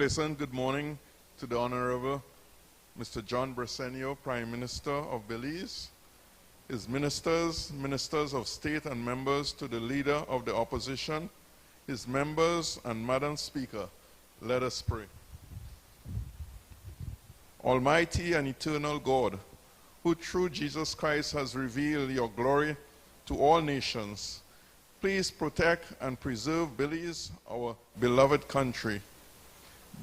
pleasant good morning to the Honorable Mr. John Bresenio, Prime Minister of Belize, his ministers, ministers of state and members, to the leader of the opposition, his members and Madam Speaker. Let us pray. Almighty and eternal God, who through Jesus Christ has revealed your glory to all nations, please protect and preserve Belize, our beloved country.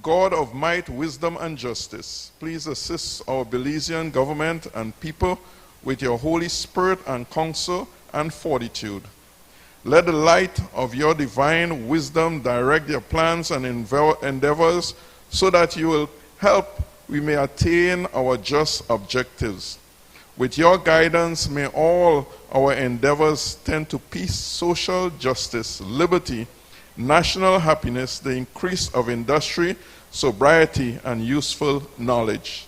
God of might, wisdom, and justice, please assist our Belizean government and people with your Holy Spirit and counsel and fortitude. Let the light of your divine wisdom direct their plans and endeavors so that you will help we may attain our just objectives. With your guidance, may all our endeavors tend to peace, social justice, liberty, national happiness, the increase of industry, sobriety, and useful knowledge.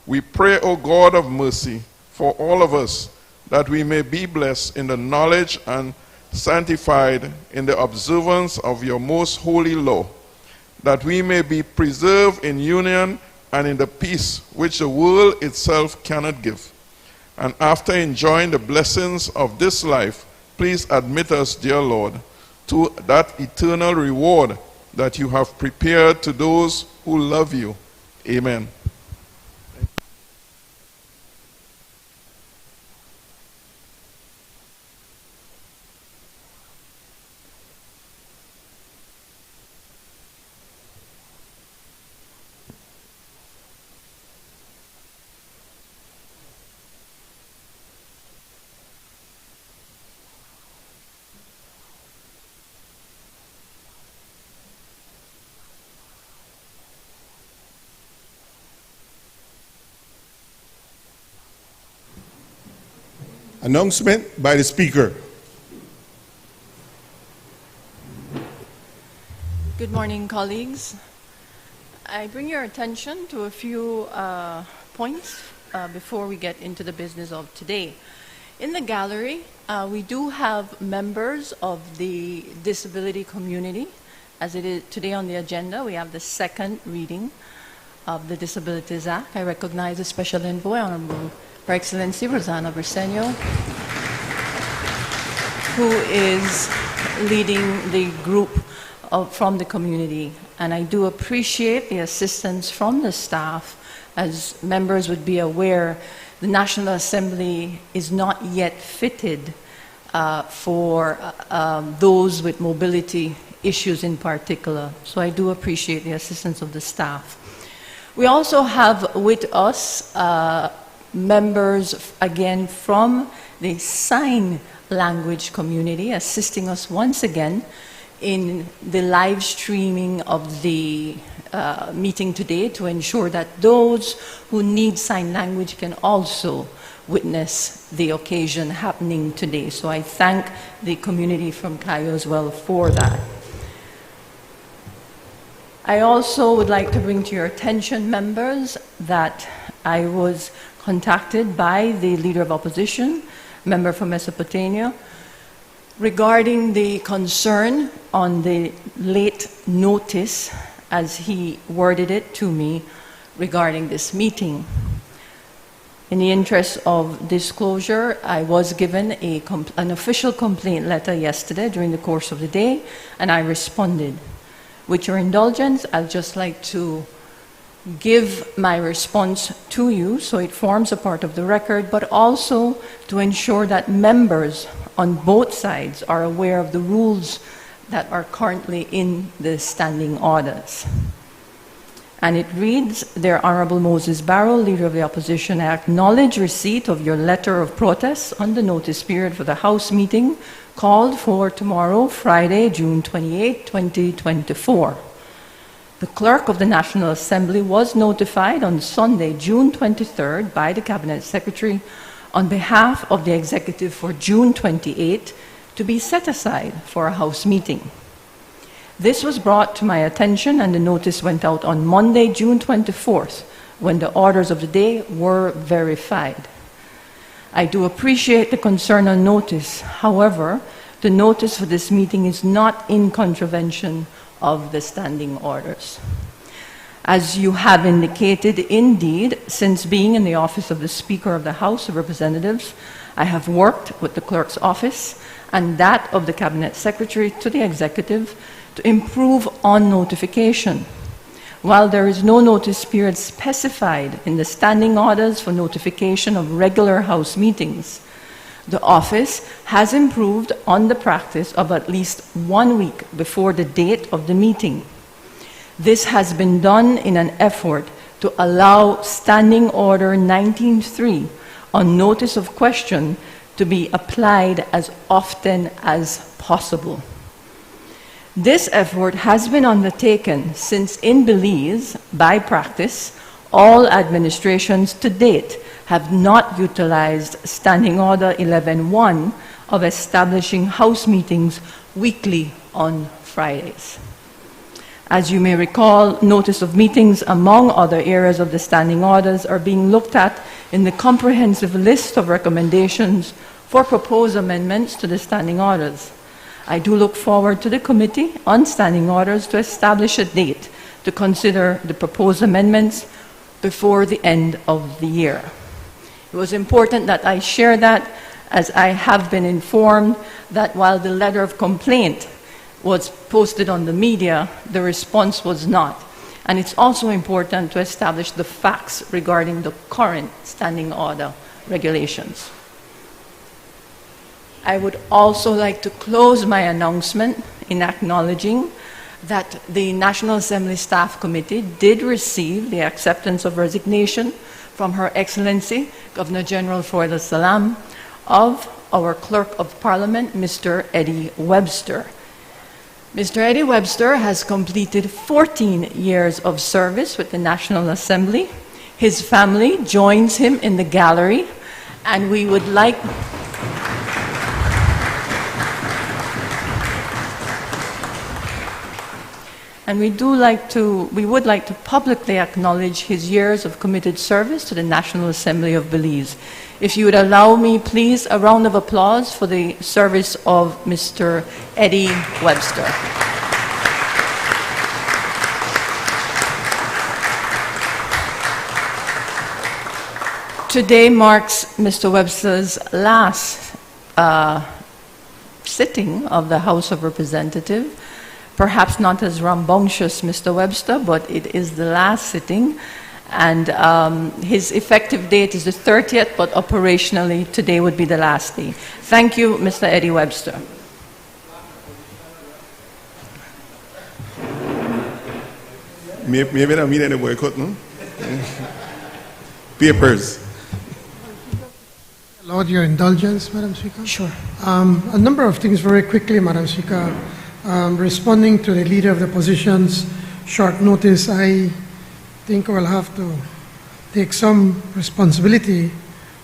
We pray, O God of mercy, for all of us, that we may be blessed in the knowledge and sanctified in the observance of your most holy law, that we may be preserved in union and in the peace which the world itself cannot give. And after enjoying the blessings of this life, please admit us, dear Lord, to that eternal reward that you have prepared to those who love you. Amen. Announcement by the Speaker. Good morning, colleagues. I bring your attention to a few points before we get into the business of today. In the gallery, we do have members of the disability community. As it is today on the agenda, we have the second reading of the Disabilities Act. I recognize the Special Envoy, Honorable Her Excellency Rosanna Bresenio, who is leading the group from the community. And I do appreciate the assistance from the staff. As members would be aware, the National Assembly is not yet fitted for those with mobility issues in particular. So I do appreciate the assistance of the staff. We also have with us members, again, from the sign language community, assisting us once again in the live streaming of the meeting today to ensure that those who need sign language can also witness the occasion happening today. So I thank the community from Cayo as well for that. I also would like to bring to your attention, members, that I was contacted by the Leader of Opposition, member from Mesopotamia, regarding the concern on the late notice, as he worded it to me, regarding this meeting. In the interest of disclosure, I was given an official complaint letter yesterday during the course of the day, and I responded. With your indulgence, I'd just like to give my response to you so it forms a part of the record, but also to ensure that members on both sides are aware of the rules that are currently in the standing orders. And it reads, Dear Honorable Moses Barrow, Leader of the Opposition, I acknowledge receipt of your letter of protest on the notice period for the House meeting called for tomorrow, Friday, June 28, 2024. The Clerk of the National Assembly was notified on Sunday, June 23rd, by the Cabinet Secretary on behalf of the Executive for June 28 to be set aside for a House meeting. This was brought to my attention, and the notice went out on Monday, June 24th, when the orders of the day were verified. I do appreciate the concern on notice. However, the notice for this meeting is not in contravention of the standing orders. As you have indicated, indeed, since being in the office of the Speaker of the House of Representatives, I have worked with the Clerk's office and that of the Cabinet Secretary to the Executive to improve on notification. While there is no notice period specified in the standing orders for notification of regular House meetings, the office has improved on the practice of at least 1 week before the date of the meeting. This has been done in an effort to allow Standing Order 19.3 on notice of question to be applied as often as possible. This effort has been undertaken since in Belize, by practice, all administrations to date have not utilized Standing Order 11.1 of establishing House meetings weekly on Fridays. As you may recall, notice of meetings, among other areas of the standing orders, are being looked at in the comprehensive list of recommendations for proposed amendments to the standing orders. I do look forward to the Committee on Standing Orders to establish a date to consider the proposed amendments before the end of the year. It was important that I share that, as I have been informed that while the letter of complaint was posted on the media, the response was not. And it's also important to establish the facts regarding the current standing order regulations. I would also like to close my announcement in acknowledging that the National Assembly Staff Committee did receive the acceptance of resignation from Her Excellency Governor General Fouad Salam of our Clerk of Parliament, Mr. Eddie Webster. Mr. Eddie Webster has completed 14 years of service with the National Assembly. His family joins him in the gallery, and we would like we would like to publicly acknowledge his years of committed service to the National Assembly of Belize. If you would allow me, please, a round of applause for the service of Mr. Eddie Webster. Today marks Mr. Webster's last sitting of the House of Representatives. Perhaps not as rambunctious, Mr. Webster, but it is the last sitting. And his effective date is the 30th, but operationally, today would be the last day. Thank you, Mr. Eddie Webster. Maybe I mean any boycott, no? Papers. Lord, your indulgence, Madam Speaker. Sure. A number of things very quickly, Madam Speaker. Responding to the Leader of the Opposition's short notice, I think I will have to take some responsibility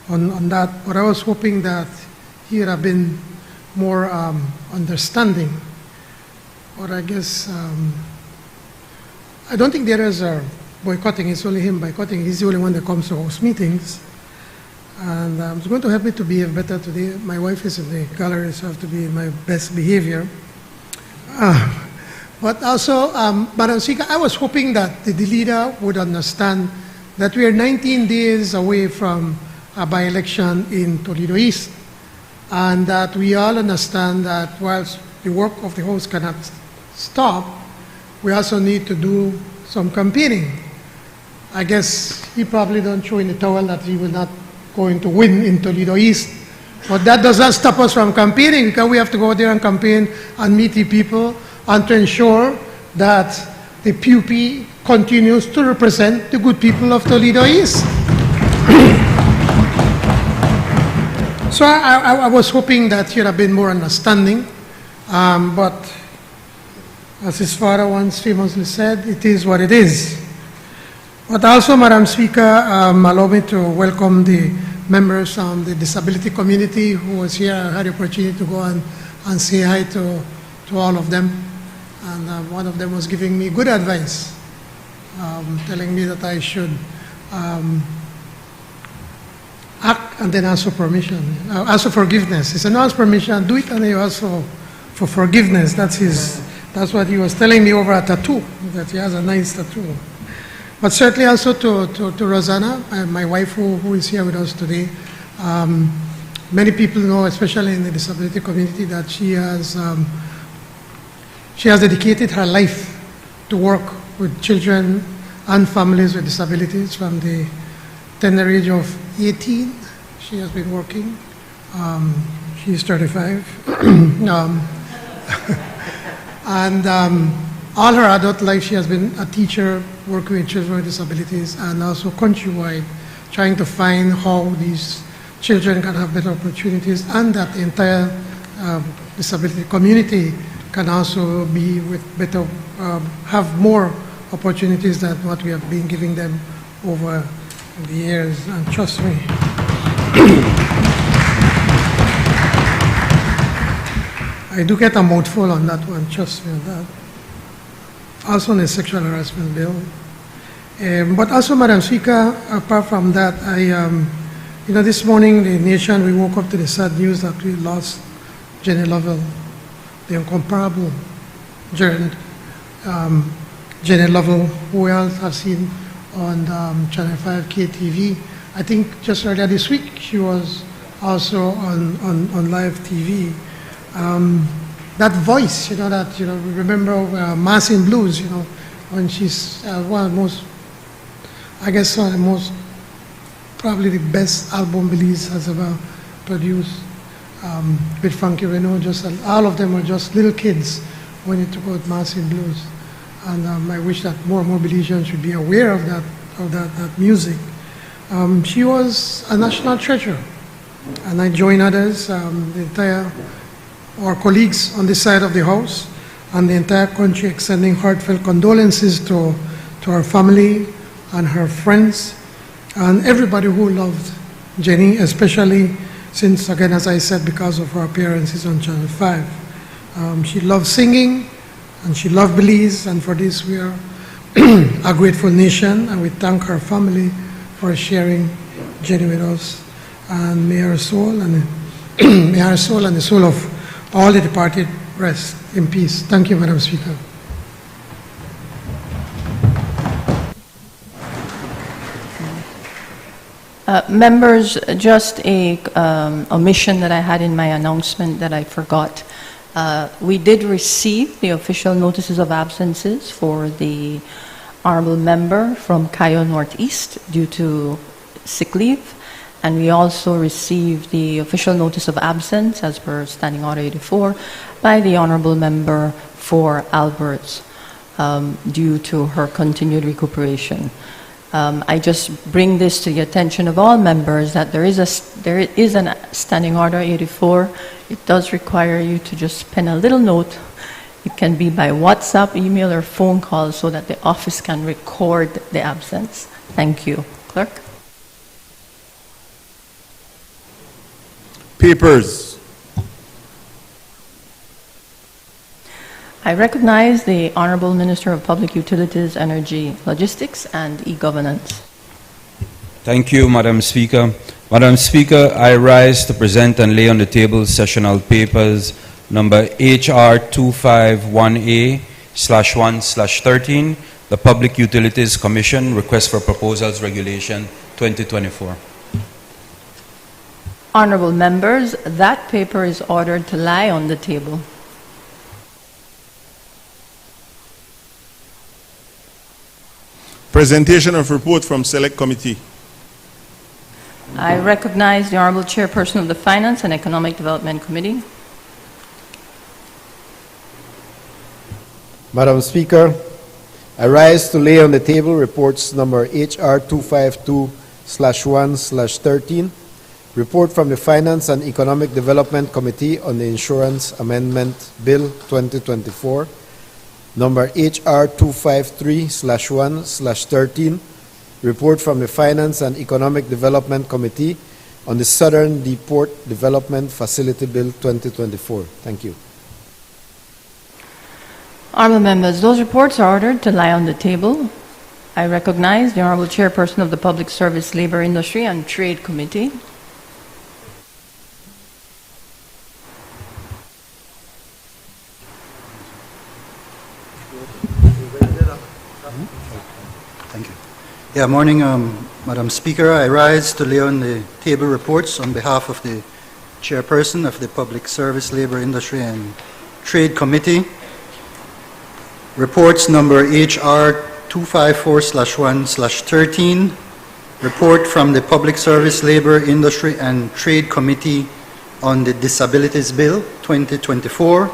on that, but I was hoping that he would have been more understanding. Or I guess, I don't think the others are boycotting, it's only him boycotting. He's the only one that comes to House meetings. And it's going to help me to behave better today. My wife is in the gallery, so I have to be in my best behavior. But also, Madam Speaker, I was hoping that the leader would understand that we are 19 days away from a by-election in Toledo East, and that we all understand that whilst the work of the House cannot stop, we also need to do some campaigning. I guess he probably don't throw in the towel that he will not going to win in Toledo East, but that does not stop us from campaigning, because we have to go there and campaign and meet the people and to ensure that the PUP continues to represent the good people of Toledo East. So I was hoping that he would have been more understanding, but as his father once famously said, it is what it is. But also, Madam Speaker, allow me to welcome the members from the disability community who was here. I had the opportunity to go and say hi to all of them. And one of them was giving me good advice, telling me that I should act and then ask for permission, ask for forgiveness. He said, no, ask permission, do it and then you ask for forgiveness. That's what he was telling me over a tattoo, that he has a nice tattoo. But certainly also to Rosanna, my wife who is here with us today. Many people know, especially in the disability community, that she has dedicated her life to work with children and families with disabilities from the tender age of 18. She has been working. She's 35. And all her adult life, she has been a teacher working with children with disabilities and also countrywide, trying to find how these children can have better opportunities and that the entire disability community can also be with better, have more opportunities than what we have been giving them over the years. And trust me, I do get a mouthful on that one, trust me on that. Also on the sexual harassment bill. But also, Madam Speaker, apart from that, this morning the nation, we woke up to the sad news that we lost Jenny Lovell, the incomparable Jenny Lovell, who we all have seen on Channel 5 KTV. I think just earlier this week, she was also on live TV. That voice, we remember Mass in Blues, when she's one of the most, I guess one of the most, probably the best album Belize has ever produced, with Frankie Reno. Just all of them were just little kids when it took out Mass in Blues. And I wish that more and more Belizeans should be aware of that music. She was a national treasure, and I join others, our colleagues on this side of the House and the entire country extending heartfelt condolences to her family and her friends and everybody who loved Jenny, especially since, again, as I said, because of her appearances on Channel 5. She loved singing and she loved Belize, and for this we are a grateful nation, and we thank her family for sharing Jenny with us. And may her soul and the soul of all the departed rest in peace. Thank you, Madam Speaker. Members, just a omission that I had in my announcement that I forgot. We did receive the official notices of absences for the honorable member from Cayo Northeast due to sick leave. And we also received the official notice of absence, as per Standing Order 84, by the honorable member for Alberts due to her continued recuperation. I just bring this to the attention of all members that there is a Standing Order 84. It does require you to just pen a little note. It can be by WhatsApp, email, or phone call so that the office can record the absence. Thank you. Clerk? Papers. I recognize the Honorable Minister of Public Utilities, Energy, Logistics, and E-Governance. Thank you, Madam Speaker. Madam Speaker, I rise to present and lay on the table sessional papers number HR 251A/1/13, the Public Utilities Commission Request for Proposals Regulation 2024. Honorable members, that paper is ordered to lie on the table. Presentation of report from Select Committee. I recognize the Honorable Chairperson of the Finance and Economic Development Committee. Madam Speaker, I rise to lay on the table reports number HR 252/1/13, report from the Finance and Economic Development Committee on the Insurance Amendment Bill 2024, number HR 253/1/13, report from the Finance and Economic Development Committee on the Southern Deport Development Facility Bill 2024. Thank you. Honorable members, those reports are ordered to lie on the table. I recognize the Honorable Chairperson of the Public Service, Labor, Industry, and Trade Committee. Thank you. Yeah, morning, Madam Speaker. I rise to lay on the table reports on behalf of the Chairperson of the Public Service, Labor, Industry and Trade Committee. Reports number HR 254/1/13, report from the Public Service, Labor, Industry and Trade Committee on the Disabilities Bill 2024,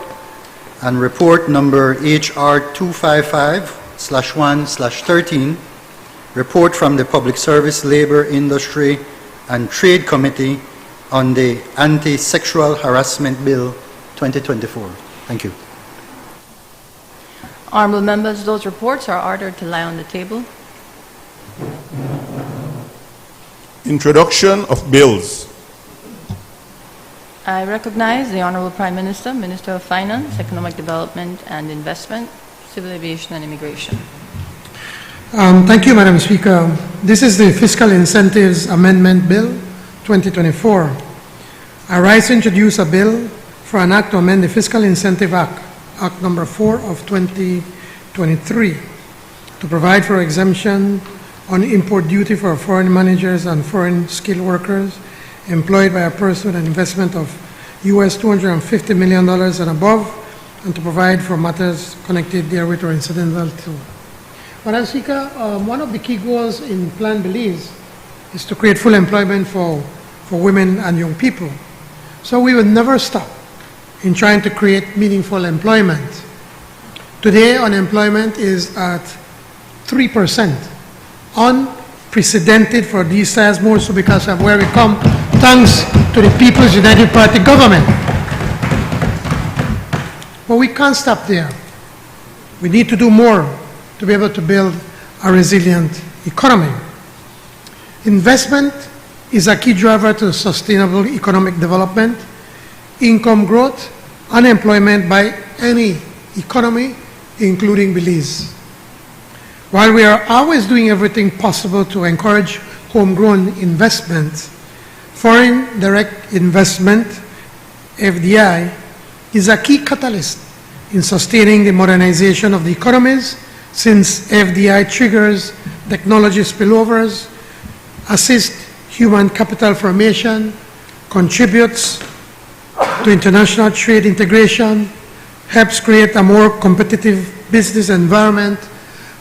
and report number HR 255/1/13, report from the Public Service, Labor, Industry and Trade Committee on the Anti-Sexual Harassment Bill 2024. Thank you. Honorable members, those reports are ordered to lie on the table. Introduction of bills. I recognize the Honorable Prime Minister, Minister of Finance, Economic Development and Investment, Civil Aviation and Immigration. Thank you, Madam Speaker. This is the Fiscal Incentives Amendment Bill 2024. I rise to introduce a bill for an act to amend the Fiscal Incentive Act, Act number 4 of 2023, to provide for exemption on import duty for foreign managers and foreign skilled workers employed by a person with an investment of US $250 million and above, and to provide for matters connected therewith or incidental to. Madam Speaker, one of the key goals in Plan Belize is to create full employment for women and young people. So we will never stop in trying to create meaningful employment. Today, unemployment is at 3%, unprecedented for these size, more so because of where we come, thanks to the People's United Party government. But we can't stop there. We need to do more to be able to build a resilient economy. Investment is a key driver to sustainable economic development, income growth, and employment by any economy, including Belize. While we are always doing everything possible to encourage homegrown investment, foreign direct investment, FDI, is a key catalyst in sustaining the modernization of the economies, since FDI triggers technology spillovers, assists human capital formation, contributes to international trade integration, helps create a more competitive business environment,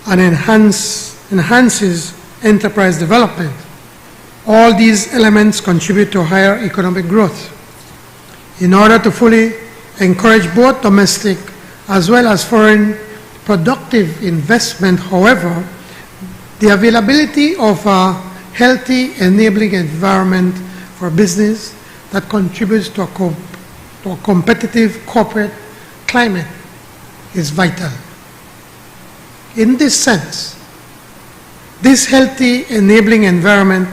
and enhances enterprise development. All these elements contribute to higher economic growth. In order to fully encourage both domestic as well as foreign productive investment, however, the availability of a healthy, enabling environment for business that contributes to a competitive corporate climate is vital. In this sense, this healthy, enabling environment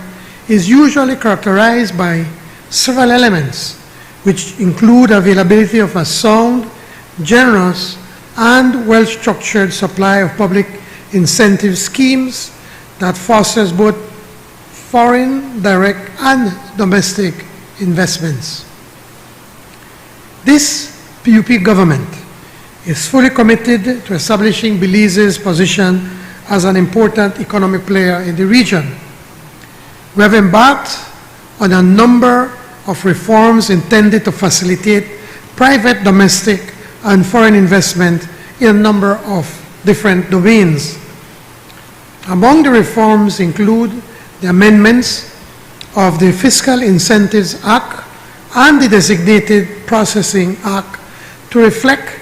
is usually characterized by several elements, which include availability of a sound, generous, and well-structured supply of public incentive schemes that fosters both foreign direct and domestic investments. This PUP government is fully committed to establishing Belize's position as an important economic player in the region. We have embarked on a number of reforms intended to facilitate private, domestic, and foreign investment in a number of different domains. Among the reforms include the amendments of the Fiscal Incentives Act and the Designated Processing Act to reflect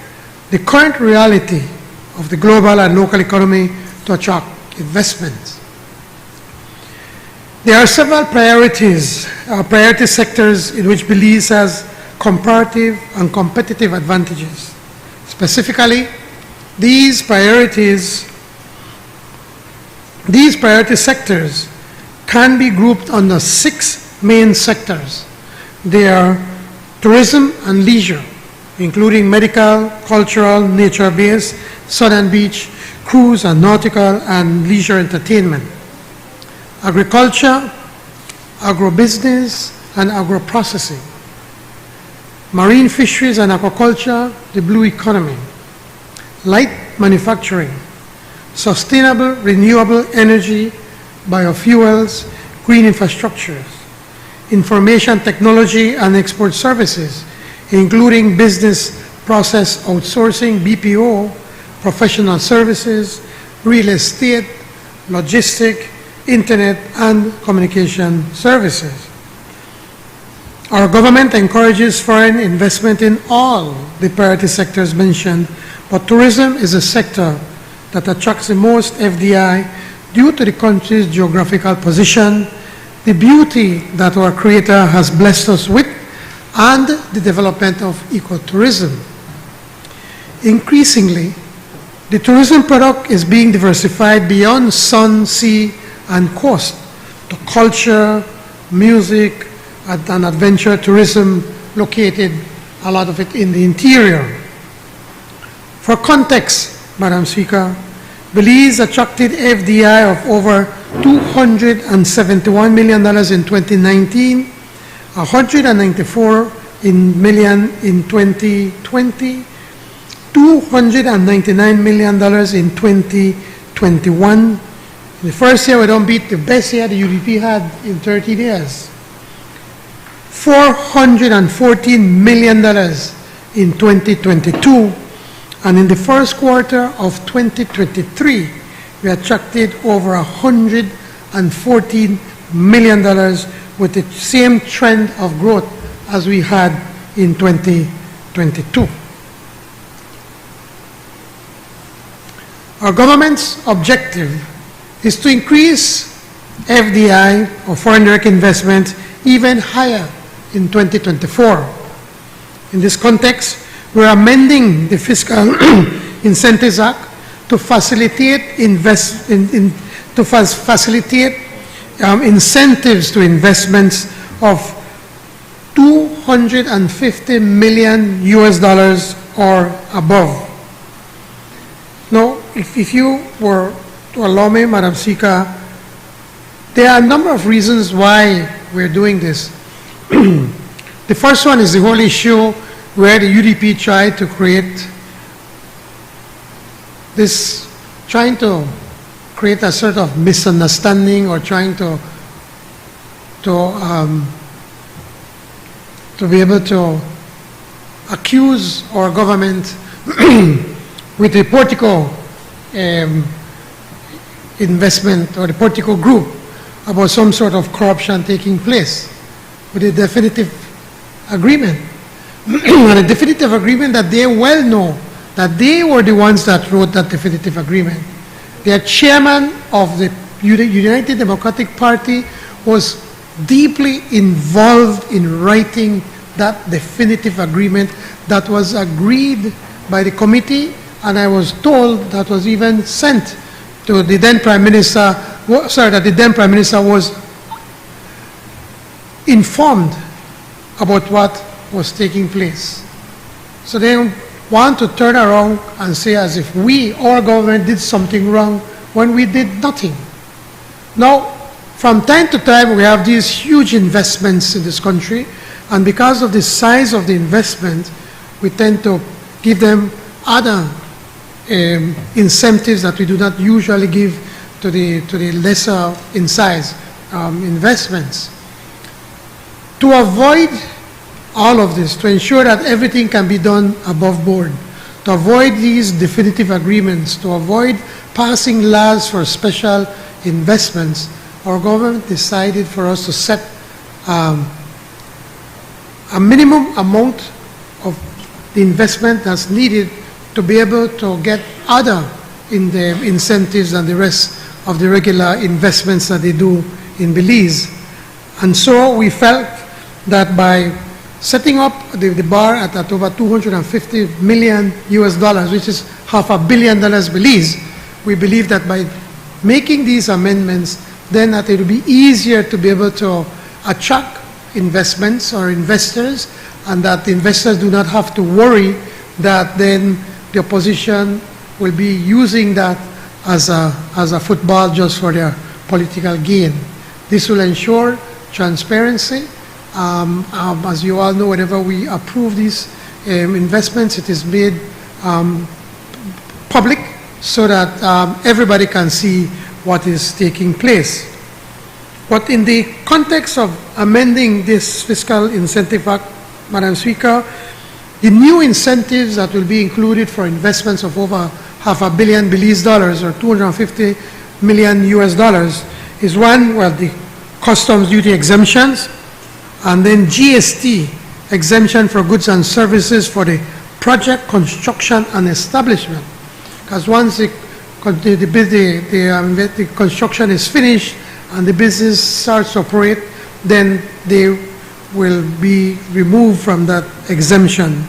the current reality of the global and local economy to attract investment. There are several priority sectors in which Belize has comparative and competitive advantages. Specifically, these priority sectors can be grouped under 6 main sectors. They are tourism and leisure, including medical, cultural, nature-based, sun and beach, cruise and nautical, and leisure entertainment. Agriculture, agribusiness, and agro-processing. Marine fisheries and aquaculture, the blue economy. Light manufacturing, sustainable renewable energy, biofuels, green infrastructures, information technology and export services, including business process outsourcing, BPO, professional services, real estate, logistic, internet, and communication services. Our government encourages foreign investment in all the priority sectors mentioned, but tourism is a sector that attracts the most FDI due to the country's geographical position, the beauty that our Creator has blessed us with, and the development of ecotourism. Increasingly, the tourism product is being diversified beyond sun, sea, and coast to culture, music, and adventure tourism located, a lot of it in the interior. For context, Madam Speaker, Belize attracted FDI of over $271 million in 2019, $194 million in 2020, $299 million in 2021. In the first year, we don't beat the best year the UDP had in 30 years. $414 million in 2022, and in the first quarter of 2023, we attracted over $114 million with the same trend of growth as we had in 2022. Our government's objective is to increase FDI, or foreign direct investment, even higher in 2024. In this context, we're amending the Fiscal Incentives Act to facilitate incentives to investments of $250 million or above. Now, if you were to allow me, Madam Speaker, there are a number of reasons why we're doing this. The first one is the whole issue where the UDP tried to create a sort of misunderstanding, or trying to be able to accuse our government with the Portico investment, or the Portico group, about some sort of corruption taking place, with a definitive agreement. And a definitive agreement that they well know that they were the ones that wrote that definitive agreement. Their chairman of the United Democratic Party was deeply involved in writing that definitive agreement that was agreed by the committee, and I was told that was even sent to the then Prime Minister, that the then Prime Minister was informed about what was taking place. So they want to turn around and say as if our government did something wrong when we did nothing. Now, from time to time, we have these huge investments in this country, and because of the size of the investment, we tend to give them other incentives that we do not usually give to the lesser in size investments. To avoid all of this, to ensure that everything can be done above board, to avoid these definitive agreements, to avoid passing laws for special investments, our government decided for us to set a minimum amount of the investment that's needed to be able to get other incentives than the rest of the regular investments that they do in Belize. And so we felt that by setting up the bar at over $250 million, which is $500 million Belize, we believe that by making these amendments, then that it will be easier to be able to attract investments or investors, and that the investors do not have to worry that then the opposition will be using that as a football just for their political gain. This will ensure transparency. As you all know, whenever we approve these investments, it is made public so that everybody can see what is taking place. But in the context of amending this fiscal incentive act, Madam Speaker, the new incentives that will be included for investments of over $500 million Belize dollars or 250 million US dollars is one, well, the customs duty exemptions, and then GST exemption for goods and services for the project construction and establishment. Because once the construction is finished and the business starts to operate, then they will be removed from that exemption.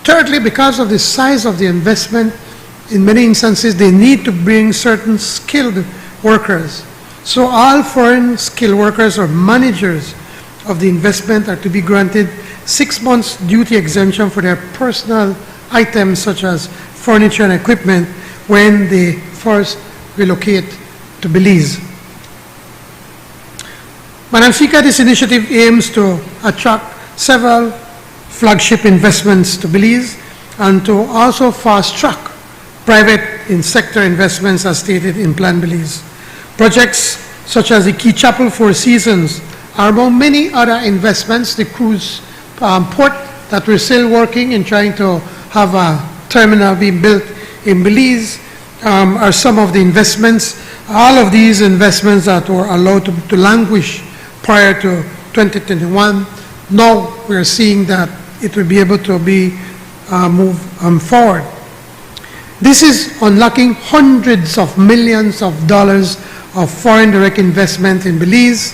Thirdly, because of the size of the investment, in many instances, they need to bring certain skilled workers. So all foreign skilled workers or managers of the investment are to be granted 6 months duty exemption for their personal items such as furniture and equipment when they first relocate to Belize. Madam Speaker, this initiative aims to attract several flagship investments to Belize and to also fast-track private sector investments as stated in Plan Belize. Projects such as the Key Chapel Four Seasons are among many other investments, the cruise port that we're still working in trying to have a terminal being built in Belize are some of the investments. All of these investments that were allowed to languish prior to 2021, now we're seeing that it will be able to be moved forward. This is unlocking hundreds of millions of dollars of foreign direct investment in Belize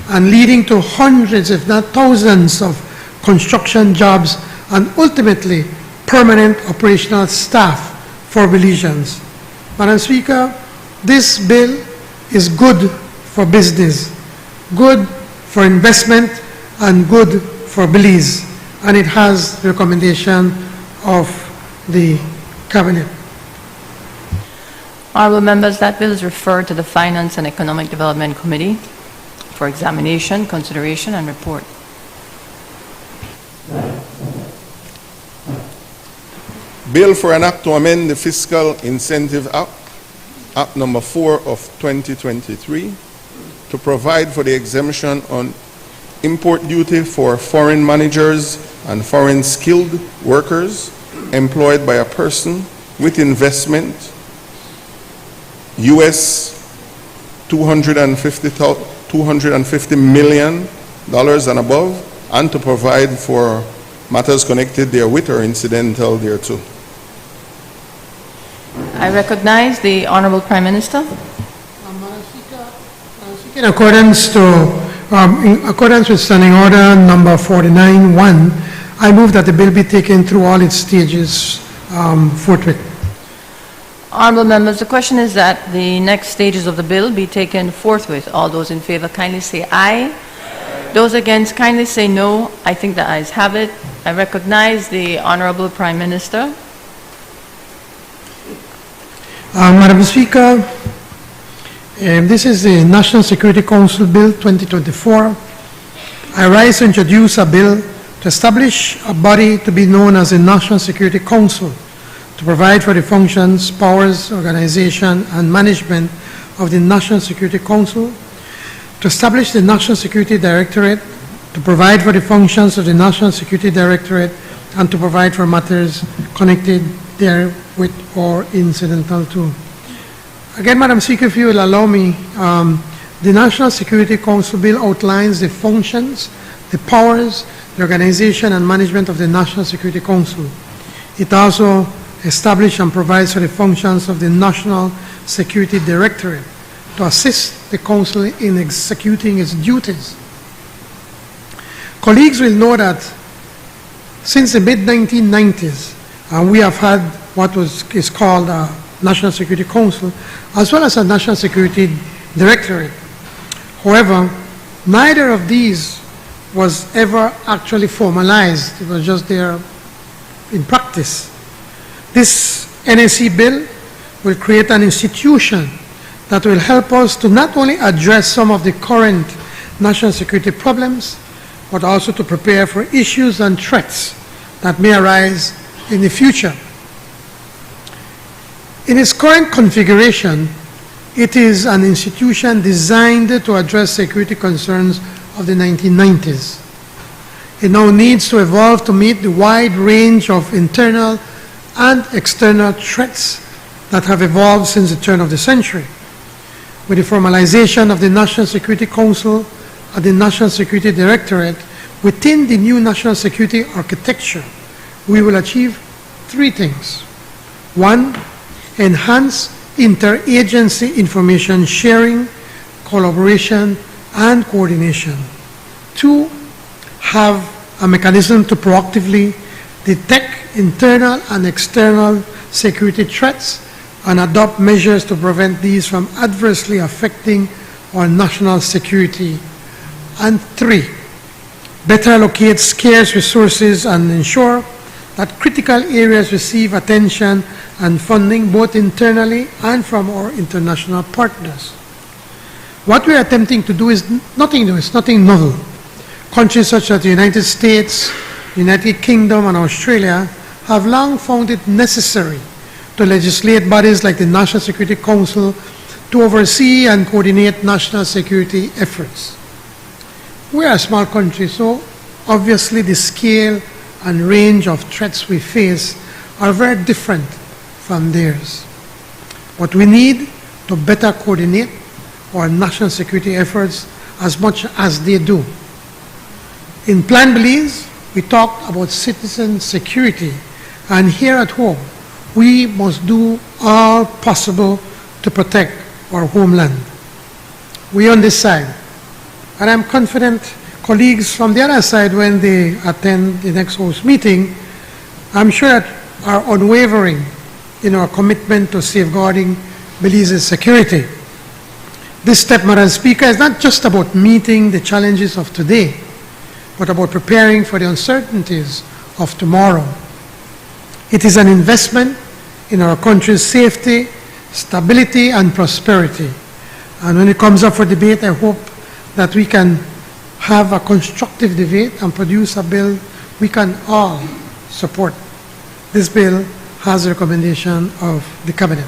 and leading to hundreds, if not thousands, of construction jobs and ultimately permanent operational staff for Belizeans. Madam Speaker, this bill is good for business, good for investment, and good for Belize, and it has the recommendation of the Cabinet. Honourable members, that bill is referred to the Finance and Economic Development Committee for examination, consideration, and report. Bill for an act to amend the Fiscal Incentive Act, Act number 4 of 2023, to provide for the exemption on import duty for foreign managers and foreign skilled workers employed by a person with investment US $250 million and above, and to provide for matters connected therewith or incidental thereto. I recognize the Honourable Prime Minister. Madam Speaker, in accordance with Standing Order number 49-1, I move that the bill be taken through all its stages forthwith. Honourable members, the question is that the next stages of the bill be taken forthwith. All those in favour kindly say aye. Those against kindly say no. I think the ayes have it. I recognize the Honourable Prime Minister. Madam Speaker, this is the National Security Council Bill 2024. I rise to introduce a bill to establish a body to be known as the National Security Council, to provide for the functions, powers, organization, and management of the National Security Council, to establish the National Security Directorate, to provide for the functions of the National Security Directorate, and to provide for matters connected therewith or incidental to. Again, Madam Speaker, if you will allow me, the National Security Council Bill outlines the functions, the powers, the organization, and management of the National Security Council. It also establishes and provides for the functions of the National Security Directorate to assist the Council in executing its duties. Colleagues will know that since the mid-1990s, we have had what is called a National Security Council, as well as a National Security Directorate. However, neither of these was ever actually formalized. It was just there in practice. This NSC bill will create an institution that will help us to not only address some of the current national security problems, but also to prepare for issues and threats that may arise in the future. In its current configuration, It is an institution designed to address security concerns of the 1990s. It now needs to evolve to meet the wide range of internal and external threats that have evolved since the turn of the century. With the formalization of the National Security Council and the National Security Directorate within the new national security architecture, we will achieve three things. One, enhance interagency information sharing, collaboration, and coordination. Two, have a mechanism to proactively detect internal and external security threats and adopt measures to prevent these from adversely affecting our national security. And three, better allocate scarce resources and ensure that critical areas receive attention and funding both internally and from our international partners. What we are attempting to do is nothing new, it's nothing novel. Countries such as the United States, United Kingdom, and Australia have long found it necessary to legislate bodies like the National Security Council to oversee and coordinate national security efforts. We are a small country, so obviously the scale and range of threats we face are very different from theirs. But we need to better coordinate our national security efforts as much as they do. In Plan Belize, we talked about citizen security, and here at home, we must do all possible to protect our homeland. We on this side, and I'm confident colleagues from the other side, when they attend the next host meeting, I'm sure are unwavering in our commitment to safeguarding Belize's security. This step, Madam Speaker, is not just about meeting the challenges of today, but about preparing for the uncertainties of tomorrow. It is an investment in our country's safety, stability, and prosperity. And when it comes up for debate, I hope that we can have a constructive debate and produce a bill we can all support. This bill has a recommendation of the Cabinet.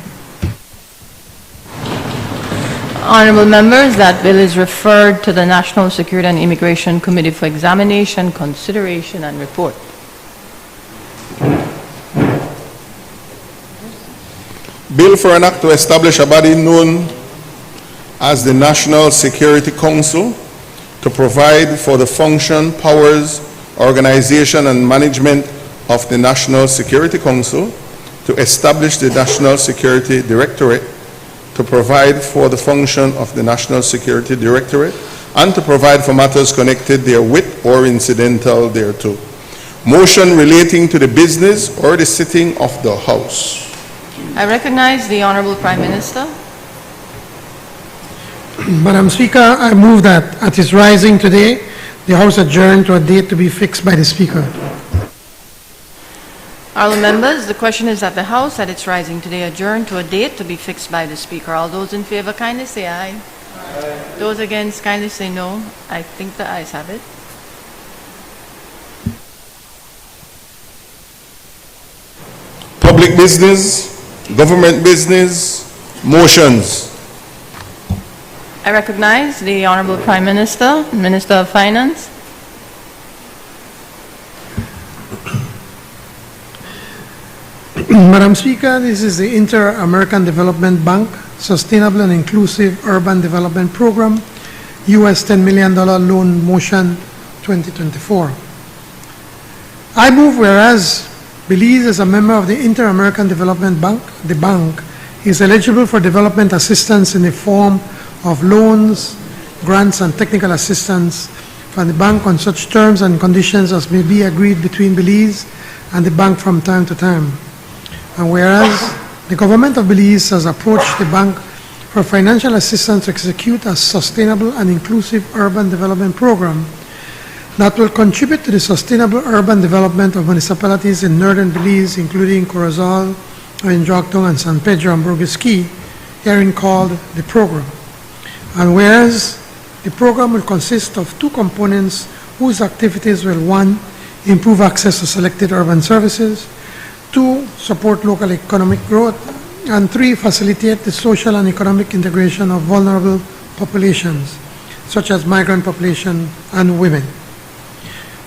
Honourable members, that bill is referred to the National Security and Immigration Committee for examination, consideration, and report. Bill for an act to establish a body known as the National Security Council to provide for the function, powers, organization, and management of the National Security Council, to establish the National Security Directorate, to provide for the function of the National Security Directorate, and to provide for matters connected therewith or incidental thereto. Motion relating to the business or the sitting of the House. I recognize the Honourable Prime Minister. Madam Speaker, I move that at its rising today, the House adjourn to a date to be fixed by the Speaker. Honourable members, the question is that the House at its rising today adjourn to a date to be fixed by the Speaker. All those in favour kindly say aye. Aye. Those against kindly say no. I think the ayes have it. Public business, government business, motions. I recognize the Honourable Prime Minister, Minister of Finance. Madam Speaker, this is the Inter-American Development Bank Sustainable and Inclusive Urban Development Program, US $10 million loan motion 2024. I move whereas Belize is a member of the Inter-American Development Bank, the bank is eligible for development assistance in the form of loans, grants, and technical assistance from the bank on such terms and conditions as may be agreed between Belize and the bank from time to time. And whereas the government of Belize has approached the bank for financial assistance to execute a sustainable and inclusive urban development program that will contribute to the sustainable urban development of municipalities in northern Belize, including Corozal, Oinjoctong, and San Pedro and Bruges Key, herein called the program. And whereas the program will consist of two components whose activities will, one, improve access to selected urban services, two, support local economic growth, And 3, facilitate the social and economic integration of vulnerable populations, such as migrant population and women.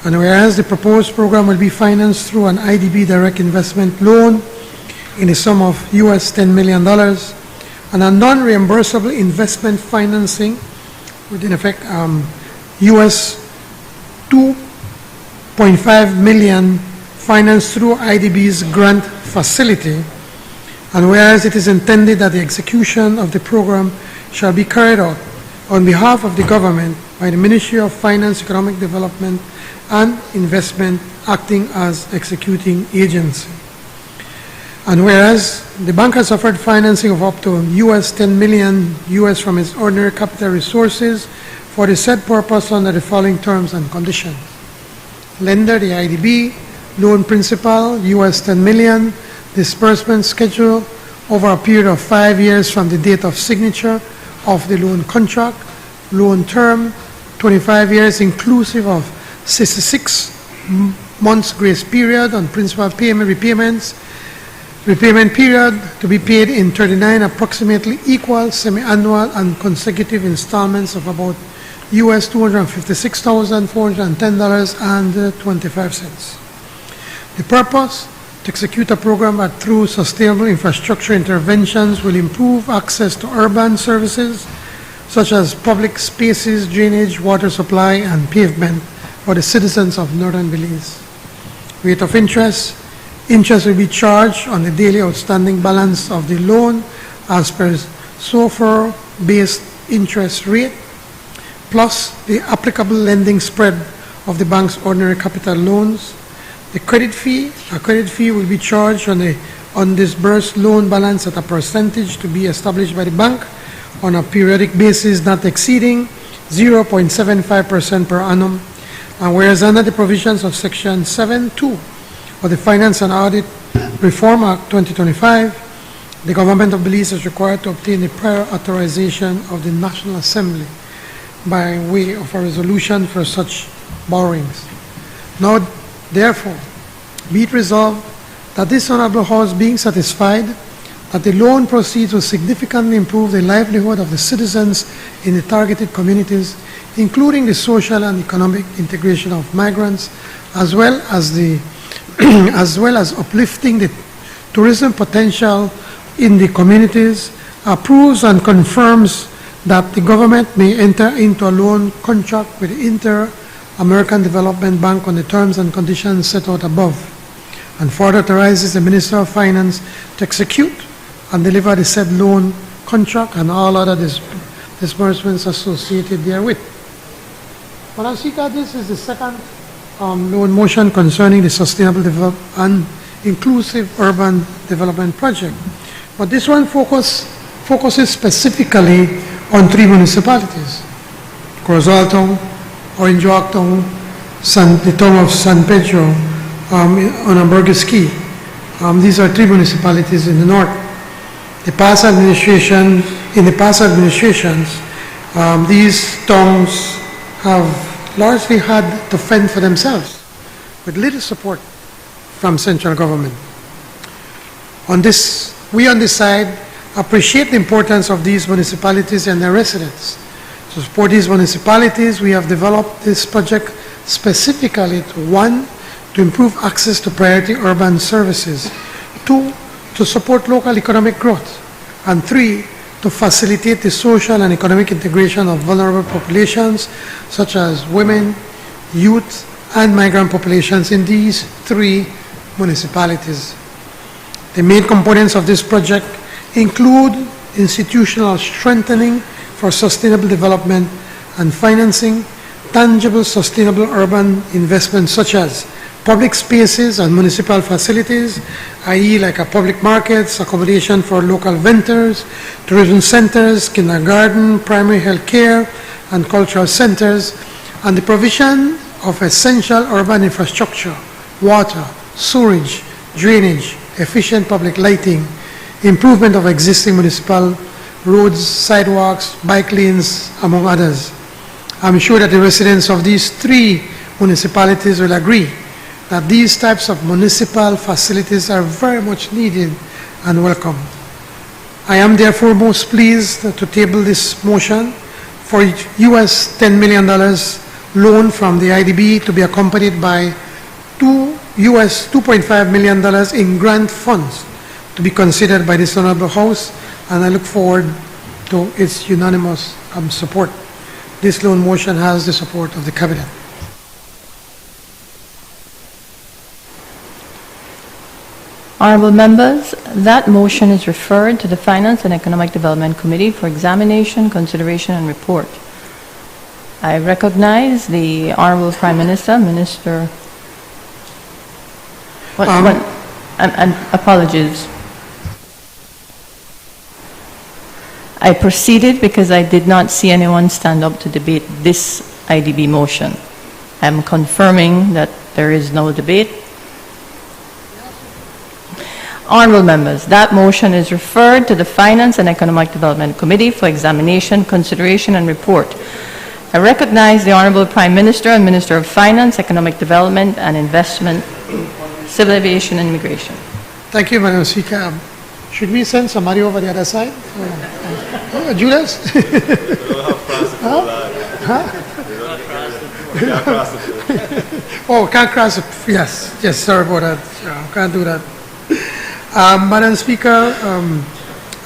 And whereas the proposed program will be financed through an IDB direct investment loan in the sum of US $10 million and a non-reimbursable investment financing with in effect US $2.5 million financed through IDB's grant facility. And whereas it is intended that the execution of the program shall be carried out on behalf of the government by the Ministry of Finance, Economic Development and Investment acting as executing agency. And whereas the bank has offered financing of up to US $10 million from its ordinary capital resources for the said purpose under the following terms and conditions. Lender, the IDB, loan principal, US $10 million, disbursement schedule over a period of 5 years from the date of signature of the loan contract, loan term, 25 years inclusive of 66 months grace period on principal payment repayments, repayment period to be paid in 39 approximately equal semi-annual and consecutive installments of about US $256,410.25. The purpose: to execute a program that through sustainable infrastructure interventions will improve access to urban services such as public spaces, drainage, water supply, and pavement for the citizens of northern Belize. Rate of interest: interest will be charged on the daily outstanding balance of the loan as per SOFR-based interest rate, plus the applicable lending spread of the bank's ordinary capital loans. The credit fee: a credit fee will be charged on the undisbursed loan balance at a percentage to be established by the bank on a periodic basis not exceeding 0.75% per annum. And whereas under the provisions of Section 7.2 of the Finance and Audit Reform Act 2025, the government of Belize is required to obtain the prior authorization of the National Assembly by way of a resolution for such borrowings. Now, therefore, be it resolved that this Honorable House, being satisfied that the loan proceeds will significantly improve the livelihood of the citizens in the targeted communities, including the social and economic integration of migrants, as well as uplifting the tourism potential in the communities, approves and confirms that the government may enter into a loan contract with the Inter-American Development Bank on the terms and conditions set out above, and further authorizes the Minister of Finance to execute and deliver the said loan contract and all other disbursements associated therewith. Madam Speaker, this is the second loan motion concerning the Sustainable and Inclusive Urban Development Project. But this one focuses specifically on 3 municipalities: Corozal, Orange Town, the town of San Pedro, on Ambergris Key. These are 3 municipalities in the north. In the past administrations, these towns have largely had to fend for themselves with little support from central government. We on this side appreciate the importance of these municipalities and their residents. To support these municipalities, we have developed this project specifically to 1, to improve access to priority urban services, 2, to support local economic growth, and 3, to facilitate the social and economic integration of vulnerable populations such as women, youth, and migrant populations in these 3 municipalities. The main components of this project include institutional strengthening for sustainable development and financing tangible sustainable urban investments such as public spaces and municipal facilities, i.e. like a public markets, accommodation for local vendors, tourism centers, kindergarten, primary health care, and cultural centers, and the provision of essential urban infrastructure, water, sewerage, drainage, efficient public lighting, improvement of existing municipal roads, sidewalks, bike lanes, among others. I'm sure that the residents of these 3 municipalities will agree that these types of municipal facilities are very much needed and welcome. I am therefore most pleased to table this motion for US $10 million loan from the IDB to be accompanied by US $2.5 million in grant funds to be considered by this Honorable House, and I look forward to its unanimous support. This loan motion has the support of the Cabinet. Honorable members, that motion is referred to the Finance and Economic Development Committee for examination, consideration, and report. I recognize the Honorable Prime Minister, Minister. And apologies. I proceeded because I did not see anyone stand up to debate this IDB motion. I am confirming that there is no debate. Honorable members, that motion is referred to the Finance and Economic Development Committee for examination, consideration, and report. I recognize the Honorable Prime Minister and Minister of Finance, Economic Development and Investment, Civil Aviation and Immigration. Thank you, Madam Speaker. Should we send somebody over the other side? Judas? Oh, can't cross it. Yes, sorry about that. Can't do that. Madam Speaker,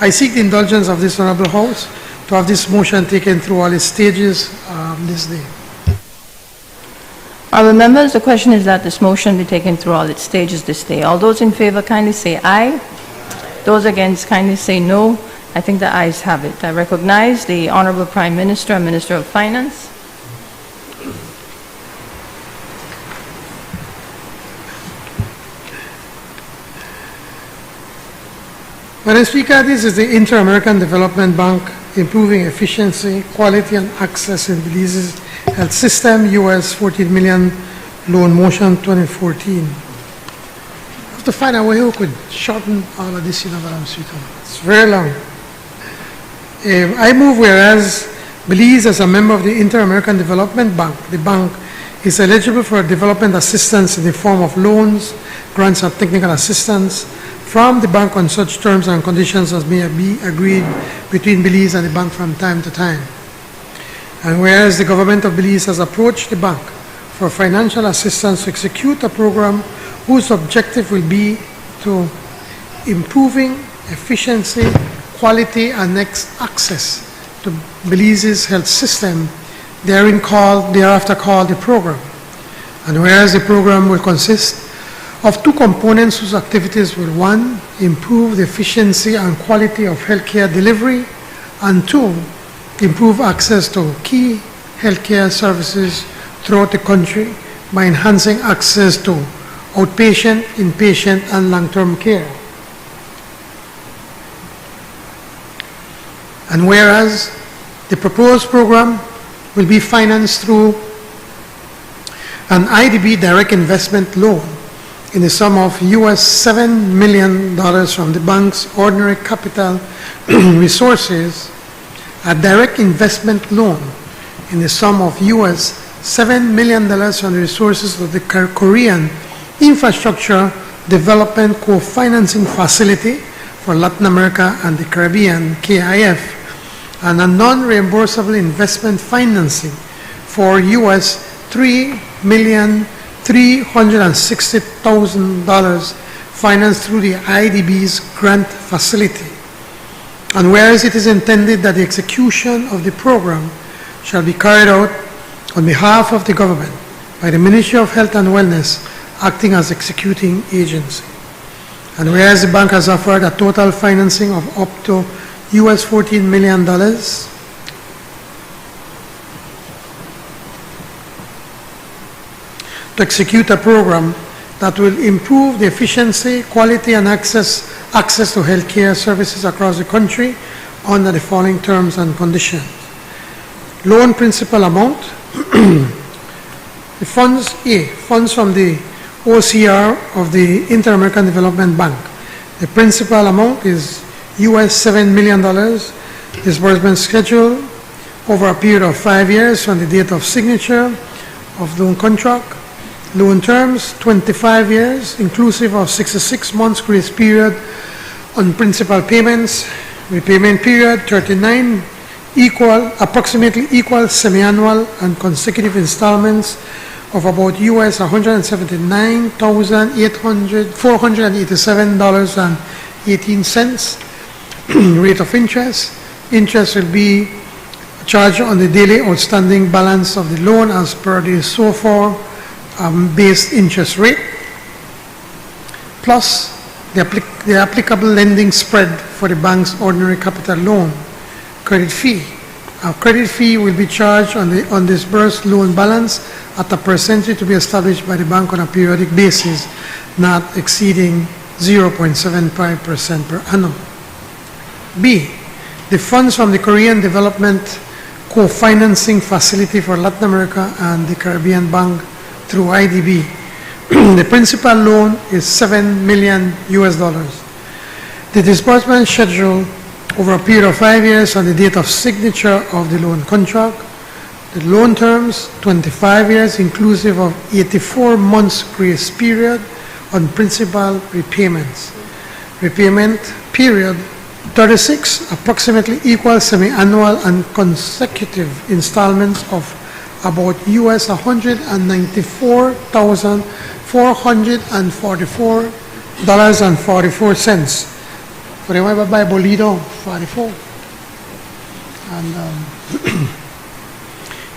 I seek the indulgence of this Honorable House to have this motion taken through all its stages this day. Honorable members, the question is that this motion be taken through all its stages this day. All those in favor kindly say aye. Those against kindly say no. I think the ayes have it. I recognize the Honorable Prime Minister and Minister of Finance. Madam Speaker, this is the Inter-American Development Bank improving efficiency, quality, and access in Belize's health system, US $14 million loan motion 2014. I have to find a way who could shorten all of this, Madam Speaker. It's very long. I move whereas Belize, as a member of the Inter-American Development Bank, the bank is eligible for development assistance in the form of loans, grants, and technical assistance from the bank on such terms and conditions as may be agreed between Belize and the bank from time to time. And whereas the government of Belize has approached the bank for financial assistance to execute a program whose objective will be to improving efficiency, quality, and access to Belize's health system, thereafter called the program. And whereas the program will consist of two components whose activities will, one, improve the efficiency and quality of healthcare delivery, and two, improve access to key healthcare services throughout the country by enhancing access to outpatient, inpatient, and long-term care. And whereas the proposed program will be financed through an IDB direct investment loan in the sum of US $7 million from the bank's ordinary capital resources, a direct investment loan in the sum of US $7 million from the resources of the Korean Infrastructure Development Co-Financing Facility for Latin America and the Caribbean, KIF, and a non-reimbursable investment financing for US $3,360,000 financed through the IDB's grant facility. And whereas it is intended that the execution of the program shall be carried out on behalf of the government by the Ministry of Health and Wellness acting as executing agency. And whereas the bank has offered a total financing of up to US $14 million to execute a program that will improve the efficiency, quality, and access to healthcare services across the country under the following terms and conditions. Loan principal amount, the funds from the OCR of the Inter-American Development Bank. The principal amount is US $7 million, disbursement schedule over a period of 5 years from the date of signature of loan contract. Loan terms, 25 years, inclusive of 66 months grace period on principal payments. Repayment period 39, approximately equal semi-annual and consecutive installments of about US $179,487.18. Rate of interest. Interest will be charged on the daily outstanding balance of the loan as per the SOFR based interest rate, plus the applicable lending spread for the bank's ordinary capital loan. Credit fee. A credit fee will be charged on the undisbursed loan balance at a percentage to be established by the bank on a periodic basis, not exceeding 0.75% per annum. B. The funds from the Korean Development Co-Financing Facility for Latin America and the Caribbean Bank through IDB. The principal loan is $7 million US. The disbursement schedule over a period of 5 years on the date of signature of the loan contract. The loan terms, 25 years, inclusive of 84 months grace period on principal repayments. Repayment period, 36, approximately equal semi-annual and consecutive installments of about US $194,444.44. For the way by Bolido, 44. And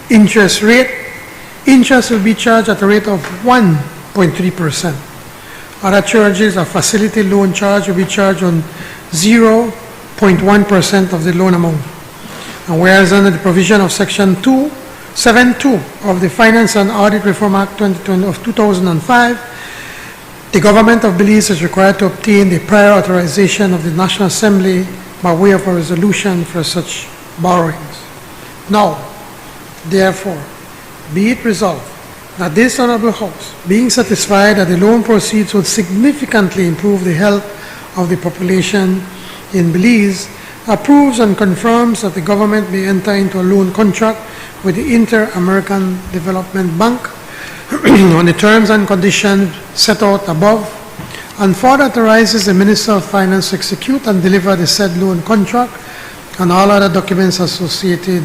interest rate. Interest will be charged at a rate of 1.3%. Other charges, a facility loan charge will be charged on 0.1% of the loan amount. And whereas under the provision of Section 272 of the Finance and Audit Reform Act of 2005, the government of Belize is required to obtain the prior authorization of the National Assembly by way of a resolution for such borrowings. Now, therefore, be it resolved that this Honorable House, being satisfied that the loan proceeds would significantly improve the health of the population in Belize, approves and confirms that the government may enter into a loan contract with the Inter-American Development Bank on the terms and conditions set out above, and further authorizes the Minister of Finance to execute and deliver the said loan contract and all other documents associated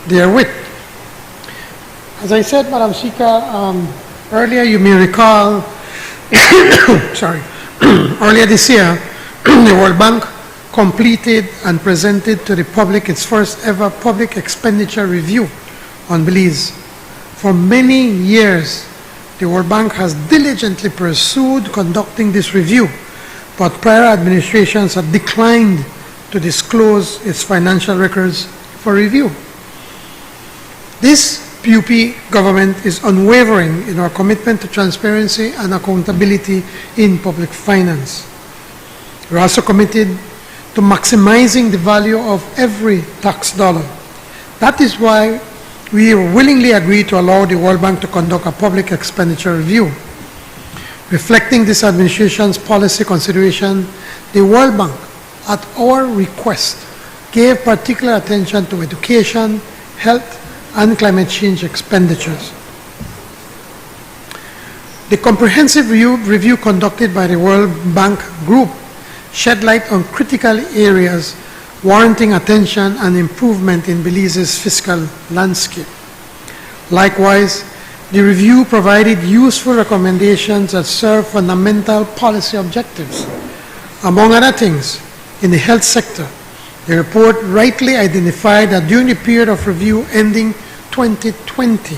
therewith. As I said, Madam Speaker, earlier you may recall, earlier this year, the World Bank completed and presented to the public its first ever public expenditure review on Belize. For many years, the World Bank has diligently pursued conducting this review, but prior administrations have declined to disclose its financial records for review. This PUP government is unwavering in our commitment to transparency and accountability in public finance. We're also committed to maximizing the value of every tax dollar. That is why we willingly agreed to allow the World Bank to conduct a public expenditure review. Reflecting this administration's policy consideration, the World Bank, at our request, gave particular attention to education, health, and climate change expenditures. The comprehensive review conducted by the World Bank Group shed light on critical areas warranting attention and improvement in Belize's fiscal landscape. Likewise, the review provided useful recommendations that serve fundamental policy objectives. Among other things, in the health sector, the report rightly identified that during the period of review ending 2020,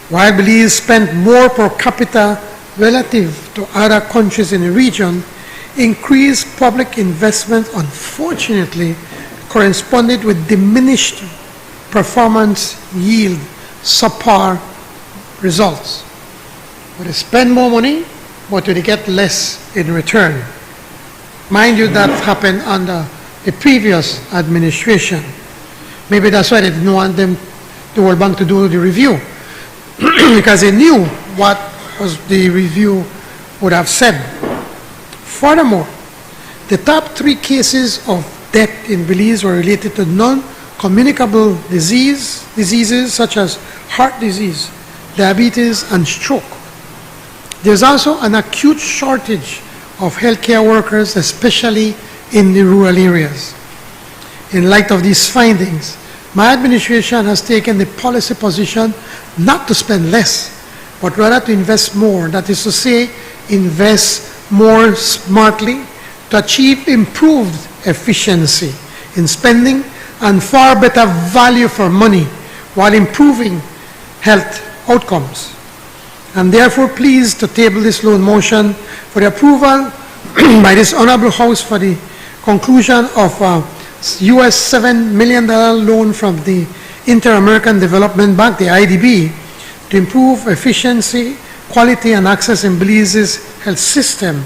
while Belize spent more per capita relative to other countries in the region, increased public investment, unfortunately, corresponded with diminished performance yield, subpar results. They spend more money, but they get less in return. Mind you, that happened under the previous administration. Maybe that's why they didn't want the World Bank to do the review, because they knew what was the review would have said. Furthermore, the top 3 cases of death in Belize were related to non-communicable diseases such as heart disease, diabetes, and stroke. There's also an acute shortage of healthcare workers, especially in the rural areas. In light of these findings, my administration has taken the policy position not to spend less, but rather to invest more. That is to say, invest more smartly to achieve improved efficiency in spending and far better value for money while improving health outcomes. I'm therefore pleased to table this loan motion for the approval by this honorable House for the conclusion of a US $7 million loan from the Inter-American Development Bank, the IDB, to improve efficiency, quality, and access in Belize's health system.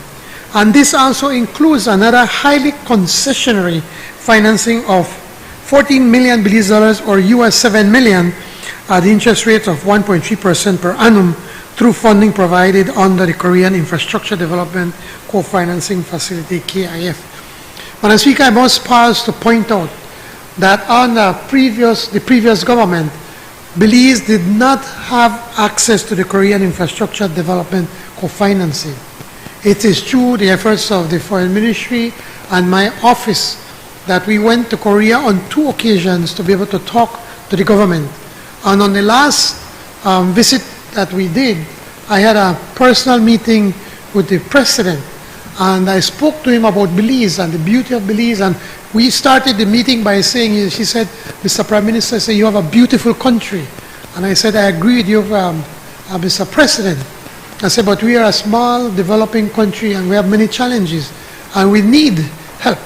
And this also includes another highly concessionary financing of 14 million Belize dollars, or US $7 million, at the interest rate of 1.3% per annum through funding provided under the Korean Infrastructure Development Co-Financing Facility, KIF. Madam Speaker, I must pause to point out that on the previous government, Belize did not have access to the Korean Infrastructure Development Co-Financing. It is through the efforts of the Foreign Ministry and my office that we went to Korea on 2 occasions to be able to talk to the government. And on the last visit that we did, I had a personal meeting with the president, and I spoke to him about Belize and the beauty of Belize. And we started the meeting by saying, she said, Mr. Prime Minister, say you have a beautiful country. And I said, I agree with you, Mr. President. I said, but we are a small, developing country, and we have many challenges, and we need help.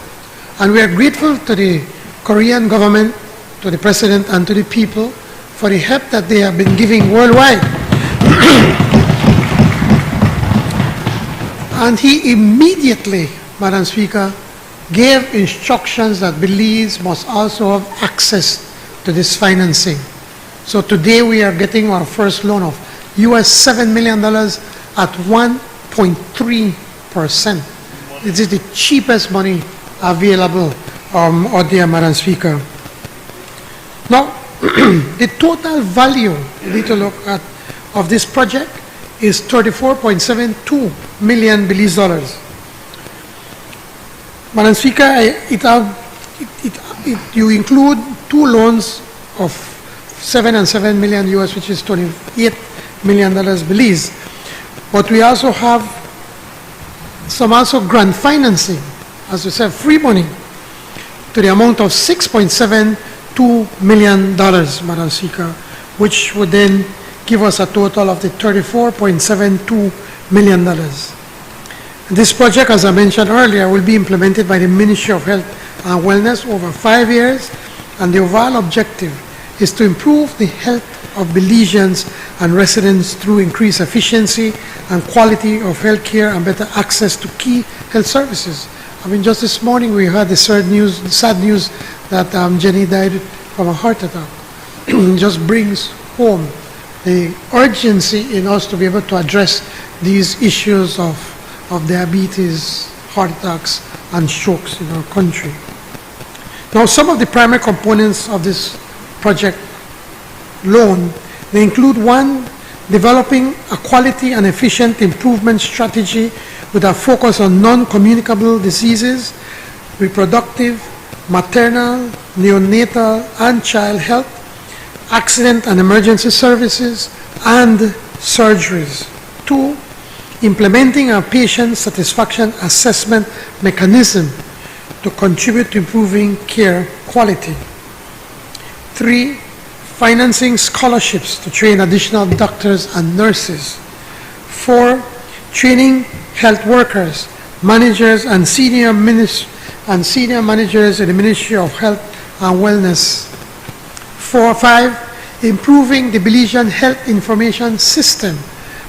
And we are grateful to the Korean government, to the president, and to the people for the help that they have been giving worldwide. And he immediately, Madam Speaker, gave instructions that Belize must also have access to this financing. So today we are getting our first loan of US $7 million at 1.3%. This is the cheapest money available out there, Madam Speaker. Now, the total value we need to look at of this project is 34.72 million Belize dollars. Madam Speaker, you include 2 loans of 7 and 7 million US, which is $28 million Belize. But we also have some grant financing, as we said, free money, to the amount of $6.72 million, Madam Speaker, which would then give us a total of the $34.72 million. This project, as I mentioned earlier, will be implemented by the Ministry of Health and Wellness over 5 years, and the overall objective is to improve the health of Belizeans and residents through increased efficiency and quality of health care and better access to key health services. I mean, just this morning we heard the sad news that Jenny died from a heart attack. It just brings home the urgency in us to be able to address these issues of diabetes, heart attacks, and strokes in our country. Now, some of the primary components of this project loan, they include: 1, developing a quality and efficient improvement strategy with a focus on non-communicable diseases, reproductive, maternal, neonatal, and child health, accident and emergency services, and surgeries. 2, implementing a patient satisfaction assessment mechanism to contribute to improving care quality. 3, financing scholarships to train additional doctors and nurses. 4, training health workers, managers, and senior managers in the Ministry of Health and Wellness. 5, improving the Belizean health information system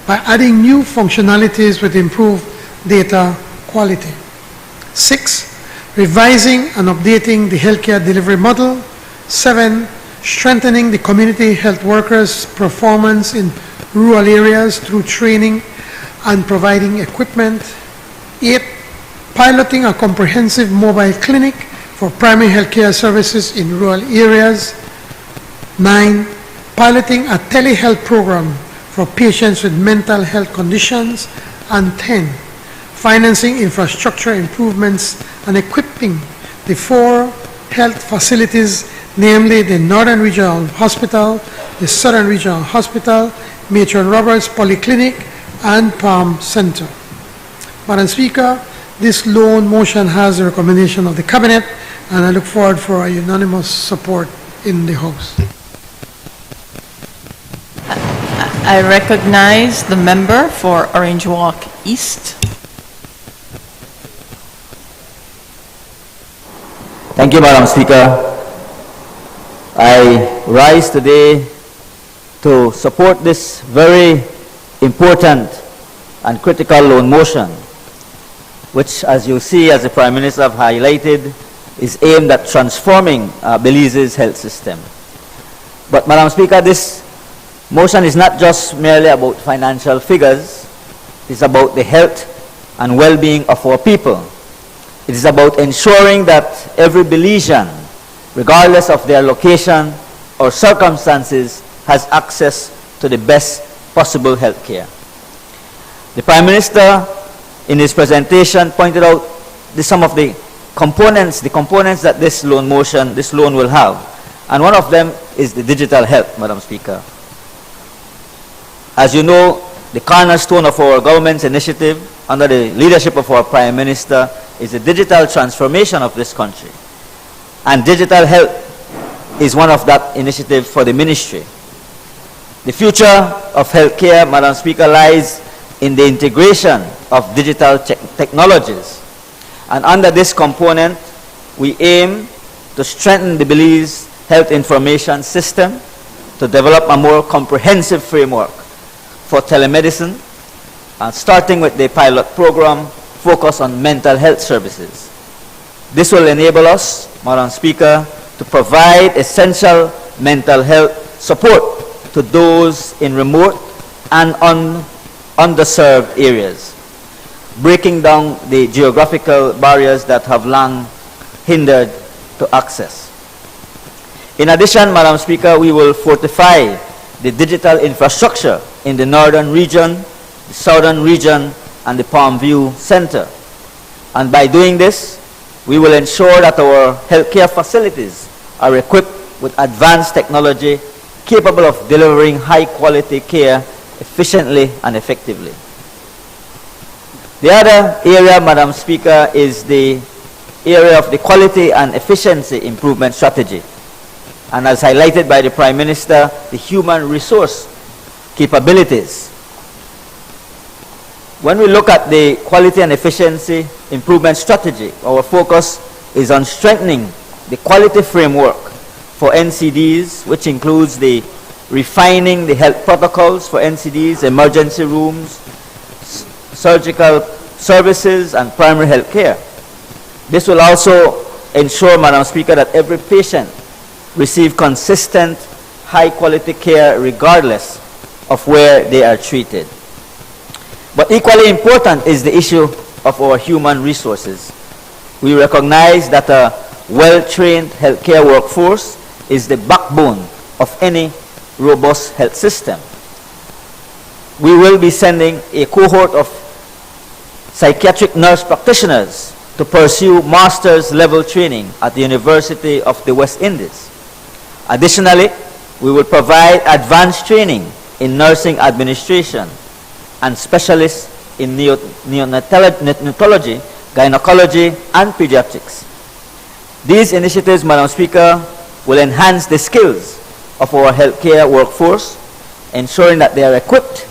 by adding new functionalities with improved data quality. 6, revising and updating the healthcare delivery model. 7, strengthening the community health workers' performance in rural areas through training and providing equipment. 8, piloting a comprehensive mobile clinic for primary healthcare services in rural areas. 9, piloting a telehealth program for patients with mental health conditions. And 10, financing infrastructure improvements and equipping the 4 health facilities, namely the Northern Regional Hospital, the Southern Regional Hospital, Matron Roberts Polyclinic, and Palm Center. Madam Speaker, this loan motion has the recommendation of the Cabinet, and I look forward for a unanimous support in the House. I recognize the member for Orange Walk East. Thank you, Madam Speaker. I rise today to support this very important and critical loan motion, which, as you see, as the Prime Minister have highlighted, is aimed at transforming Belize's health system. But, Madam Speaker, this motion is not just merely about financial figures. It's about the health and well-being of our people. It is about ensuring that every Belizean, regardless of their location or circumstances, has access to the best possible health care. The Prime Minister, in his presentation, pointed out some of the components that this loan will have. And one of them is the digital health, Madam Speaker. As you know, the cornerstone of our government's initiative under the leadership of our Prime Minister is the digital transformation of this country. And digital health is one of that initiative for the ministry. The future of healthcare, Madam Speaker, lies in the integration of digital technologies. And under this component, we aim to strengthen the Belize Health Information System to develop a more comprehensive framework for telemedicine, starting with the pilot program focused on mental health services. This will enable us, Madam Speaker, to provide essential mental health support to those in remote and underserved areas, breaking down the geographical barriers that have long hindered to access. In addition, Madam Speaker, we will fortify the digital infrastructure in the Northern Region, the Southern Region, and the Palm View Center. And by doing this, we will ensure that our healthcare facilities are equipped with advanced technology capable of delivering high-quality care efficiently and effectively. The other area, Madam Speaker, is the area of the quality and efficiency improvement strategy. And as highlighted by the Prime Minister, the human resource capabilities. When we look at the quality and efficiency improvement strategy, our focus is on strengthening the quality framework for NCDs, which includes the refining the health protocols for NCDs, emergency rooms, surgical services, and primary health care. This will also ensure, Madam Speaker, that every patient receive consistent, high-quality care regardless of where they are treated. But equally important is the issue of our human resources. We recognize that a well-trained healthcare workforce is the backbone of any robust health system. We will be sending a cohort of psychiatric nurse practitioners to pursue master's level training at the University of the West Indies. Additionally, we will provide advanced training in nursing administration and specialists in neonatology, gynecology, and pediatrics. These initiatives, Madam Speaker, will enhance the skills of our healthcare workforce, ensuring that they are equipped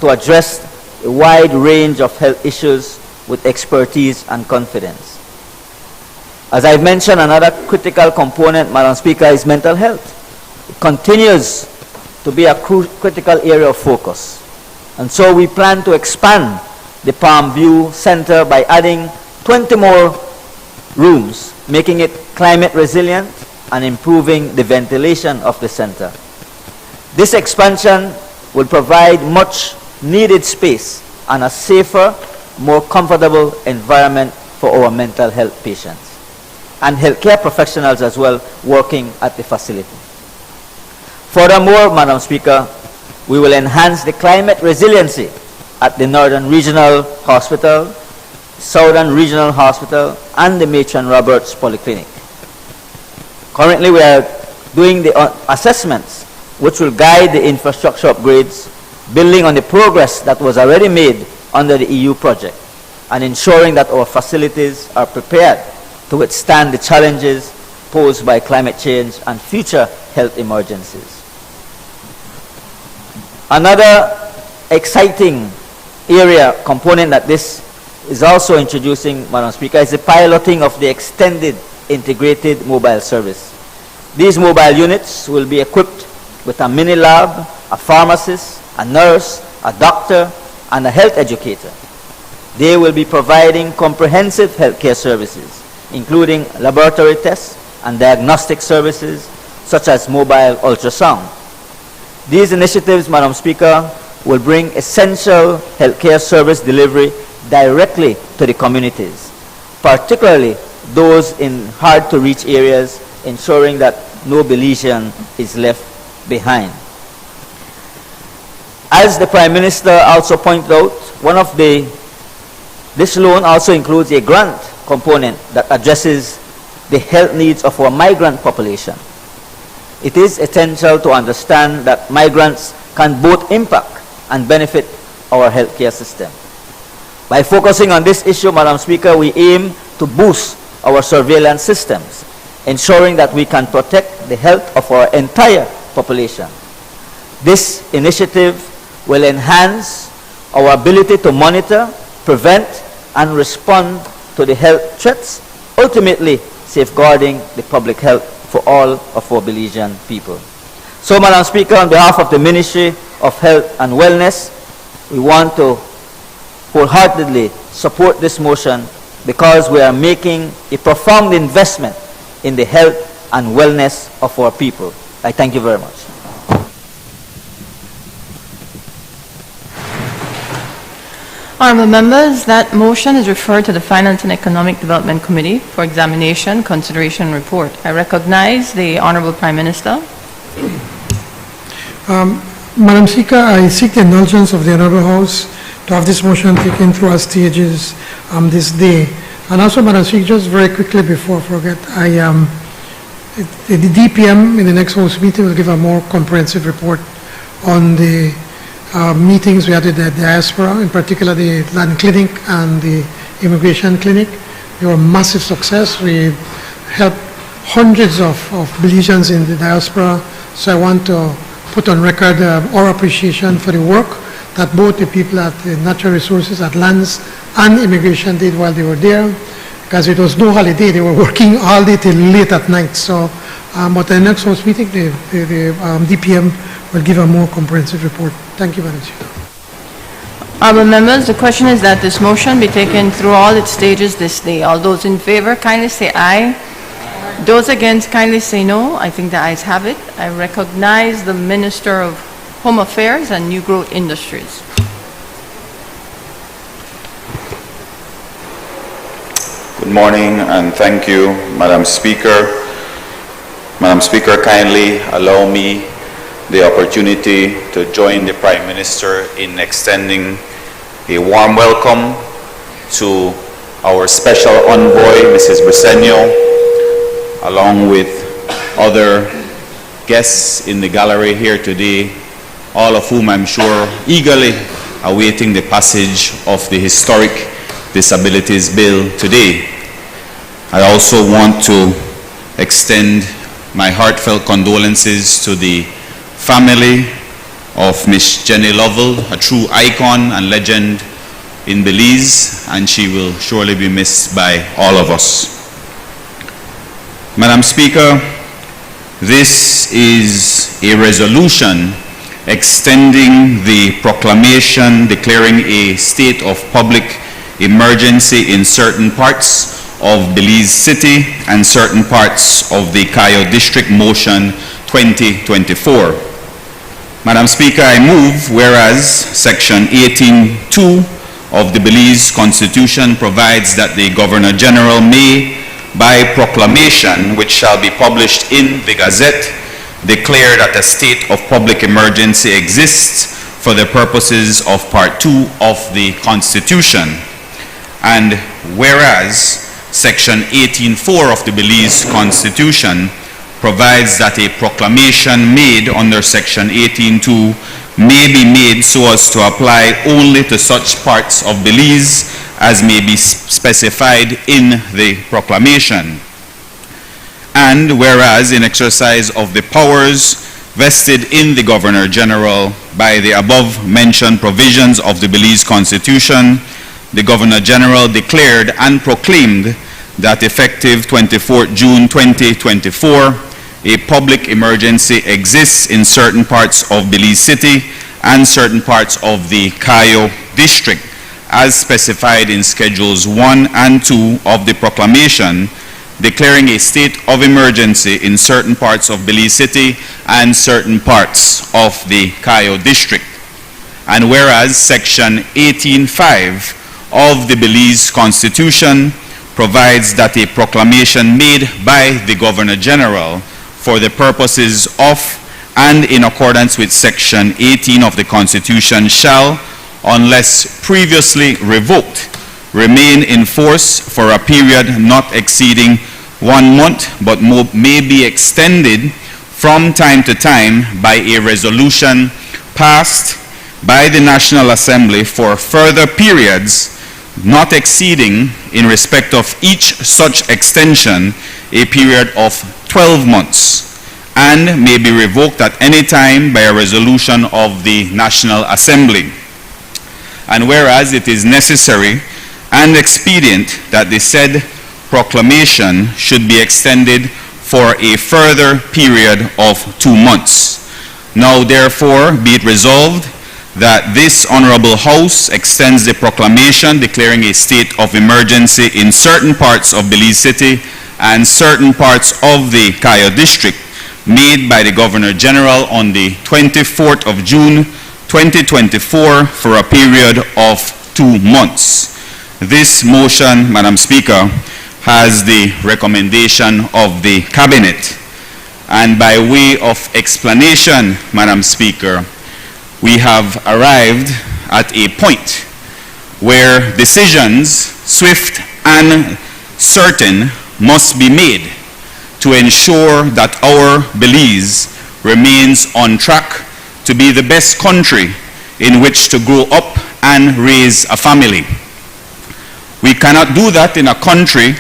to address a wide range of health issues with expertise and confidence. As I've mentioned, another critical component, Madam Speaker, is mental health. It continues to be a critical area of focus. And so we plan to expand the Palm View Center by adding 20 more rooms, making it climate resilient and improving the ventilation of the center. This expansion will provide much needed space and a safer, more comfortable environment for our mental health patients and healthcare professionals as well working at the facility. Furthermore, Madam Speaker, we will enhance the climate resiliency at the Northern Regional Hospital, Southern Regional Hospital, and the Matron Roberts Polyclinic. Currently, we are doing the assessments which will guide the infrastructure upgrades, building on the progress that was already made under the EU project, and ensuring that our facilities are prepared to withstand the challenges posed by climate change and future health emergencies. Another exciting component that this is also introducing, Madam Speaker, is the piloting of the extended integrated mobile service. These mobile units will be equipped with a mini lab, a pharmacist, a nurse, a doctor, and a health educator. They will be providing comprehensive healthcare services, including laboratory tests and diagnostic services, such as mobile ultrasound. These initiatives, Madam Speaker, will bring essential healthcare service delivery directly to the communities, particularly those in hard-to-reach areas, ensuring that no Belizean is left behind. As the Prime Minister also pointed out, this loan also includes a grant component that addresses the health needs of our migrant population. It is essential to understand that migrants can both impact and benefit our healthcare system. By focusing on this issue, Madam Speaker, we aim to boost our surveillance systems, ensuring that we can protect the health of our entire population. This initiative will enhance our ability to monitor, prevent, and respond to the health threats, ultimately safeguarding the public health for all of our Belizean people. So, Madam Speaker, on behalf of the Ministry of Health and Wellness, we want to wholeheartedly support this motion because we are making a profound investment in the health and wellness of our people. I thank you very much. Honourable members, that motion is referred to the Finance and Economic Development Committee for examination, consideration, and report. I recognize the Honourable Prime Minister. Madam Speaker, I seek the indulgence of the Honourable House to have this motion taken through our stages this day. And also, Madam Speaker, just very quickly before I forget, the DPM in the next House meeting will give a more comprehensive report on the meetings we had with the diaspora, in particular the land clinic and the immigration clinic. They were a massive success. We helped hundreds of Belizeans in the diaspora. So I want to put on record our appreciation for the work that both the people at the Natural Resources, at Lands, and Immigration did while they were there, because it was no holiday. They were working all day till late at night. So, but the next House meeting, the DPM will give a more comprehensive report. Thank you, Madam Speaker. Honourable members, the question is that this motion be taken through all its stages this day. All those in favour, kindly say aye. Those against, kindly say no. I think the ayes have it. I recognize the Minister of Home Affairs and New Growth Industries. Good morning and thank you, Madam Speaker. Madam Speaker, kindly allow me the opportunity to join the Prime Minister in extending a warm welcome to our special envoy, Mrs. Briceño, along with other guests in the gallery here today, all of whom I'm sure eagerly awaiting the passage of the historic Disabilities Bill today. I also want to extend my heartfelt condolences to the family of Miss Jenny Lovell, a true icon and legend in Belize, and she will surely be missed by all of us. Madam Speaker, this is a resolution extending the proclamation declaring a state of public emergency in certain parts of Belize City and certain parts of the Cayo District Motion 2024. Madam Speaker, I move whereas Section 18(2) of the Belize Constitution provides that the Governor General may, by proclamation which shall be published in the Gazette, declare that a state of public emergency exists for the purposes of Part 2 of the Constitution. And whereas Section 18(4) of the Belize Constitution provides that a proclamation made under Section 18.2 may be made so as to apply only to such parts of Belize as may be specified in the proclamation. And whereas in exercise of the powers vested in the Governor General by the above-mentioned provisions of the Belize Constitution, the Governor General declared and proclaimed that effective 24 June 2024, a public emergency exists in certain parts of Belize City and certain parts of the Cayo District, as specified in Schedules 1 and 2 of the proclamation, declaring a state of emergency in certain parts of Belize City and certain parts of the Cayo District. And whereas Section 18.5 of the Belize Constitution provides that a proclamation made by the Governor General for the purposes of and in accordance with Section 18 of the Constitution shall, unless previously revoked, remain in force for a period not exceeding 1 month, but may be extended from time to time by a resolution passed by the National Assembly for further periods not exceeding, in respect of each such extension, a period of 12 months, and may be revoked at any time by a resolution of the National Assembly. And whereas it is necessary and expedient that the said proclamation should be extended for a further period of 2 months. Now therefore be it resolved that this Honorable House extends the proclamation declaring a state of emergency in certain parts of Belize City and certain parts of the Cayo District made by the Governor General on the 24th of June 2024 for a period of 2 months. This motion, Madam Speaker, has the recommendation of the Cabinet. And by way of explanation, Madam Speaker, we have arrived at a point where decisions, swift and certain, must be made to ensure that our Belize remains on track to be the best country in which to grow up and raise a family. We cannot do that in a country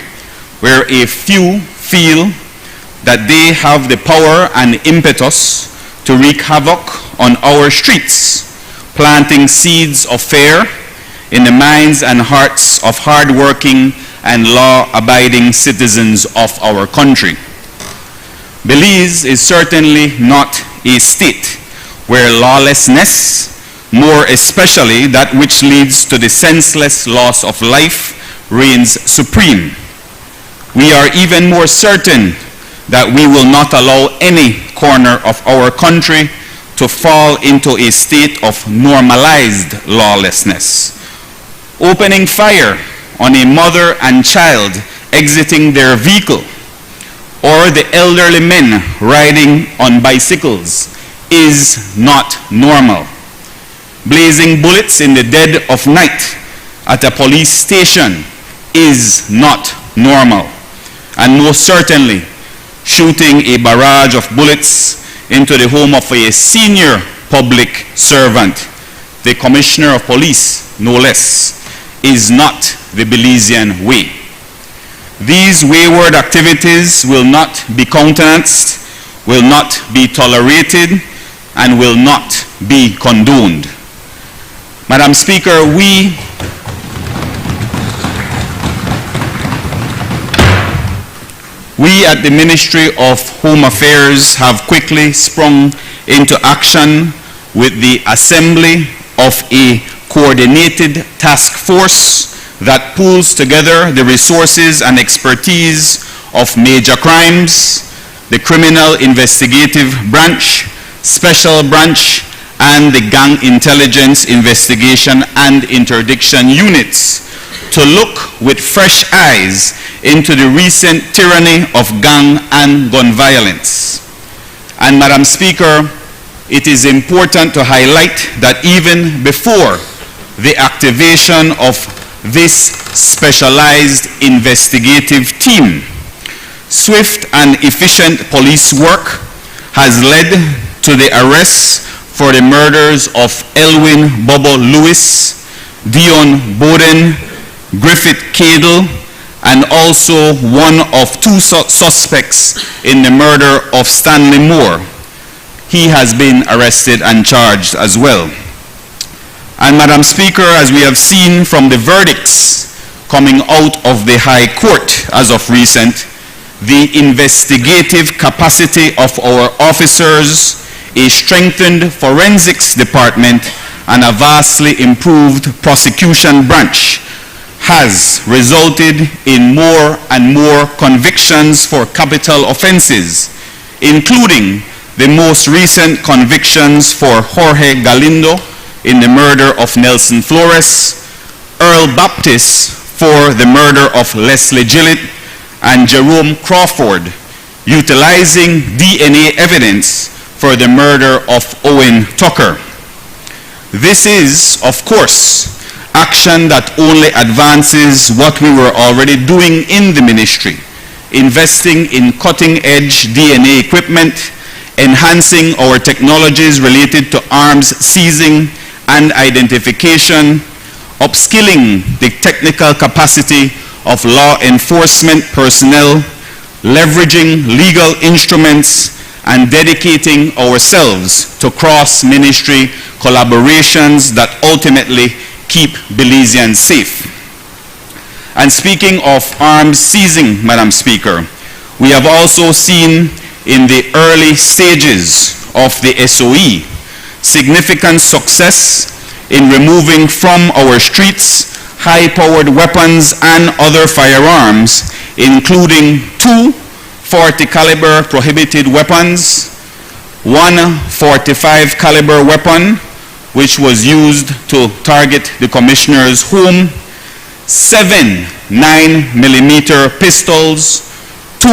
where a few feel that they have the power and impetus to wreak havoc on our streets, planting seeds of fear in the minds and hearts of hard-working and law-abiding citizens of our country. Belize is certainly not a state where lawlessness, more especially that which leads to the senseless loss of life, reigns supreme. We are even more certain that we will not allow any corner of our country to fall into a state of normalized lawlessness. Opening fire on a mother and child exiting their vehicle, or the elderly men riding on bicycles, is not normal. Blazing bullets in the dead of night at a police station is not normal. And most certainly, shooting a barrage of bullets into the home of a senior public servant, the Commissioner of Police, no less, is not the Belizean way. These wayward activities will not be countenanced, will not be tolerated, and will not be condoned. Madam Speaker, we at the Ministry of Home Affairs have quickly sprung into action with the assembly of a coordinated task force that pulls together the resources and expertise of major crimes, the Criminal Investigative Branch, Special Branch, and the Gang Intelligence Investigation and Interdiction Units to look with fresh eyes into the recent tyranny of gang and gun violence. And Madam Speaker, it is important to highlight that even before the activation of this specialized investigative team, Swift and efficient police work has led to the arrests for the murders of Elwin Bobo Lewis, Dion Bowden, Griffith Cadle, and also one of two suspects in the murder of Stanley Moore. He has been arrested and charged as well. And Madam Speaker, as we have seen from the verdicts coming out of the High Court as of recent, the investigative capacity of our officers, a strengthened forensics department, and a vastly improved prosecution branch has resulted in more and more convictions for capital offenses, including the most recent convictions for Jorge Galindo in the murder of Nelson Flores, Earl Baptist for the murder of Leslie Gillett, and Jerome Crawford, utilizing DNA evidence for the murder of Owen Tucker. This is, of course, action that only advances what we were already doing in the ministry, investing in cutting-edge DNA equipment, enhancing our technologies related to arms seizing and identification, upskilling the technical capacity of law enforcement personnel, leveraging legal instruments, and dedicating ourselves to cross-ministry collaborations that ultimately keep Belizeans safe. And speaking of arms seizing, Madam Speaker, we have also seen in the early stages of the SOE significant success in removing from our streets high-powered weapons and other firearms, including 2 .40 caliber prohibited weapons, 1 .45 caliber weapon, which was used to target the commissioner's home, 7 9mm pistols, 2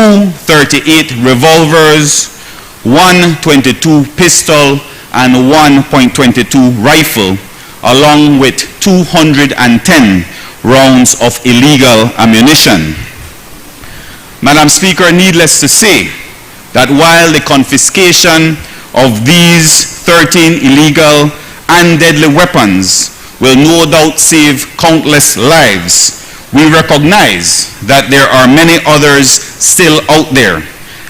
.38 revolvers, 1 .22 pistol, and 1.22 rifle, along with 210 rounds of illegal ammunition. Madam Speaker, needless to say that while the confiscation of these 13 illegal and deadly weapons will no doubt save countless lives, we recognize that there are many others still out there,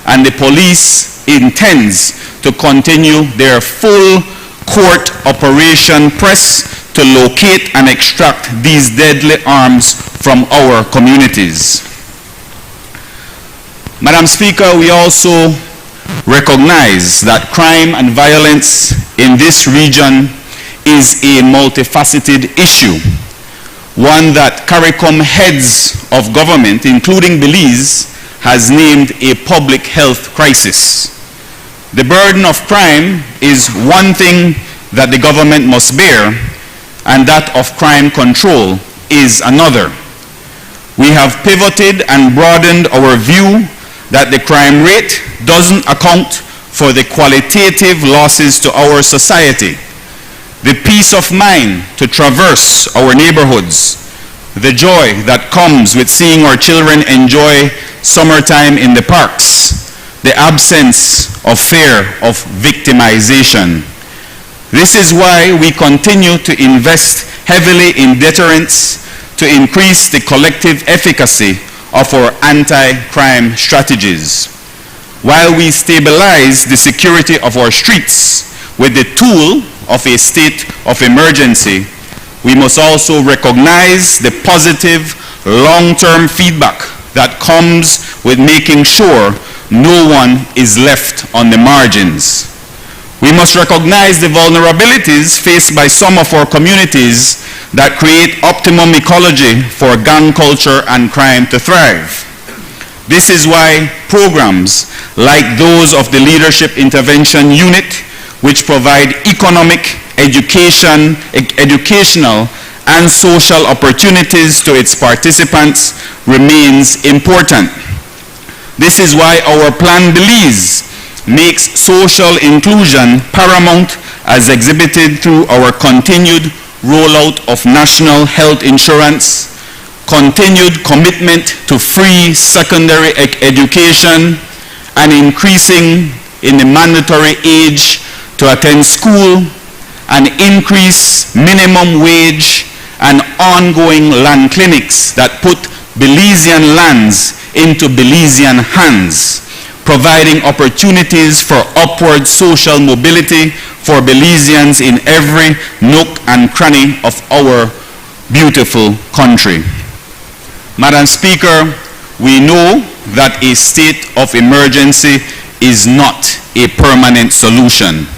and the police intends to continue their full court operation press to locate and extract these deadly arms from our communities. Madam Speaker, we also recognize that crime and violence in this region is a multifaceted issue, one that CARICOM heads of government, including Belize, has named a public health crisis. The burden of crime is one thing that the government must bear, and that of crime control is another. We have pivoted and broadened our view that the crime rate doesn't account for the qualitative losses to our society, the peace of mind to traverse our neighborhoods, the joy that comes with seeing our children enjoy summertime in the parks, the absence of fear of victimization. This is why we continue to invest heavily in deterrence to increase the collective efficacy of our anti-crime strategies. While we stabilize the security of our streets with the tool of a state of emergency, we must also recognize the positive long-term feedback that comes with making sure no one is left on the margins. We must recognize the vulnerabilities faced by some of our communities that create optimum ecology for gang culture and crime to thrive. This is why programs like those of the Leadership Intervention Unit, which provide economic, educational, and social opportunities to its participants, remains important. This is why our Plan Belize makes social inclusion paramount, as exhibited through our continued rollout of national health insurance, continued commitment to free secondary education, and increasing in the mandatory age to attend school, and increase minimum wage and ongoing land clinics that put Belizean lands into Belizean hands, providing opportunities for upward social mobility for Belizeans in every nook and cranny of our beautiful country. Madam Speaker, we know that a state of emergency is not a permanent solution.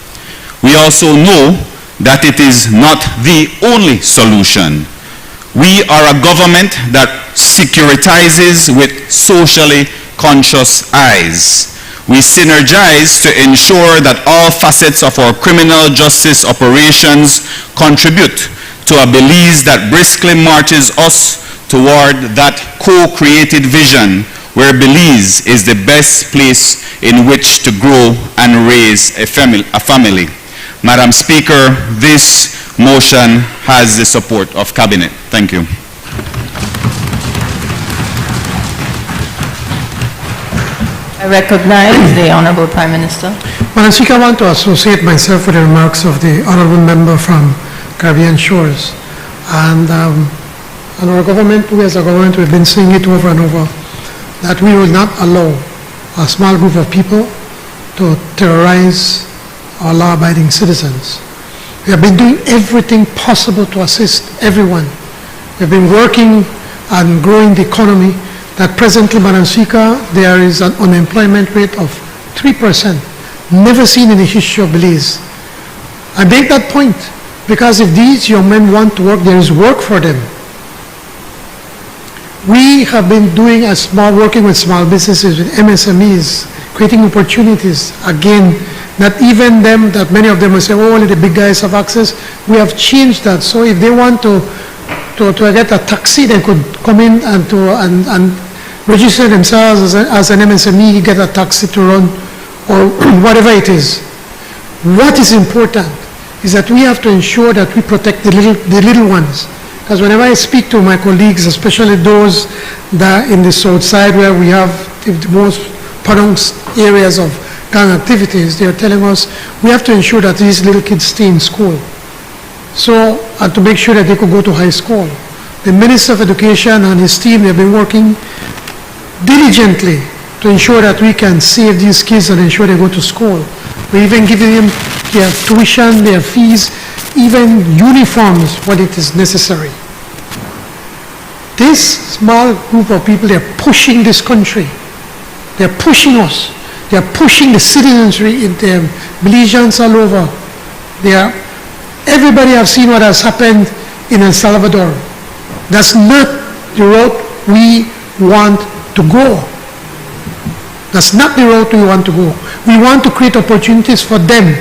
We also know that it is not the only solution. We are a government that securitizes with socially conscious eyes. We synergize to ensure that all facets of our criminal justice operations contribute to a Belize that briskly marches us toward that co-created vision where Belize is the best place in which to grow and raise a family. Madam Speaker, this motion has the support of Cabinet. Thank you. I recognize the Honorable Prime Minister. Madam Speaker, I want to associate myself with the remarks of the Honorable Member from Caribbean Shores. And our government, we as a government, we've been saying it over and over, that we will not allow a small group of people to terrorize our law-abiding citizens. We have been doing everything possible to assist everyone. We've been working on growing the economy. That presently, Madam Speaker, there is an unemployment rate of 3%, never seen in the history of Belize. I make that point because if these young men want to work, there is work for them. We have been doing working with small businesses, with MSMEs, creating opportunities. Again, not even them, that many of them will say, oh, only the big guys have access. We have changed that. So if they want to get a taxi, they could come in and register themselves as an MSME, get a taxi to run, or whatever it is. What is important is that we have to ensure that we protect the little ones. Because whenever I speak to my colleagues, especially those that in the south side where we have the most pronounced areas of gang activities, they are telling us we have to ensure that these little kids stay in school. So, and to make sure that they could go to high school. The Minister of Education and his team have been working diligently to ensure that we can save these kids and ensure they go to school. We're even giving them their tuition, their fees, even uniforms when it is necessary. This small group of people, they're pushing this country. They're pushing us. They're pushing the citizenry in them, Belizeans all over. Everybody has seen what has happened in El Salvador. That's not the road we want to go. That's not the road we want to go. We want to create opportunities for them.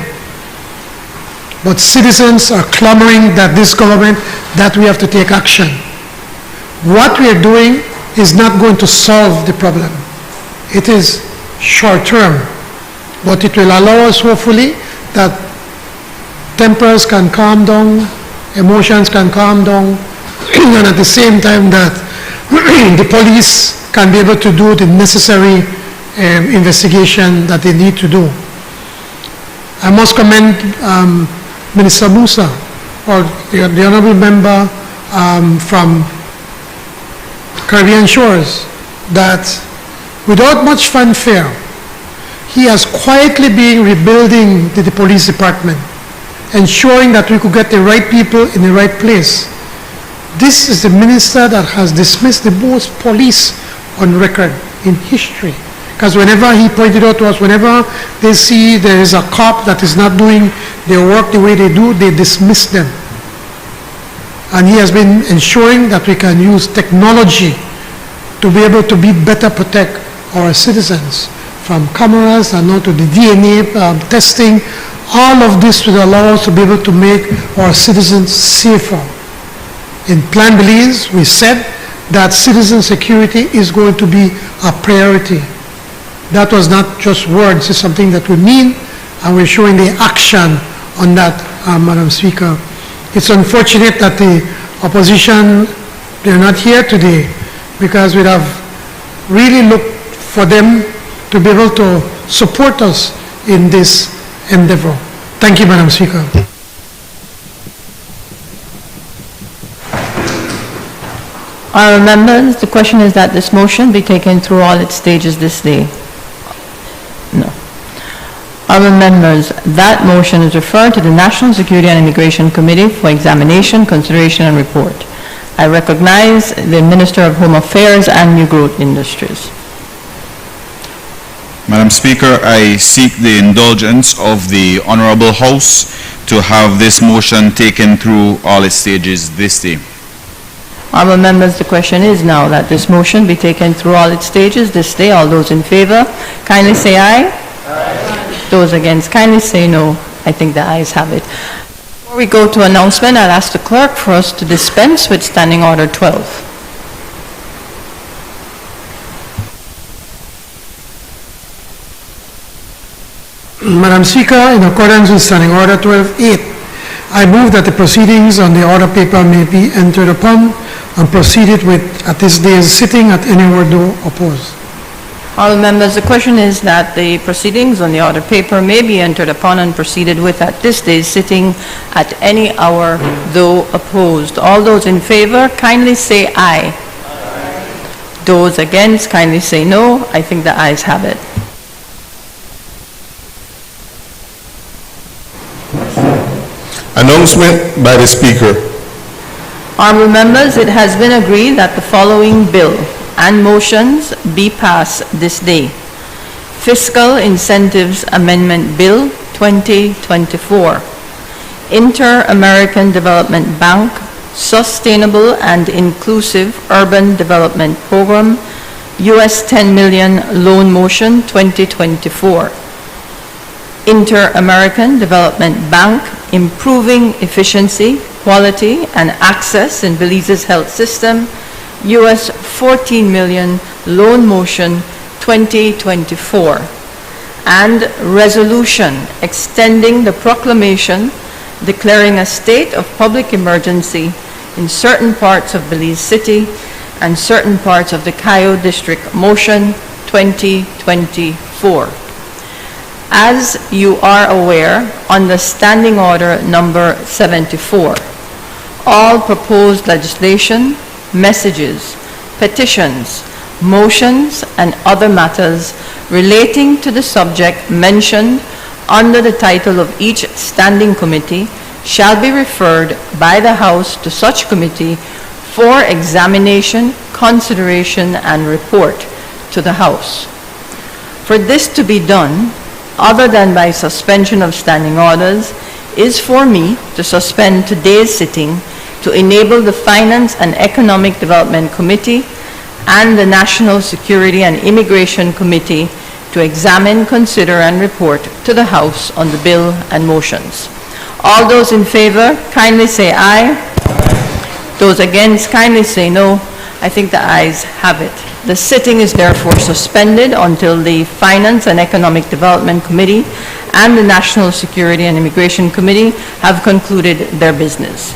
But citizens are clamoring that this government, that we have to take action. What we are doing is not going to solve the problem. It is short term, but it will allow us, hopefully, that tempers can calm down, emotions can calm down, and at the same time that the police can be able to do the necessary investigation that they need to do. I must commend Minister Musa, or the Honorable Member from Caribbean Shores, that without much fanfare, he has quietly been rebuilding the police department, ensuring that we could get the right people in the right place. This is the minister that has dismissed the most police on record in history. Because whenever he pointed out to us, whenever they see there is a cop that is not doing their work the way they do, they dismiss them. And he has been ensuring that we can use technology to be able to better protect our citizens, from cameras and now to the DNA testing. All of this will allow us to be able to make our citizens safer. In Plan Belize, we said that citizen security is going to be a priority. That was not just words, it's something that we mean, and we're showing the action on that, Madam Speaker. It's unfortunate that the opposition they're not here today because we'd have really looked for them to be able to support us in this endeavor. Thank you, Madam Speaker. Honourable members, the question is that this motion be taken through all its stages this day. No. Honourable members, that motion is referred to the National Security and Immigration Committee for examination, consideration and report. I recognize the Minister of Home Affairs and New Growth Industries. Madam Speaker, I seek the indulgence of the Honourable House to have this motion taken through all its stages this day. Honourable members, the question is now that this motion be taken through all its stages this day. All those in favour, kindly say aye. Aye. Those against, kindly say no. I think the ayes have it. Before we go to announcement, I'll ask the clerk for us to dispense with Standing Order 12. Madam Speaker, in accordance with Standing Order 12.8, I move that the proceedings on the order paper may be entered upon and proceeded with at this day's sitting at any word though opposed. All members, the question is that the proceedings on the order paper may be entered upon and proceeded with at this day's sitting at any hour though opposed. All those in favour, kindly say aye. Aye. Those against, kindly say no. I think the ayes have it. Announcement by the Speaker. Honourable members, it has been agreed that the following bill and motions be passed this day. Fiscal Incentives Amendment Bill 2024. Inter-American Development Bank Sustainable and Inclusive Urban Development Program US 10 million loan motion 2024. Inter-American Development Bank Improving Efficiency, Quality and Access in Belize's Health System, US 14 million loan motion 2024, and resolution extending the proclamation declaring a state of public emergency in certain parts of Belize City and certain parts of the Cayo District motion 2024. As you are aware, under Standing Order number 74, all proposed legislation, messages, petitions, motions, and other matters relating to the subject mentioned under the title of each standing committee shall be referred by the House to such committee for examination, consideration, and report to the House. For this to be done, other than by suspension of standing orders, is for me to suspend today's sitting to enable the Finance and Economic Development Committee and the National Security and Immigration Committee to examine, consider, and report to the House on the bill and motions. All those in favor, kindly say aye. Aye. Those against, kindly say no. I think the ayes have it. The sitting is therefore suspended until the Finance and Economic Development Committee and the National Security and Immigration Committee have concluded their business.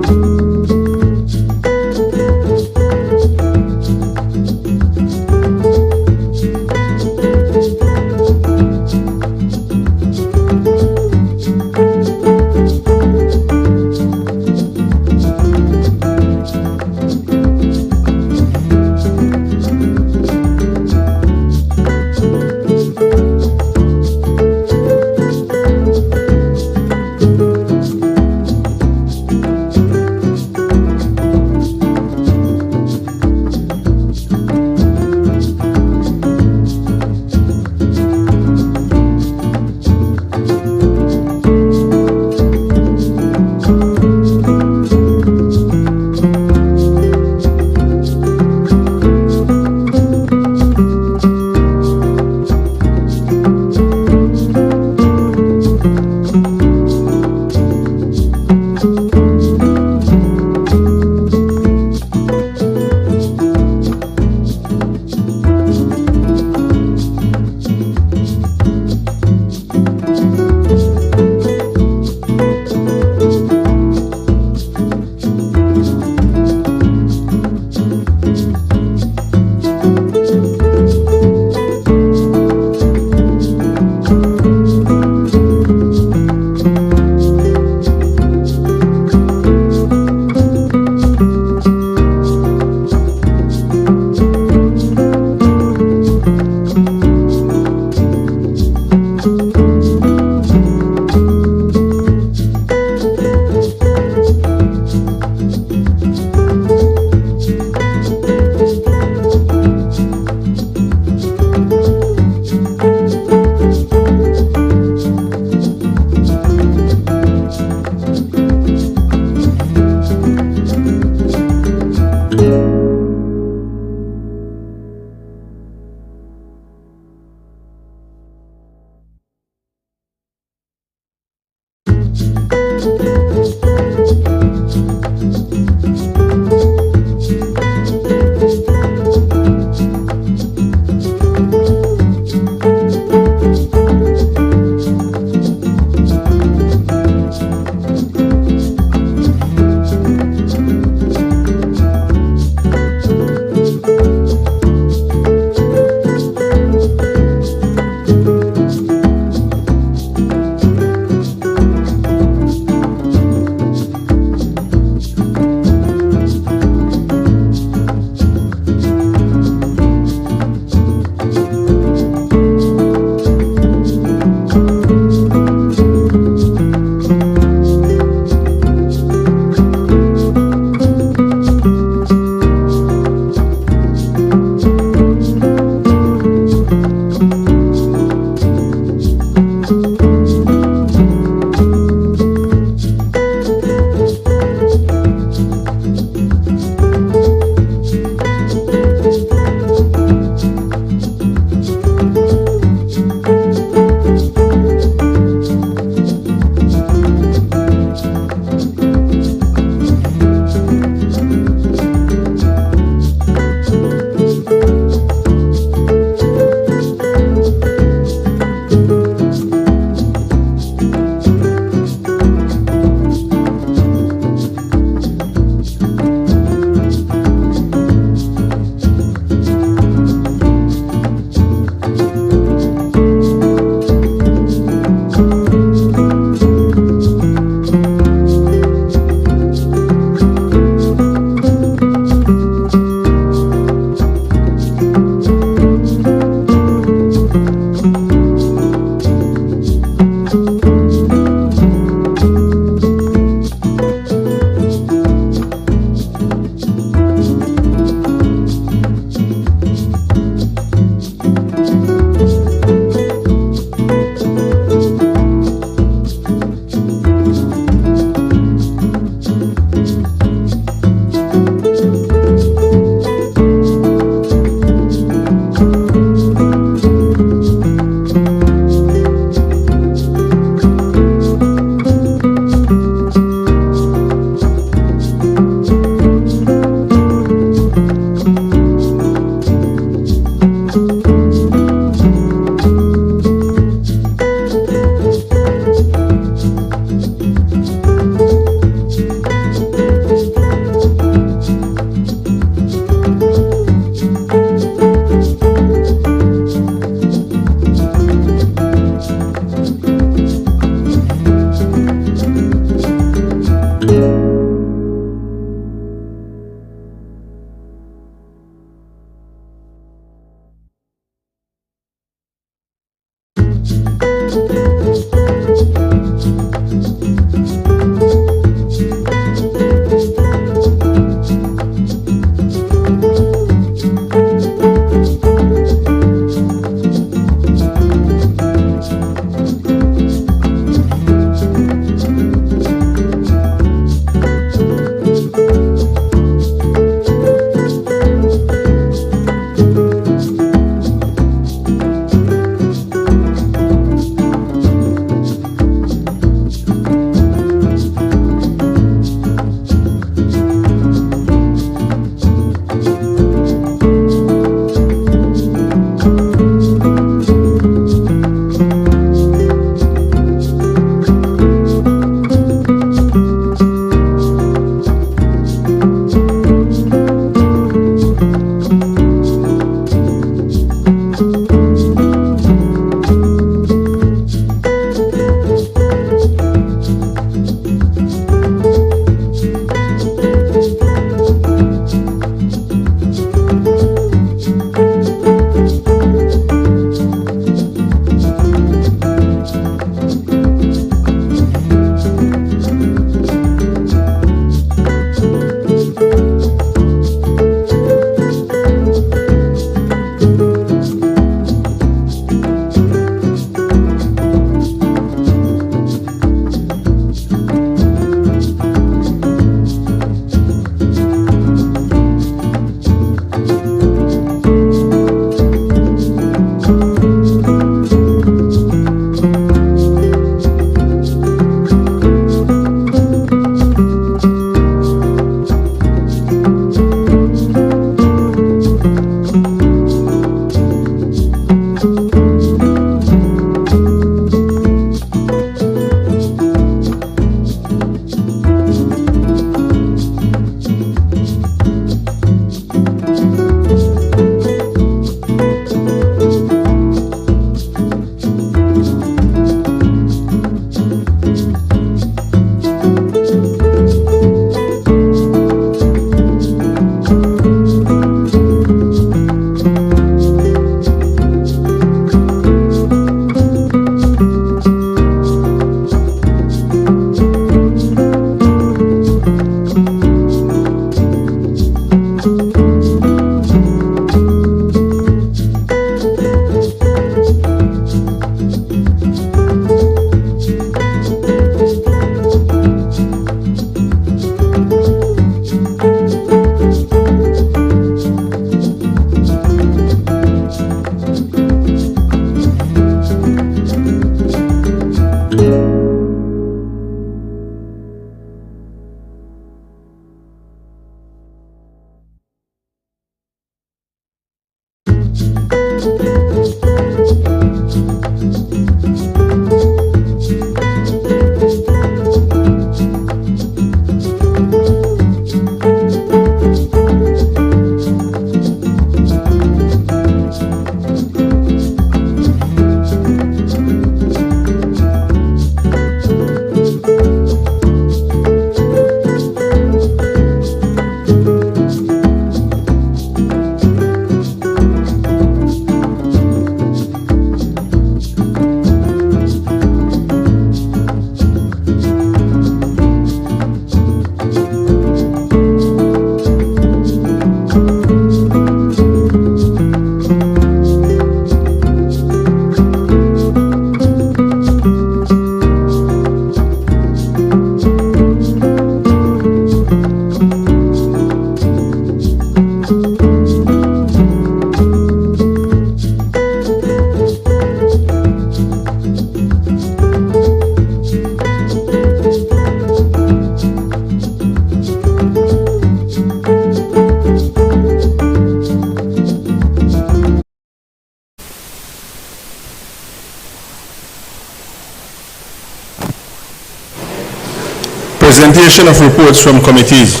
Presentation of reports from committees.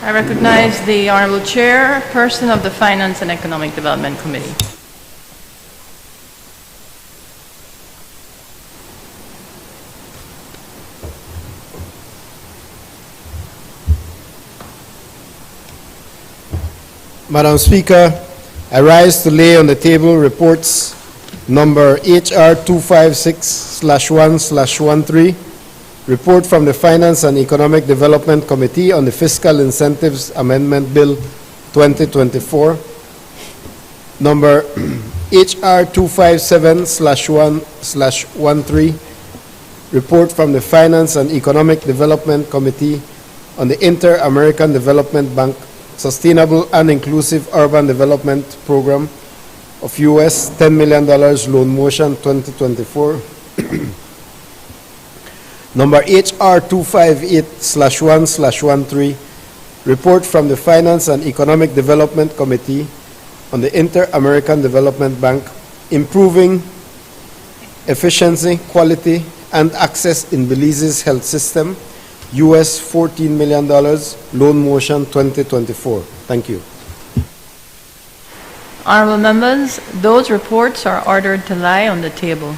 I recognize the Honorable Chairperson of the Finance and Economic Development Committee. Madam Speaker, I rise to lay on the table reports number HR 256/1/13, report from the Finance and Economic Development Committee on the Fiscal Incentives Amendment Bill 2024, number HR 257/1/13, report from the Finance and Economic Development Committee on the Inter-American Development Bank Sustainable and Inclusive Urban Development Program of US $10 million loan motion 2024. Number HR 258/1/13, report from the Finance and Economic Development Committee on the Inter-American Development Bank, improving efficiency, quality, and access in Belize's health system, US $14 million loan motion 2024. Thank you. Honorable members, those reports are ordered to lie on the table.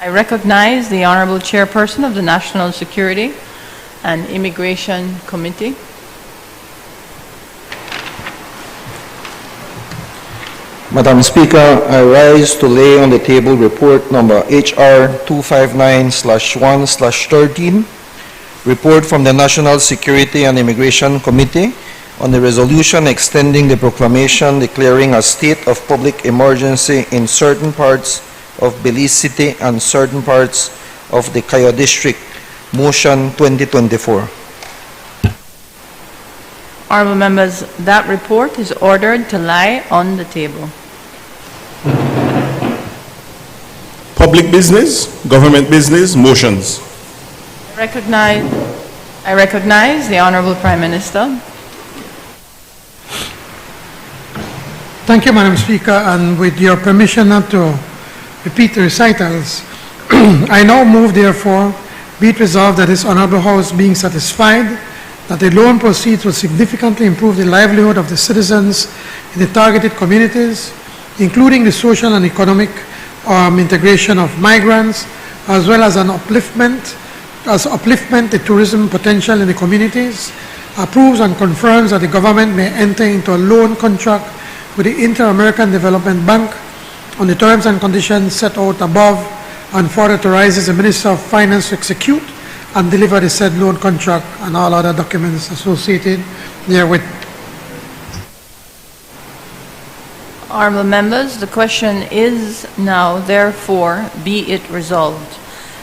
I recognize the Honorable Chairperson of the National Security and Immigration Committee. Madam Speaker, I rise to lay on the table report number HR 259/1/13, report from the National Security and Immigration Committee on the resolution extending the proclamation declaring a state of public emergency in certain parts of Belize City and certain parts of the Cayo District, motion 2024. Honorable members, that report is ordered to lie on the table. Public business, government business, motions. I recognize the Honorable Prime Minister. Thank you, Madam Speaker, and with your permission not to repeat the recitals, I now move, therefore, be it resolved that this Honorable House, being satisfied that the loan proceeds will significantly improve the livelihood of the citizens in the targeted communities, including the social and economic integration of migrants, as well as upliftment the tourism potential in the communities, approves and confirms that the government may enter into a loan contract with the Inter-American Development Bank on the terms and conditions set out above, and further authorizes the Minister of Finance to execute and deliver the said loan contract and all other documents associated therewith. Honorable members, the question is now, therefore, be it resolved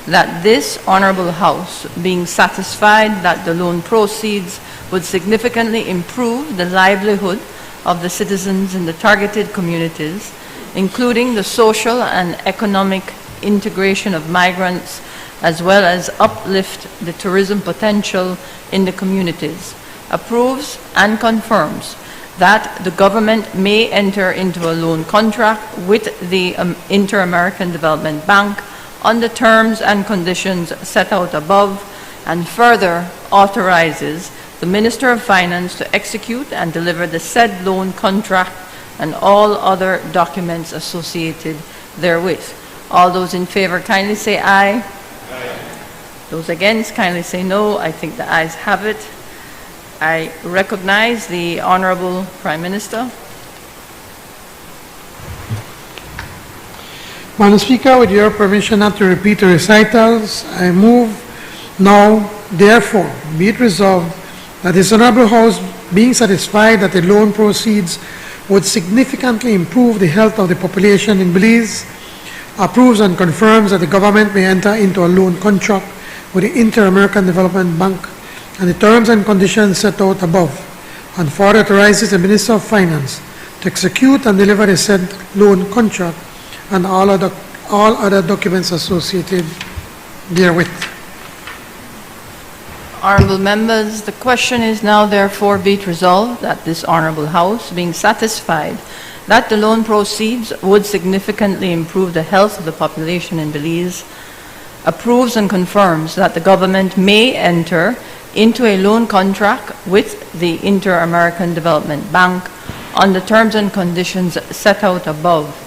that this Honorable House, being satisfied that the loan proceeds would significantly improve the livelihood of the citizens in the targeted communities, including the social and economic integration of migrants, as well as uplift the tourism potential in the communities, approves and confirms that the government may enter into a loan contract with the Inter-American Development Bank on the terms and conditions set out above, and further authorizes the Minister of Finance to execute and deliver the said loan contract and all other documents associated therewith. All those in favor kindly say aye. Aye. Those against kindly say no. I think the ayes have it. I recognize the Honorable Prime Minister. Madam Speaker, with your permission not to repeat the recitals, I move now, therefore, be it resolved that this Honorable House, being satisfied that the loan proceeds would significantly improve the health of the population in Belize, approves and confirms that the government may enter into a loan contract with the Inter-American Development Bank and the terms and conditions set out above, and further authorizes the Minister of Finance to execute and deliver the said loan contract and all other documents associated therewith. Honourable members, the question is now therefore be it resolved that this Honourable House, being satisfied that the loan proceeds would significantly improve the health of the population in Belize, approves and confirms that the government may enter into a loan contract with the Inter-American Development Bank on the terms and conditions set out above,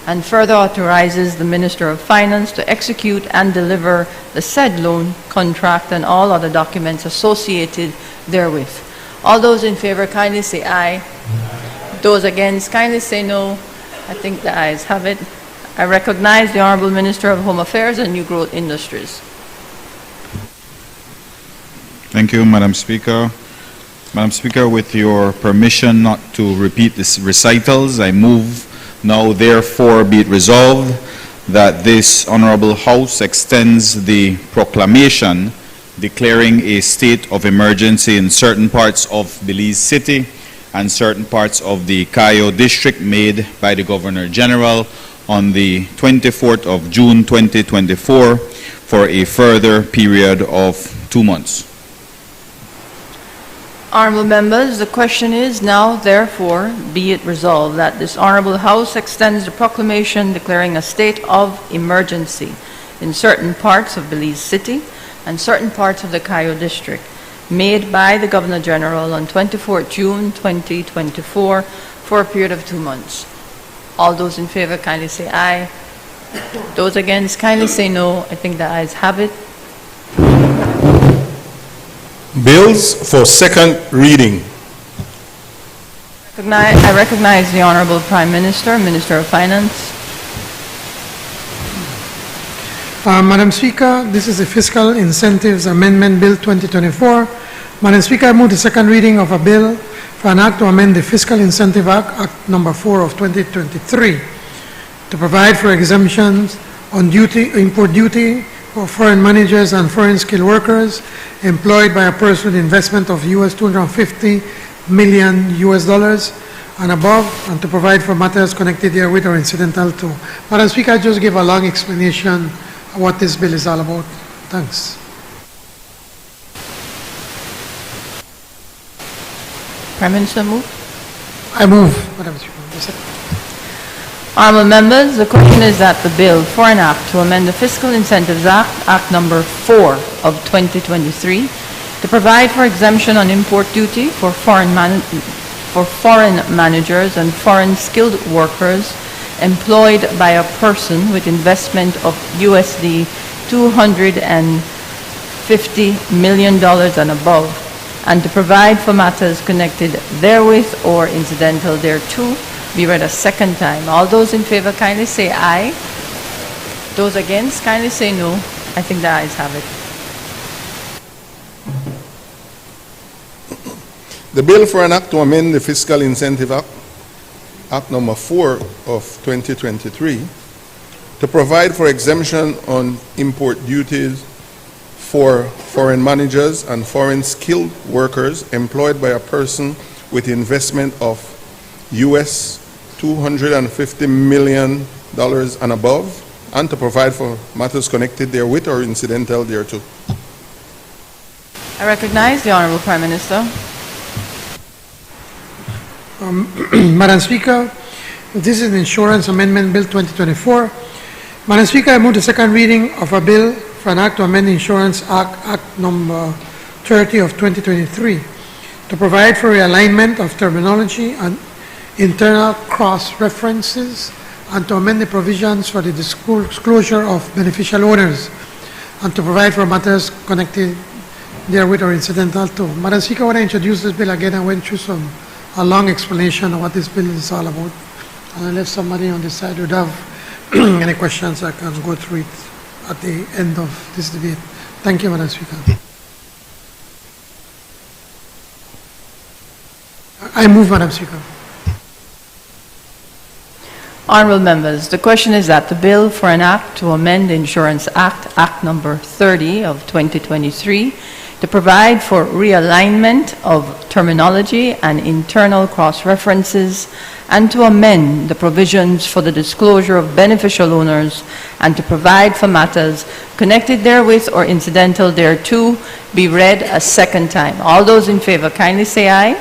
and further authorizes the Minister of Finance to execute and deliver the said loan contract and all other documents associated therewith. All those in favor kindly say aye. Those against kindly say no. I think the ayes have it. I recognize the Honourable Minister of Home Affairs and New Growth Industries. Thank you, Madam Speaker. Madam Speaker, with your permission not to repeat these recitals, I move now therefore be it resolved that this Honourable House extends the proclamation declaring a state of emergency in certain parts of Belize City and certain parts of the Cayo District made by the Governor General on the 24th of June 2024 for a further period of 2 months. Honourable members, the question is now therefore be it resolved that this Honourable House extends the proclamation declaring a state of emergency in certain parts of Belize City and certain parts of the Cayo District made by the Governor General on 24th June 2024 for a period of 2 months. All those in favour kindly say aye. Those against kindly say no. I think the ayes have it. Bills for second reading. I recognize the Honourable Prime Minister, Minister of Finance. Madam Speaker, this is a Fiscal Incentives Amendment Bill 2024. Madam Speaker, I move the second reading of a bill for an act to amend the Fiscal Incentive Act, Act number 4 of 2023, to provide for exemptions on import duty for foreign managers and foreign skilled workers employed by a person with investment of US $250 million and above, and to provide for matters connected therewith or incidental to. Madam Speaker, I just gave a long explanation of what this bill is all about. Thanks. Prime Minister, move. I move, Madam Speaker. Honourable members, the question is that the bill for an act to amend the Fiscal Incentives Act, Act number 4 of 2023, to provide for exemption on import duty for foreign managers and foreign skilled workers employed by a person with investment of USD $250 million and above, and to provide for matters connected therewith or incidental thereto, be read a second time. All those in favour kindly say aye. Those against kindly say no. I think the ayes have it. The bill for an act to amend the Fiscal Incentive Act, Act number 4 of 2023, to provide for exemption on import duties for foreign managers and foreign skilled workers employed by a person with investment of US $250 million and above, and to provide for matters connected therewith or incidental thereto. I recognize the Honourable Prime Minister. Madam Speaker, this is the Insurance Amendment Bill 2024. Madam Speaker, I move the second reading of a bill for an act to amend the Insurance Act, Act number 30 of 2023, to provide for realignment of terminology and internal cross-references, and to amend the provisions for the disclosure of beneficial owners, and to provide for matters connected therewith or incidental to. Madam Speaker, when I introduced this bill again, I went through a long explanation of what this bill is all about. And unless somebody on this side would have any questions, I can go through it at the end of this debate. Thank you, Madam Speaker. I move, Madam Speaker. Honourable members, the question is that the bill for an act to amend the Insurance Act, Act number 30 of 2023, to provide for realignment of terminology and internal cross-references, and to amend the provisions for the disclosure of beneficial owners, and to provide for matters connected therewith or incidental thereto be read a second time. All those in favor kindly say aye.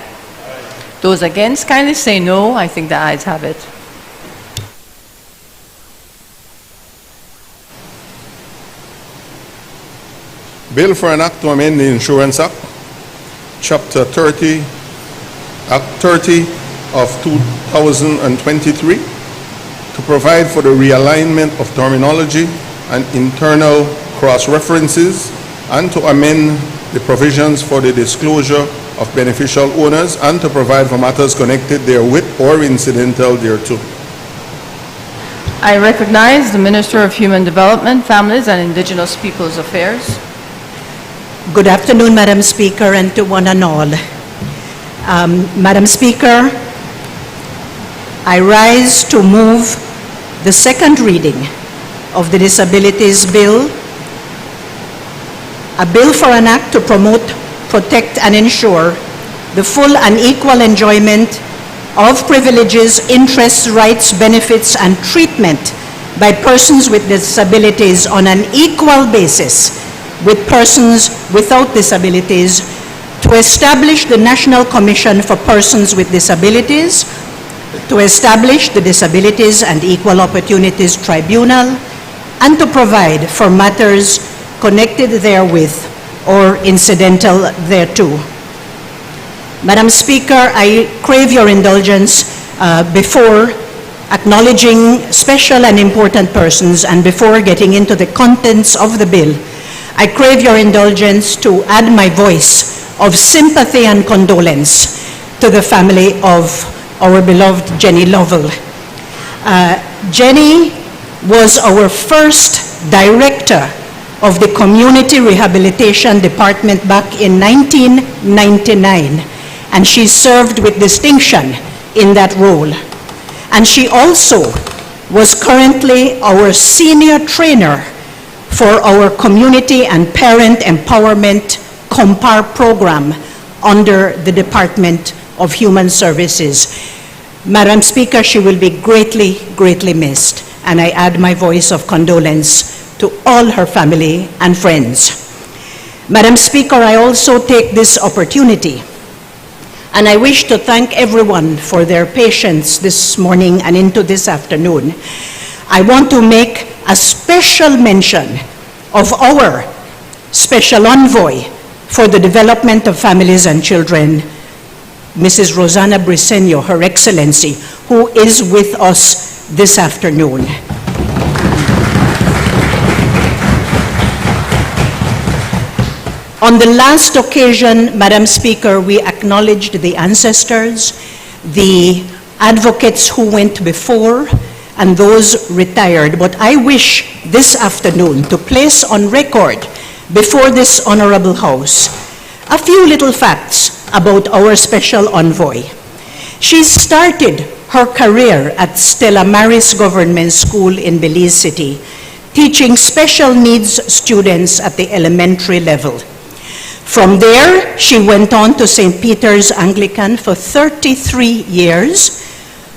Those against kindly say no. I think the ayes have it. Bill for an act to amend the Insurance Act, Chapter 30, Act 30 of 2023, to provide for the realignment of terminology and internal cross-references, and to amend the provisions for the disclosure of beneficial owners, and to provide for matters connected therewith or incidental thereto. I recognize the Minister of Human Development, Families and Indigenous Peoples Affairs. Good afternoon, Madam Speaker, and to one and all. Madam Speaker, I rise to move the second reading of the Disabilities Bill, a bill for an act to promote, protect, and ensure the full and equal enjoyment of privileges, interests, rights, benefits, and treatment by persons with disabilities on an equal basis with persons without disabilities, to establish the National Commission for Persons with Disabilities, to establish the Disabilities and Equal Opportunities Tribunal, and to provide for matters connected therewith or incidental thereto. Madam Speaker, I crave your indulgence before acknowledging special and important persons and before getting into the contents of the bill. I crave your indulgence to add my voice of sympathy and condolence to the family of our beloved Jenny Lovell. Jenny was our first director of the Community Rehabilitation Department back in 1999, and she served with distinction in that role. And she also was currently our senior trainer for our Community and Parent Empowerment COMPAR program under the Department of Human Services. Madam Speaker, she will be greatly, greatly missed, and I add my voice of condolence to all her family and friends. Madam Speaker, I also take this opportunity, and I wish to thank everyone for their patience this morning and into this afternoon. I want to make a special mention of our Special Envoy for the Development of Families and Children, Mrs. Rosanna Briceño, Her Excellency, who is with us this afternoon. On the last occasion, Madam Speaker, we acknowledged the ancestors, the advocates who went before, and those retired. But I wish this afternoon to place on record before this honorable House a few little facts about our Special Envoy. She started her career at Stella Maris Government School in Belize City, teaching special needs students at the elementary level. From there, she went on to St. Peter's Anglican for 33 years,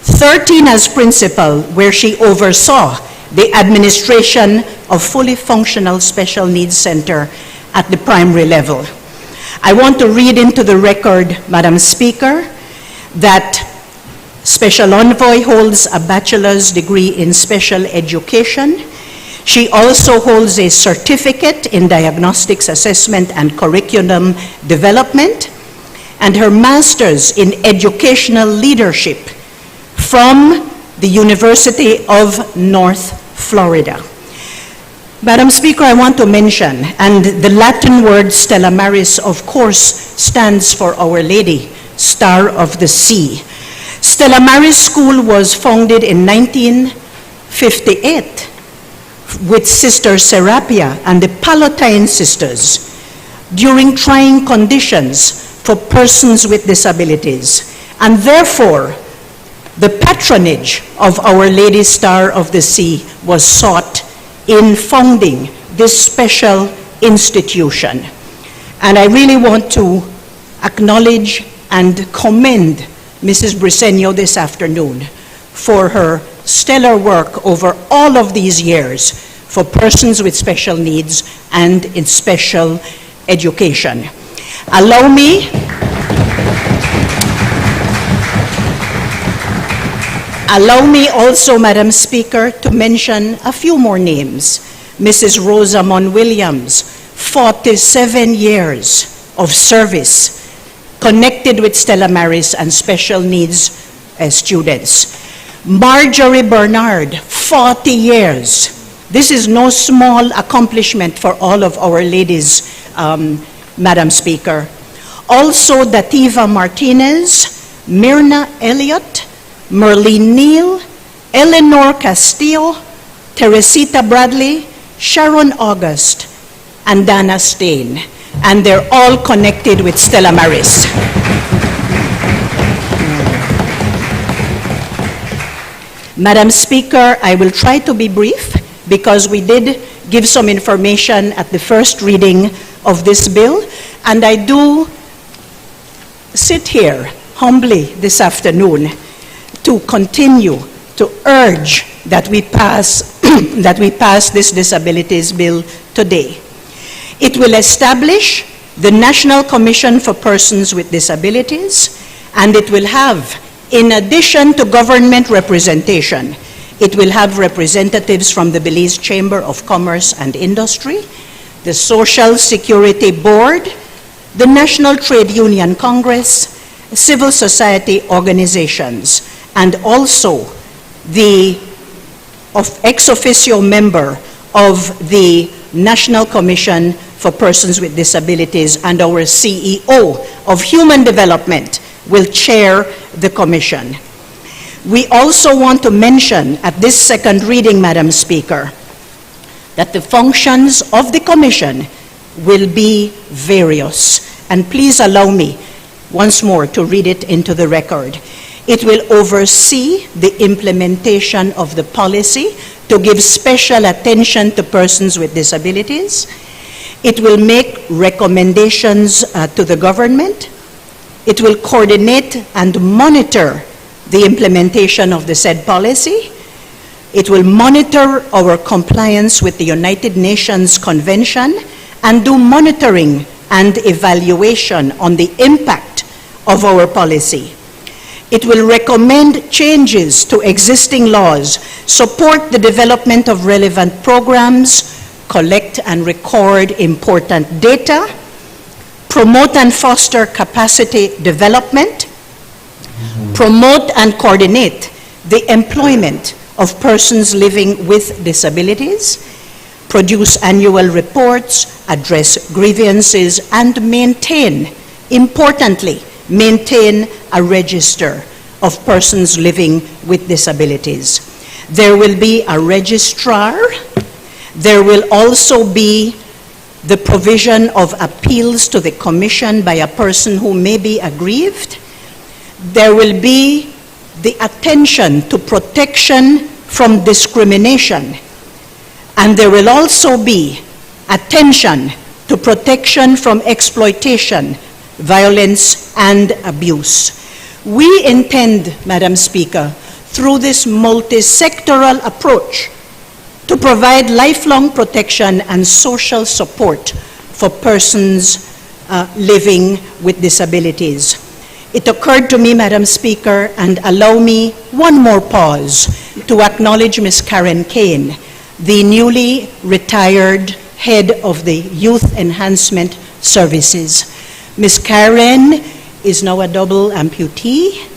13 as principal, where she oversaw the administration of fully functional special needs center at the primary level. I want to read into the record, Madam Speaker, that Special Envoy holds a bachelor's degree in special education. She also holds a certificate in diagnostics assessment and curriculum development, and her master's in educational leadership from the University of North Florida. Madam Speaker, I want to mention, and the Latin word Stella Maris, of course, stands for Our Lady, Star of the Sea. Stella Maris School was founded in 1958 with Sister Serapia and the Palatine Sisters during trying conditions for persons with disabilities, and therefore the patronage of Our Lady Star of the Sea was sought in founding this special institution. And I really want to acknowledge and commend Mrs. Briceño this afternoon for her stellar work over all of these years for persons with special needs and in special education. Allow me also, Madam Speaker, to mention a few more names. Mrs. Rosamond Williams, 47 years of service connected with Stella Maris and special needs students. Marjorie Bernard, 40 years. This is no small accomplishment for all of our ladies, Madam Speaker. Also, Dativa Martinez, Myrna Elliott, Merlene Neal, Eleanor Castillo, Teresita Bradley, Sharon August, and Dana Stain. And they're all connected with Stella Maris. Madam Speaker, I will try to be brief because we did give some information at the first reading of this bill, and I do sit here humbly this afternoon to continue to urge that we pass this disabilities bill today. It will establish the National Commission for Persons with Disabilities, and it will have, in addition to government representation, it will have representatives from the Belize Chamber of Commerce and Industry, the Social Security Board, the National Trade Union Congress, civil society organizations, and also the ex officio member of the National Commission for Persons with Disabilities, and our CEO of Human Development will chair the commission. We also want to mention at this second reading, Madam Speaker, that the functions of the commission will be various. And please allow me once more to read it into the record. It will oversee the implementation of the policy to give special attention to persons with disabilities. It will make recommendations to the government. It will coordinate and monitor the implementation of the said policy. It will monitor our compliance with the United Nations Convention and do monitoring and evaluation on the impact of our policy. It will recommend changes to existing laws, support the development of relevant programs, collect and record important data, promote and foster capacity development, promote and coordinate the employment of persons living with disabilities, produce annual reports, address grievances, and maintain, importantly, maintain a register of persons living with disabilities. There will be a registrar. There will also be the provision of appeals to the commission by a person who may be aggrieved. There will be the attention to protection from discrimination. And there will also be attention to protection from exploitation, violence, and abuse. We intend, Madam Speaker, through this multi-sectoral approach to provide lifelong protection and social support for persons living with disabilities. It occurred to me, Madam Speaker, and allow me one more pause to acknowledge Ms. Karen Kane, the newly retired head of the Youth Enhancement Services. Ms. Karen is now a double amputee,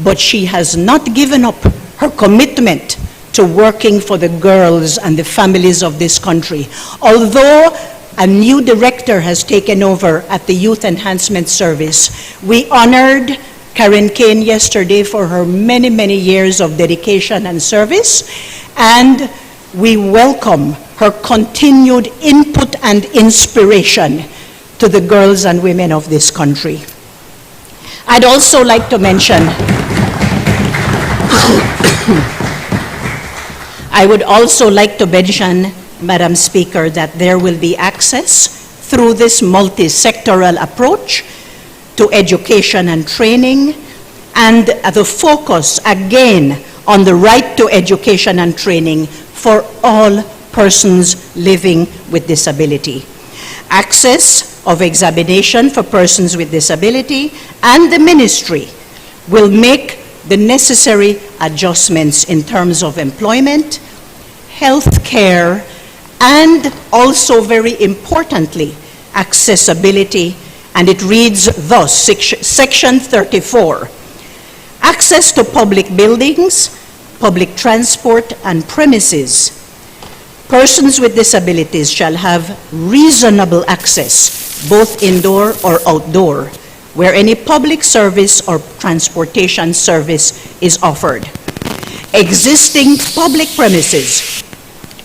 but she has not given up her commitment to working for the girls and the families of this country. Although a new director has taken over at the Youth Enhancement Service, we honored Karen Kane yesterday for her many, many years of dedication and service, and we welcome her continued input and inspiration to the girls and women of this country. I'd also like to mention, I would also like to mention, Madam Speaker, that there will be access through this multi-sectoral approach to education and training, and the focus again on the right to education and training for all persons living with disability. Access of examination for persons with disability, and the ministry will make the necessary adjustments in terms of employment, health care, and also very importantly, accessibility. And it reads thus, Section 34, access to public buildings, public transport, and premises. Persons with disabilities shall have reasonable access, both indoor or outdoor, where any public service or transportation service is offered. Existing public premises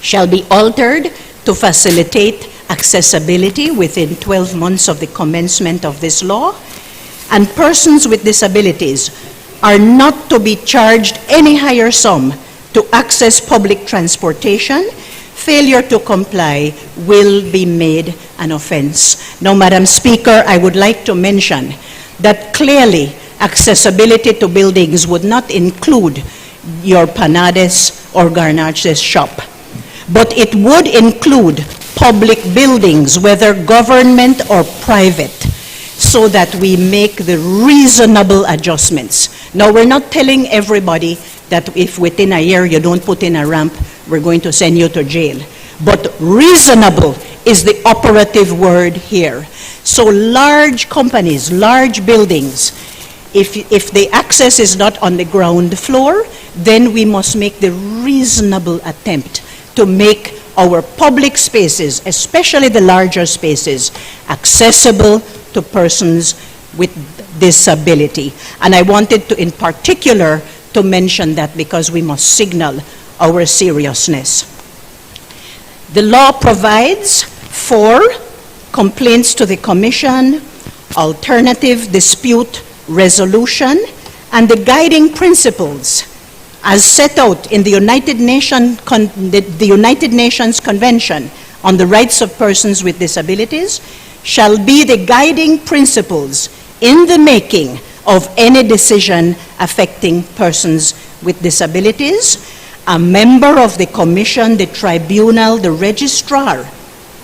shall be altered to facilitate accessibility within 12 months of the commencement of this law, and persons with disabilities are not to be charged any higher sum to access public transportation. Failure to comply will be made an offense. Now, Madam Speaker, I would like to mention that clearly accessibility to buildings would not include your Panades or Garnaches shop, but it would include public buildings, whether government or private, so that we make the reasonable adjustments. Now, we're not telling everybody that if within a year you don't put in a ramp, we're going to send you to jail. But reasonable is the operative word here. So large companies, large buildings, if the access is not on the ground floor, then we must make the reasonable attempt to make our public spaces, especially the larger spaces, accessible to persons with disability. And I wanted to, in particular, to mention that because we must signal our seriousness. The law provides for complaints to the Commission, alternative dispute resolution, and the guiding principles as set out in the United Nations Convention on the Rights of Persons with Disabilities shall be the guiding principles in the making of any decision affecting persons with disabilities. A member of the Commission, the Tribunal, the Registrar,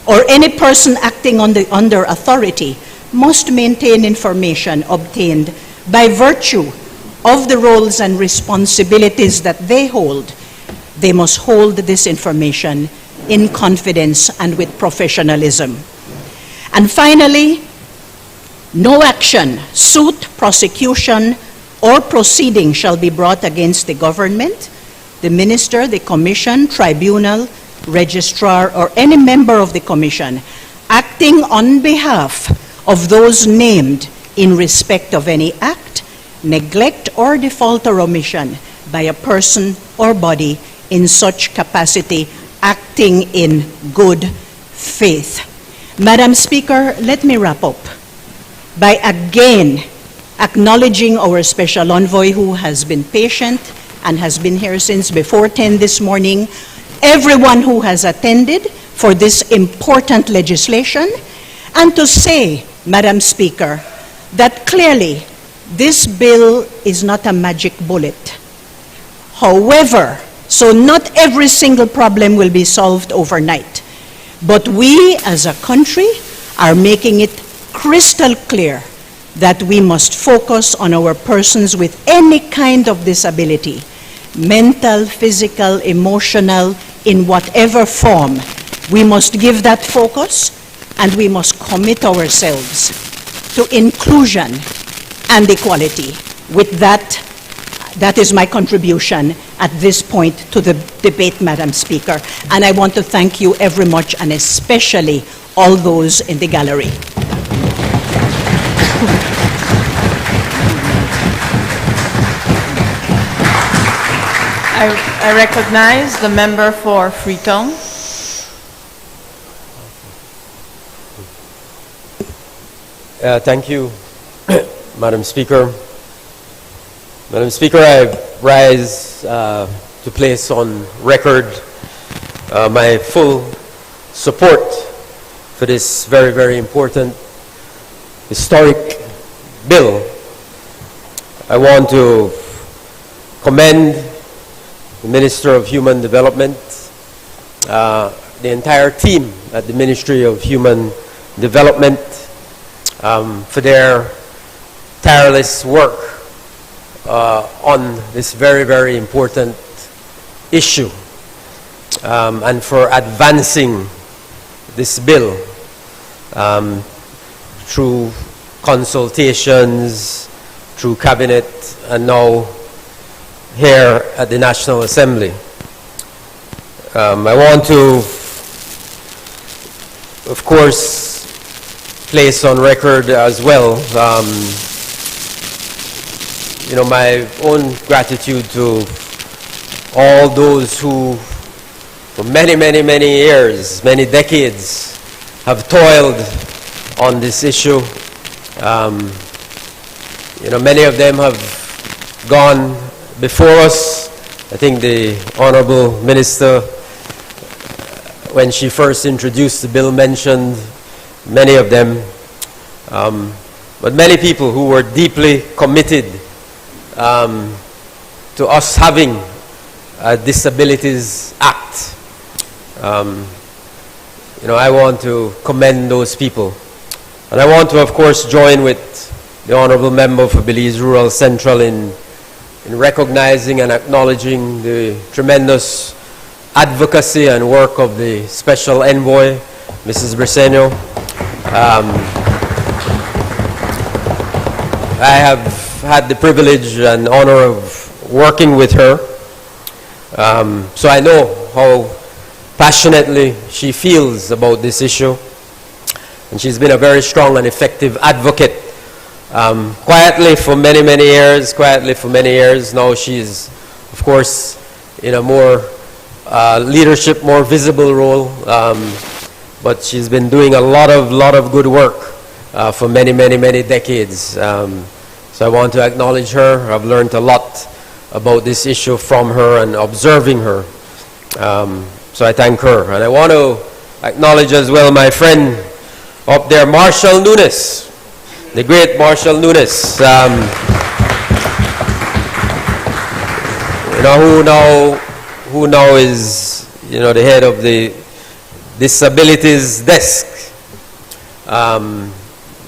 or any person acting under authority must maintain information obtained by virtue of the roles and responsibilities that they hold. They must hold this information in confidence and with professionalism. And finally, no action, suit, prosecution, or proceeding shall be brought against the government, the minister, the commission, tribunal, registrar, or any member of the commission acting on behalf of those named in respect of any act, neglect, or default or omission by a person or body in such capacity acting in good faith. Madam Speaker, let me wrap up by again acknowledging our special envoy who has been patient and has been here since before 10 this morning, everyone who has attended for this important legislation, and to say, Madam Speaker, that clearly this bill is not a magic bullet. However, so not every single problem will be solved overnight, but we as a country are making it crystal clear that we must focus on our persons with any kind of disability, mental, physical, emotional, in whatever form. We must give that focus, and we must commit ourselves to inclusion and equality. With that, that is my contribution at this point to the debate, Madam Speaker. And I want to thank you very much, and especially all those in the gallery. I recognize the member for Freetown. Thank you, Madam Speaker. Madam Speaker, I rise to place on record my full support for this very, very important historic bill. I want to commend the Minister of Human Development, the entire team at the Ministry of Human Development for their tireless work on this very, very important issue and for advancing this bill through consultations, through cabinet, and now here at the National Assembly. I want to, of course, place on record as well, my own gratitude to all those who, for many, many, many years, many decades, have toiled on this issue. Many of them have gone before us. I think the Honorable Minister, when she first introduced the bill, mentioned many of them. But many people who were deeply committed to us having a Disabilities Act. I want to commend those people. And I want to, of course, join with the Honorable Member for Belize Rural Central in recognizing and acknowledging the tremendous advocacy and work of the Special Envoy, Mrs. Briceño. I have had the privilege and honor of working with her, so I know how passionately she feels about this issue, and she's been a very strong and effective advocate. Quietly for many, many years. Now she's, of course, in a more leadership, more visible role, but she's been doing a lot of good work for many, many, many decades. So I want to acknowledge her. I've learned a lot about this issue from her and observing her. So I thank her. And I want to acknowledge as well my friend up there, Marshall Nunes, the great Marshall Nunes, who now is, the head of the Disabilities Desk.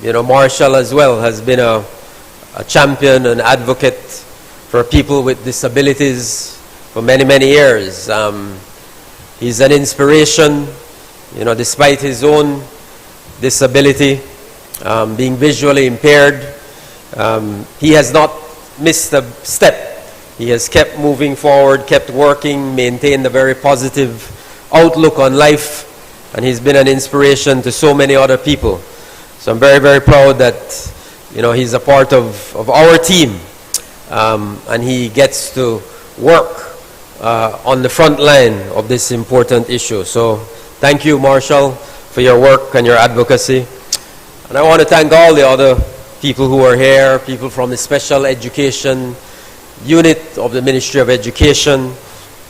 Marshall as well has been a champion and advocate for people with disabilities for many, many years. He's an inspiration, despite his own disability, being visually impaired. He has not missed a step. He has kept moving forward, kept working, maintained a very positive outlook on life, and he's been an inspiration to so many other people. So I'm very, very proud that he's a part of our team, and he gets to work on the front line of this important issue. So thank you, Marshall, for your work and your advocacy. And I want to thank all the other people who are here, people from the Special Education Unit of the Ministry of Education,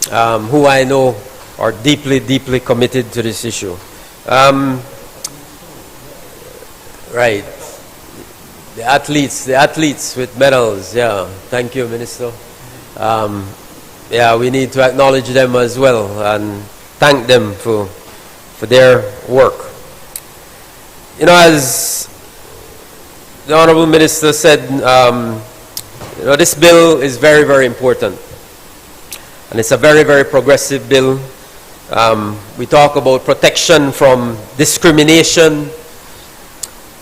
who I know are deeply, deeply committed to this issue. Right. The athletes with medals, yeah. Thank you, Minister. We need to acknowledge them as well and thank them for their work. As the Honorable Minister said, this bill is very, very important. And it's a very, very progressive bill. We talk about protection from discrimination,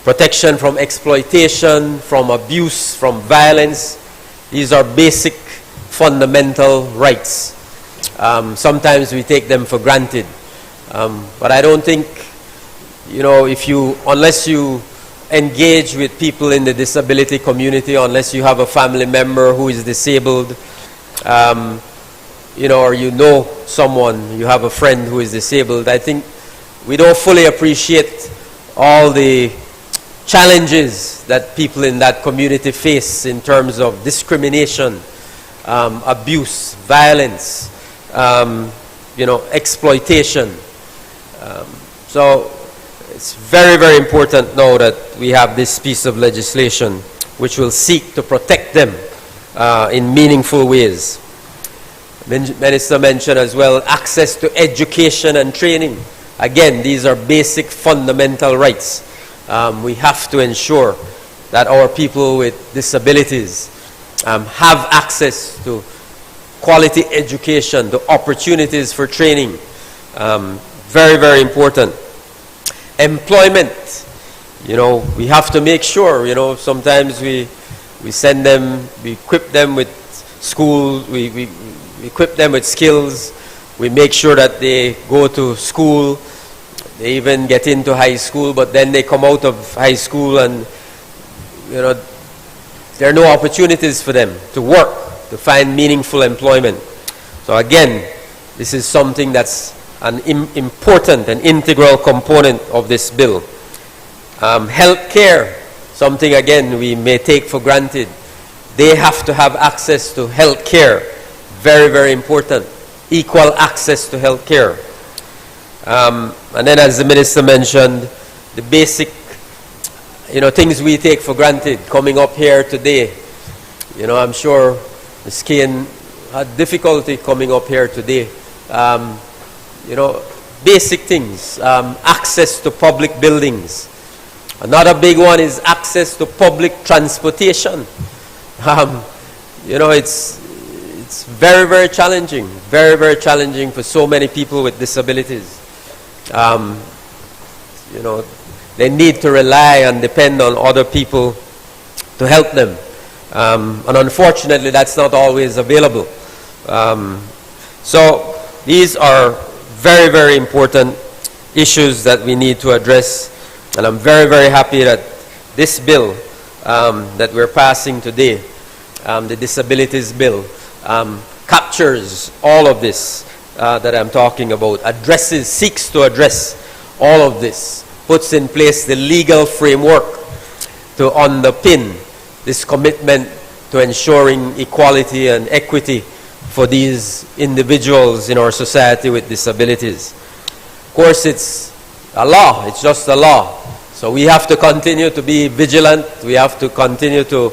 protection from exploitation, from abuse, from violence. These are basic, fundamental rights. Sometimes we take them for granted. But I don't think, unless you engage with people in the disability community, unless you have a family member who is disabled, or someone, you have a friend who is disabled, I think we don't fully appreciate all the challenges that people in that community face in terms of discrimination, abuse, violence, exploitation. So it's very, very important now that we have this piece of legislation which will seek to protect them in meaningful ways. Minister mentioned as well access to education and training. Again, these are basic fundamental rights. We have to ensure that our people with disabilities have access to quality education, to opportunities for training. Very, very important. Employment. We have to make sure, sometimes we send them, we equip them with school, we equip them with skills, we make sure that they go to school, they even get into high school, but then they come out of high school and, there are no opportunities for them to work, to find meaningful employment. So again, this is something that's an important and integral component of this bill. Health care, something again we may take for granted. They have to have access to health care. Very, very important. Equal access to health care. And then as the minister mentioned, the basic things we take for granted coming up here today. I'm sure Ms. Kane had difficulty coming up here today. Basic things. Access to public buildings. Another big one is access to public transportation. It's very, very challenging. Very, very challenging for so many people with disabilities. They need to rely and depend on other people to help them. And unfortunately, that's not always available. So these are very, very important issues that we need to address. And I'm very, very happy that this bill that we're passing today, the Disabilities Bill, captures all of this that I'm talking about, seeks to address all of this, puts in place the legal framework to underpin this commitment to ensuring equality and equity for these individuals in our society with disabilities. Of course, it's a law. It's just a law. So we have to continue to be vigilant. We have to continue to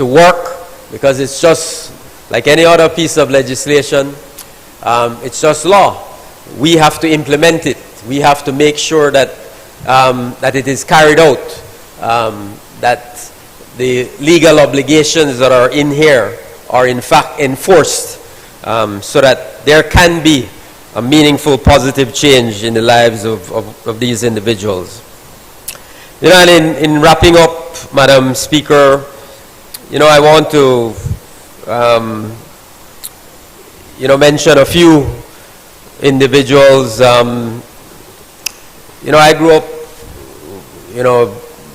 work, because it's just like any other piece of legislation. It's just law. We have to implement it. We have to make sure that it is carried out, that the legal obligations that are in here are in fact enforced, so that there can be a meaningful positive change in the lives of these individuals. And in wrapping up, Madam Speaker, I want to mention a few individuals. I grew up,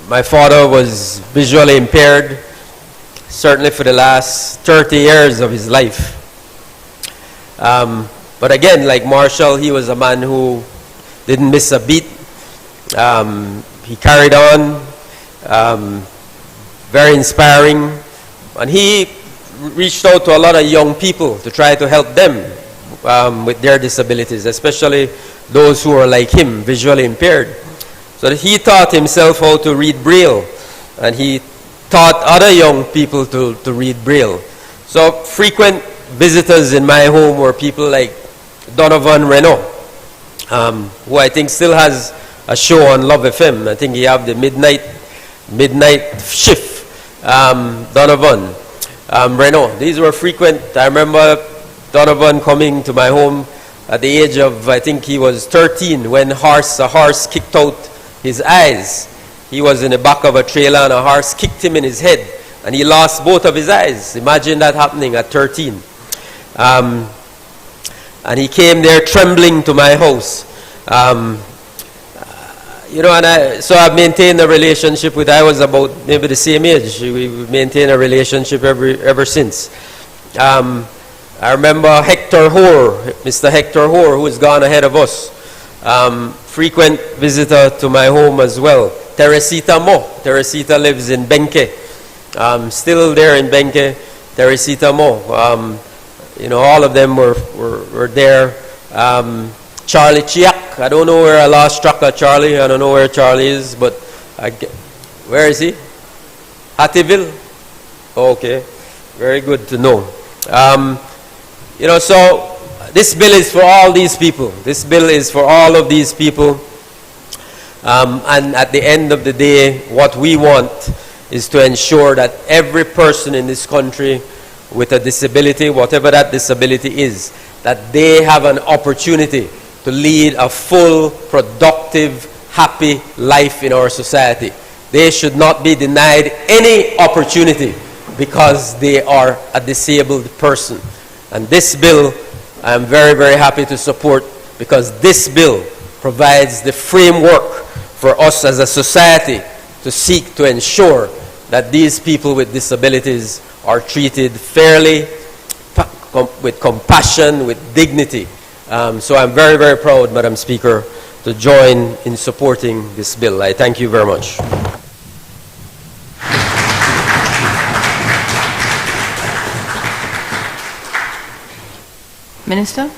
my father was visually impaired, certainly for the last 30 years of his life. But again, like Marshall, he was a man who didn't miss a beat. He carried on, very inspiring. And he reached out to a lot of young people to try to help them with their disabilities, especially those who are like him, visually impaired. So that he taught himself how to read Braille, and he taught other young people to read Braille. So frequent visitors in my home were people like Donovan Renault, who I think still has a show on Love FM. I think he have the midnight shift. Donovan Renault. These were frequent. I remember Donovan coming to my home at the age of, I think he was 13, when a horse kicked out his eyes. He was in the back of a trailer and a horse kicked him in his head and he lost both of his eyes. Imagine that happening at 13. And he came there trembling to my house. So I've maintained a relationship with, I was about maybe the same age. We maintained a relationship ever since. I remember Hector Hoare, Mr. Hector Hoare, who has gone ahead of us. Frequent visitor to my home as well. Teresita Mo. Teresita lives in Benke. Still there in Benke. Teresita Mo. All of them were there. Charlie Chiak. I don't know where I lost track of Charlie. I don't know where Charlie is, but where is he? Hattieville? Okay, very good to know. You know, so this bill is for all these people. This bill is for all of these people. And at the end of the day, what we want is to ensure that every person in this country with a disability, whatever that disability is, that they have an opportunity to lead a full, productive, happy life in our society. They should not be denied any opportunity because they are a disabled person. And this bill, I am very, very happy to support, because this bill provides the framework for us as a society to seek to ensure that these people with disabilities are treated fairly, with compassion, with dignity. So I'm very, very proud, Madam Speaker, to join in supporting this bill. I thank you very much. Minister?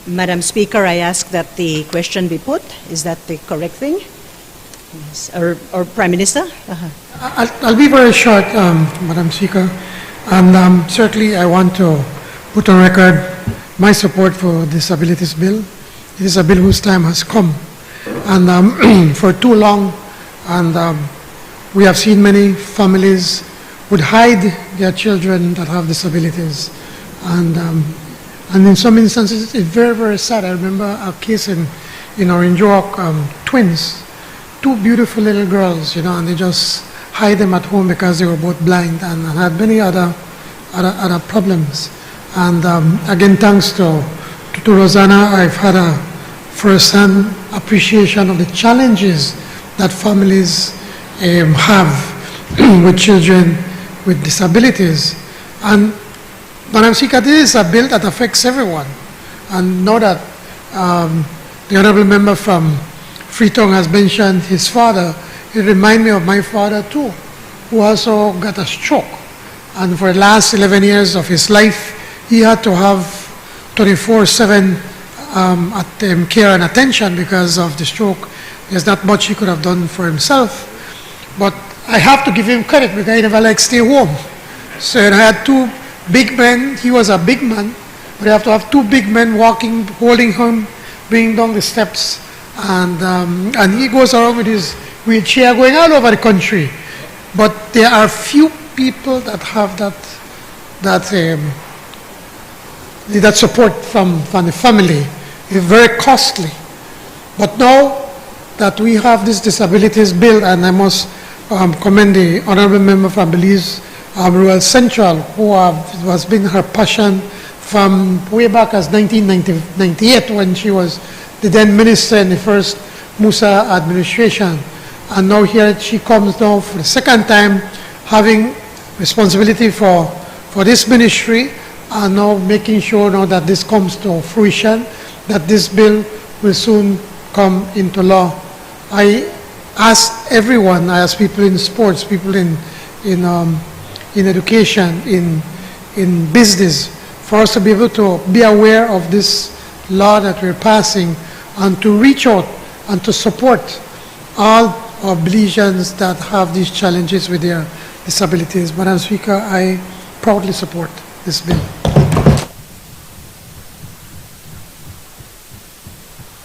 Madam Speaker, I ask that the question be put. Is that the correct thing? Yes. Or Prime Minister? I'll be very short, Madam Speaker. And certainly I want to put on record my support for the Disabilities Bill. It is a bill whose time has come. And for too long, and we have seen many families would hide their children that have disabilities. And in some instances, it's very, very sad. I remember a case in Orange Walk, twins, two beautiful little girls, you know, and they just hide them at home because they were both blind and had many other problems. And again, thanks to Rosanna, I've had a first-hand appreciation of the challenges that families have with children with disabilities. And Madam Speaker, this is a bill that affects everyone. And now that the Honourable Member from Freetown has mentioned his father, it reminds me of my father too, who also got a stroke. And for the last 11 years of his life, he had to have 24/7 care and attention because of the stroke. There's not much he could have done for himself. But I have to give him credit because he never liked to stay home. So I had two big men. He was a big man, but you have to have two big men walking, holding him, bringing down the steps. And he goes around with his wheelchair going all over the country. But there are few people that have that support from the family. It's very costly. But now that we have this disabilities bill, and I must commend the Honourable Member from Belize, Rural Central, who has been her passion from way back as 1998 when she was the then minister in the first Musa administration. And now here she comes now for the second time having responsibility for this ministry, and now making sure now that this comes to fruition, that this bill will soon come into law. I ask everyone, I ask people in sports, people in education, in business, for us to be able to be aware of this law that we're passing and to reach out and to support all our Belizeans that have these challenges with their disabilities. Madam Speaker, I proudly support this bill.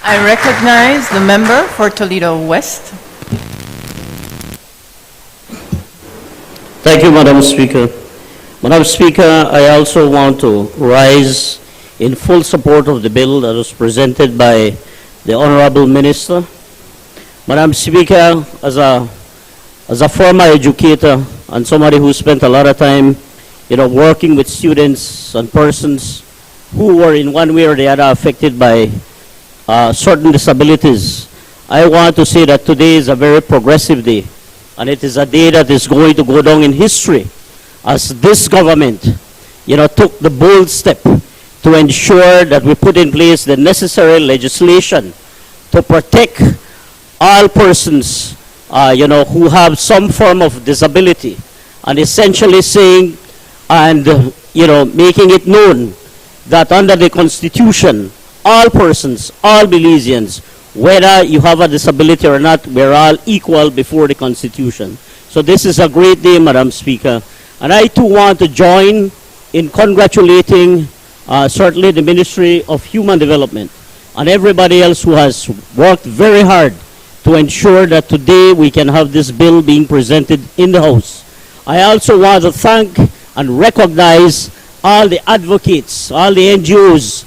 I recognize the member for Toledo West. Thank you, Madam Speaker. Madam Speaker, I also want to rise in full support of the bill that was presented by the Honorable Minister. Madam Speaker, as a former educator and somebody who spent a lot of time, working with students and persons who were in one way or the other affected by certain disabilities, I want to say that today is a very progressive day, and it is a day that is going to go down in history as this government, took the bold step to ensure that we put in place the necessary legislation to protect all persons, who have some form of disability, and essentially saying and, making it known that under the Constitution, all persons, all Belizeans, whether you have a disability or not, we're all equal before the Constitution. So this is a great day, Madam Speaker. And I too want to join in congratulating certainly the Ministry of Human Development and everybody else who has worked very hard to ensure that today we can have this bill being presented in the House. I also want to thank and recognize all the advocates, all the NGOs,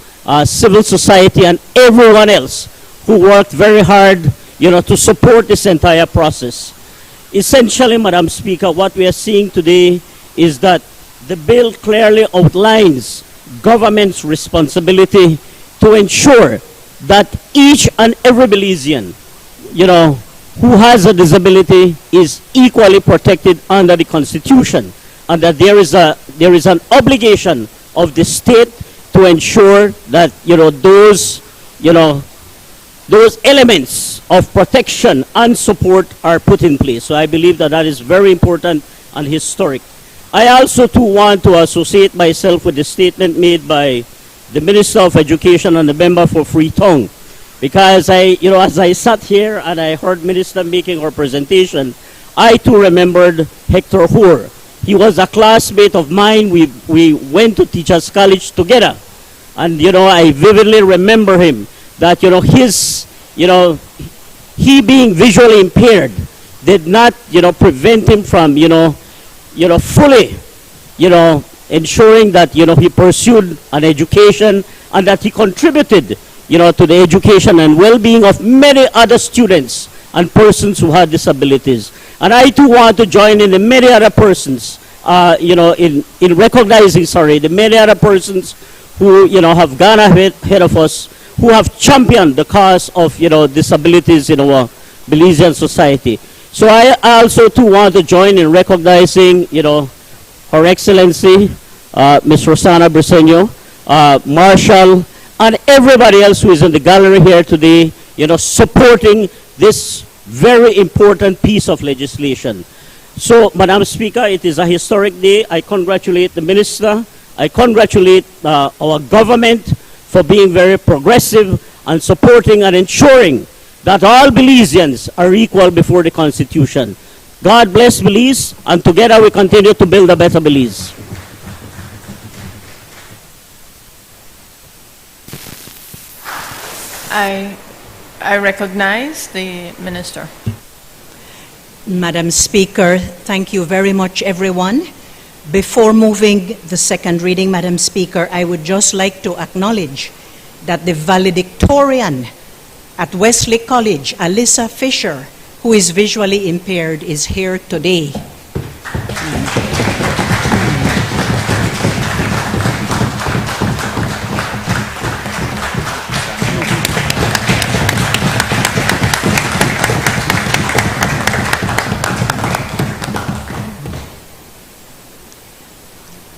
civil society, and everyone else who worked very hard, to support this entire process. Essentially, Madam Speaker, what we are seeing today is that the bill clearly outlines government's responsibility to ensure that each and every Belizean, who has a disability is equally protected under the Constitution, and that there is an obligation of the state to ensure that those elements of protection and support are put in place. So I believe that that is very important and historic. I also too want to associate myself with the statement made by the Minister of Education and the member for Freetown, because as I sat here and I heard Minister making her presentation, I too remembered Hector Hoare. He was a classmate of mine. We went to Teachers College together, and I vividly remember him that he being visually impaired did not prevent him from fully ensuring that he pursued an education and that he contributed to the education and well-being of many other students and persons who had disabilities. And I too want to join in the many other persons in recognizing the many other persons who have gone ahead of us, who have championed the cause of disabilities in our Belizean society. So I also too want to join in recognizing Her Excellency Ms. Rosana Briceño, Marshall, and everybody else who is in the gallery here today, supporting this very important piece of legislation. So, Madam Speaker, it is a historic day. I congratulate the Minister. I congratulate our government for being very progressive and supporting and ensuring that all Belizeans are equal before the Constitution. God bless Belize, and together we continue to build a better Belize. I recognize the Minister. Madam Speaker, thank you very much, everyone. Before moving the second reading, Madam Speaker, I would just like to acknowledge that the valedictorian at Wesley College, Alyssa Fisher, who is visually impaired, is here today.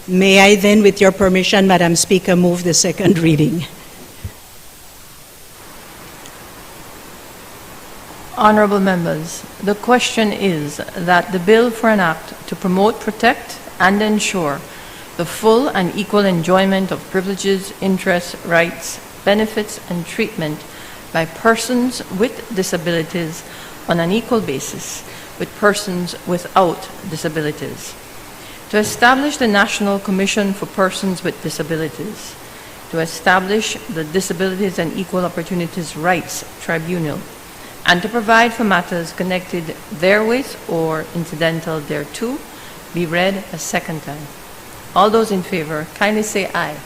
May I then, with your permission, Madam Speaker, move the second reading? Honorable members, the question is that the bill for an act to promote, protect, and ensure the full and equal enjoyment of privileges, interests, rights, benefits, and treatment by persons with disabilities on an equal basis with persons without disabilities, to establish the National Commission for Persons with Disabilities, to establish the Disabilities and Equal Opportunities Rights Tribunal, and to provide for matters connected therewith or incidental thereto, be read a second time. All those in favor, kindly say aye.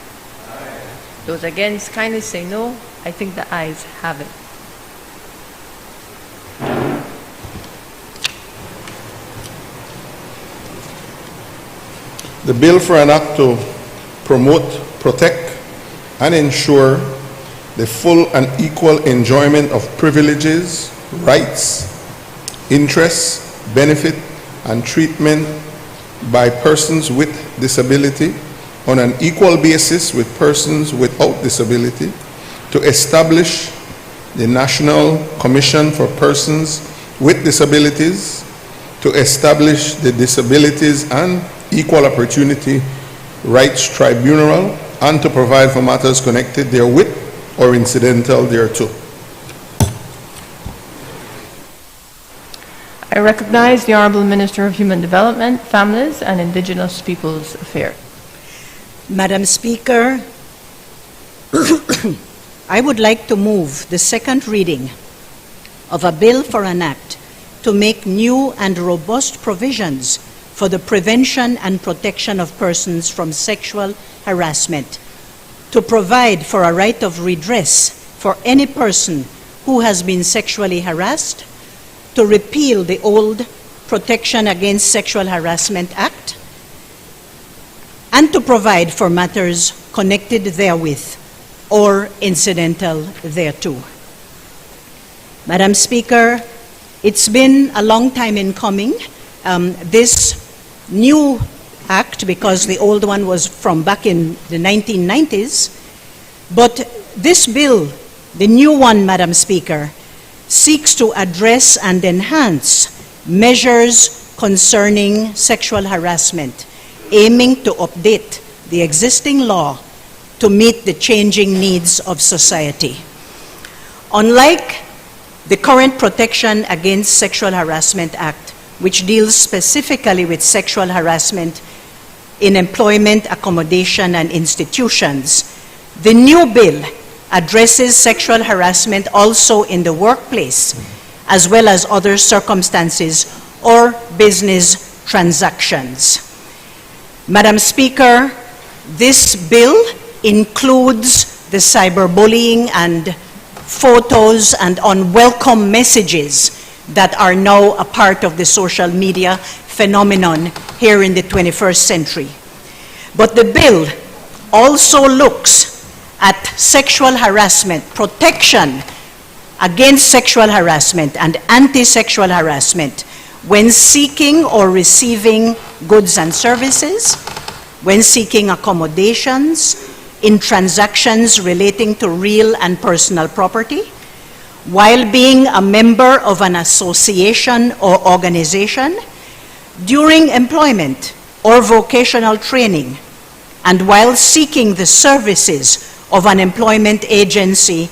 Aye. Those against, kindly say no. I think the ayes have it. The bill for an act to promote, protect, and ensure the full and equal enjoyment of privileges, rights, interests, benefit, and treatment by persons with disability on an equal basis with persons without disability, to establish the National Commission for Persons with Disabilities, to establish the Disabilities and Equal Opportunity Rights Tribunal and to provide for matters connected therewith or incidental thereto. I recognize the Honourable Minister of Human Development, Families and Indigenous Peoples Affairs. Madam Speaker, I would like to move the second reading of a bill for an act to make new and robust provisions for the prevention and protection of persons from sexual harassment, to provide for a right of redress for any person who has been sexually harassed, to repeal the old Protection Against Sexual Harassment Act, and to provide for matters connected therewith or incidental thereto. Madam Speaker, it's been a long time in coming. This new act, because the old one was from back in the 1990s, but this bill, the new one, Madam Speaker, seeks to address and enhance measures concerning sexual harassment, aiming to update the existing law to meet the changing needs of society. Unlike the current Protection Against Sexual Harassment Act, which deals specifically with sexual harassment in employment, accommodation, and institutions, the new bill addresses sexual harassment also in the workplace, as well as other circumstances or business transactions. Madam Speaker, this bill includes the cyberbullying and photos and unwelcome messages that are now a part of the social media phenomenon here in the 21st century. But the bill also looks at sexual harassment, protection against sexual harassment and anti-sexual harassment when seeking or receiving goods and services, when seeking accommodations, in transactions relating to real and personal property, while being a member of an association or organization, during employment or vocational training, and while seeking the services of an employment agency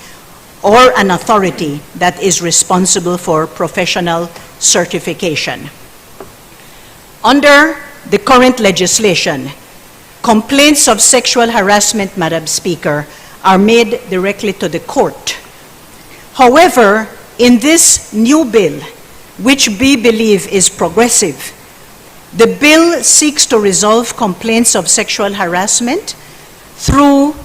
or an authority that is responsible for professional certification. Under the current legislation, complaints of sexual harassment, Madam Speaker, are made directly to the court. However, in this new bill, which we believe is progressive, the bill seeks to resolve complaints of sexual harassment through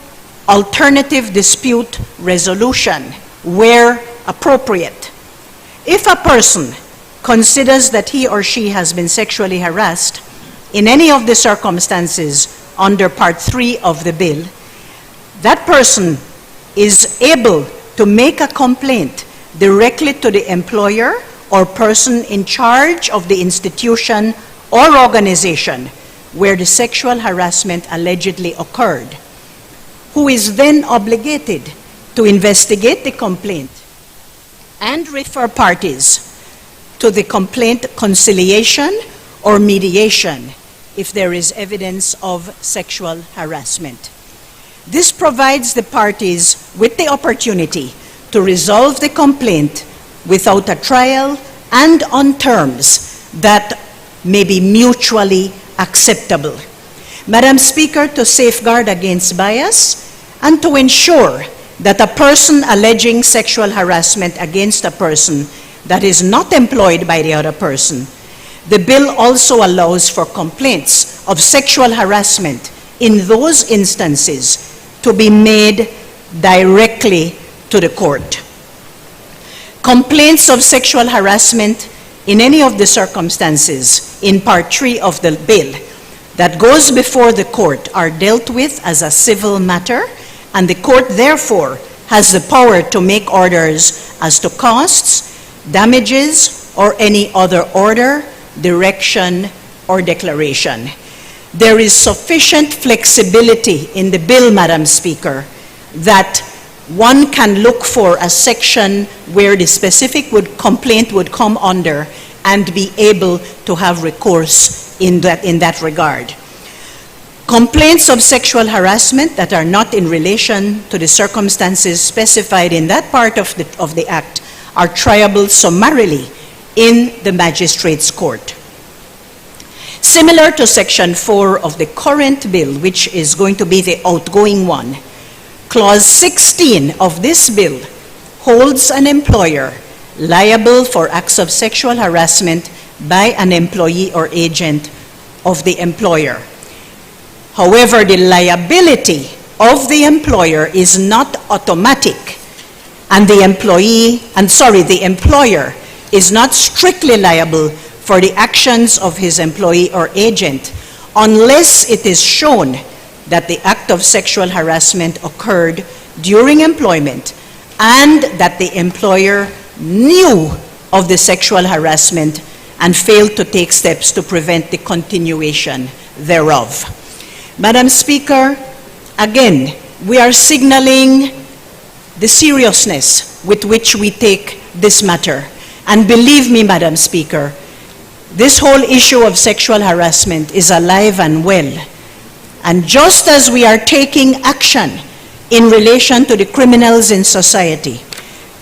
alternative dispute resolution where appropriate. If a person considers that he or she has been sexually harassed in any of the circumstances under Part 3 of the bill, that person is able to make a complaint directly to the employer or person in charge of the institution or organization where the sexual harassment allegedly occurred, who is then obligated to investigate the complaint and refer parties to the complaint conciliation or mediation if there is evidence of sexual harassment. This provides the parties with the opportunity to resolve the complaint without a trial and on terms that may be mutually acceptable. Madam Speaker, to safeguard against bias and to ensure that a person alleging sexual harassment against a person that is not employed by the other person, the bill also allows for complaints of sexual harassment in those instances to be made directly to the court. Complaints of sexual harassment in any of the circumstances in Part 3 of the bill that goes before the court are dealt with as a civil matter, and the court therefore has the power to make orders as to costs, damages, or any other order, direction, or declaration. There is sufficient flexibility in the bill, Madam Speaker, that one can look for a section where the specific complaint would come under and be able to have recourse in that regard. Complaints of sexual harassment that are not in relation to the circumstances specified in that part of the Act are triable summarily in the Magistrates' Court. Similar to Section 4 of the current bill, which is going to be the outgoing one, Clause 16 of this bill holds an employer liable for acts of sexual harassment by an employee or agent of the employer. However, the liability of the employer is not automatic, and the employer is not strictly liable for the actions of his employee or agent unless it is shown that the act of sexual harassment occurred during employment and that the employer knew of the sexual harassment and failed to take steps to prevent the continuation thereof. Madam Speaker, again, we are signaling the seriousness with which we take this matter. And believe me, Madam Speaker, this whole issue of sexual harassment is alive and well. And just as we are taking action in relation to the criminals in society,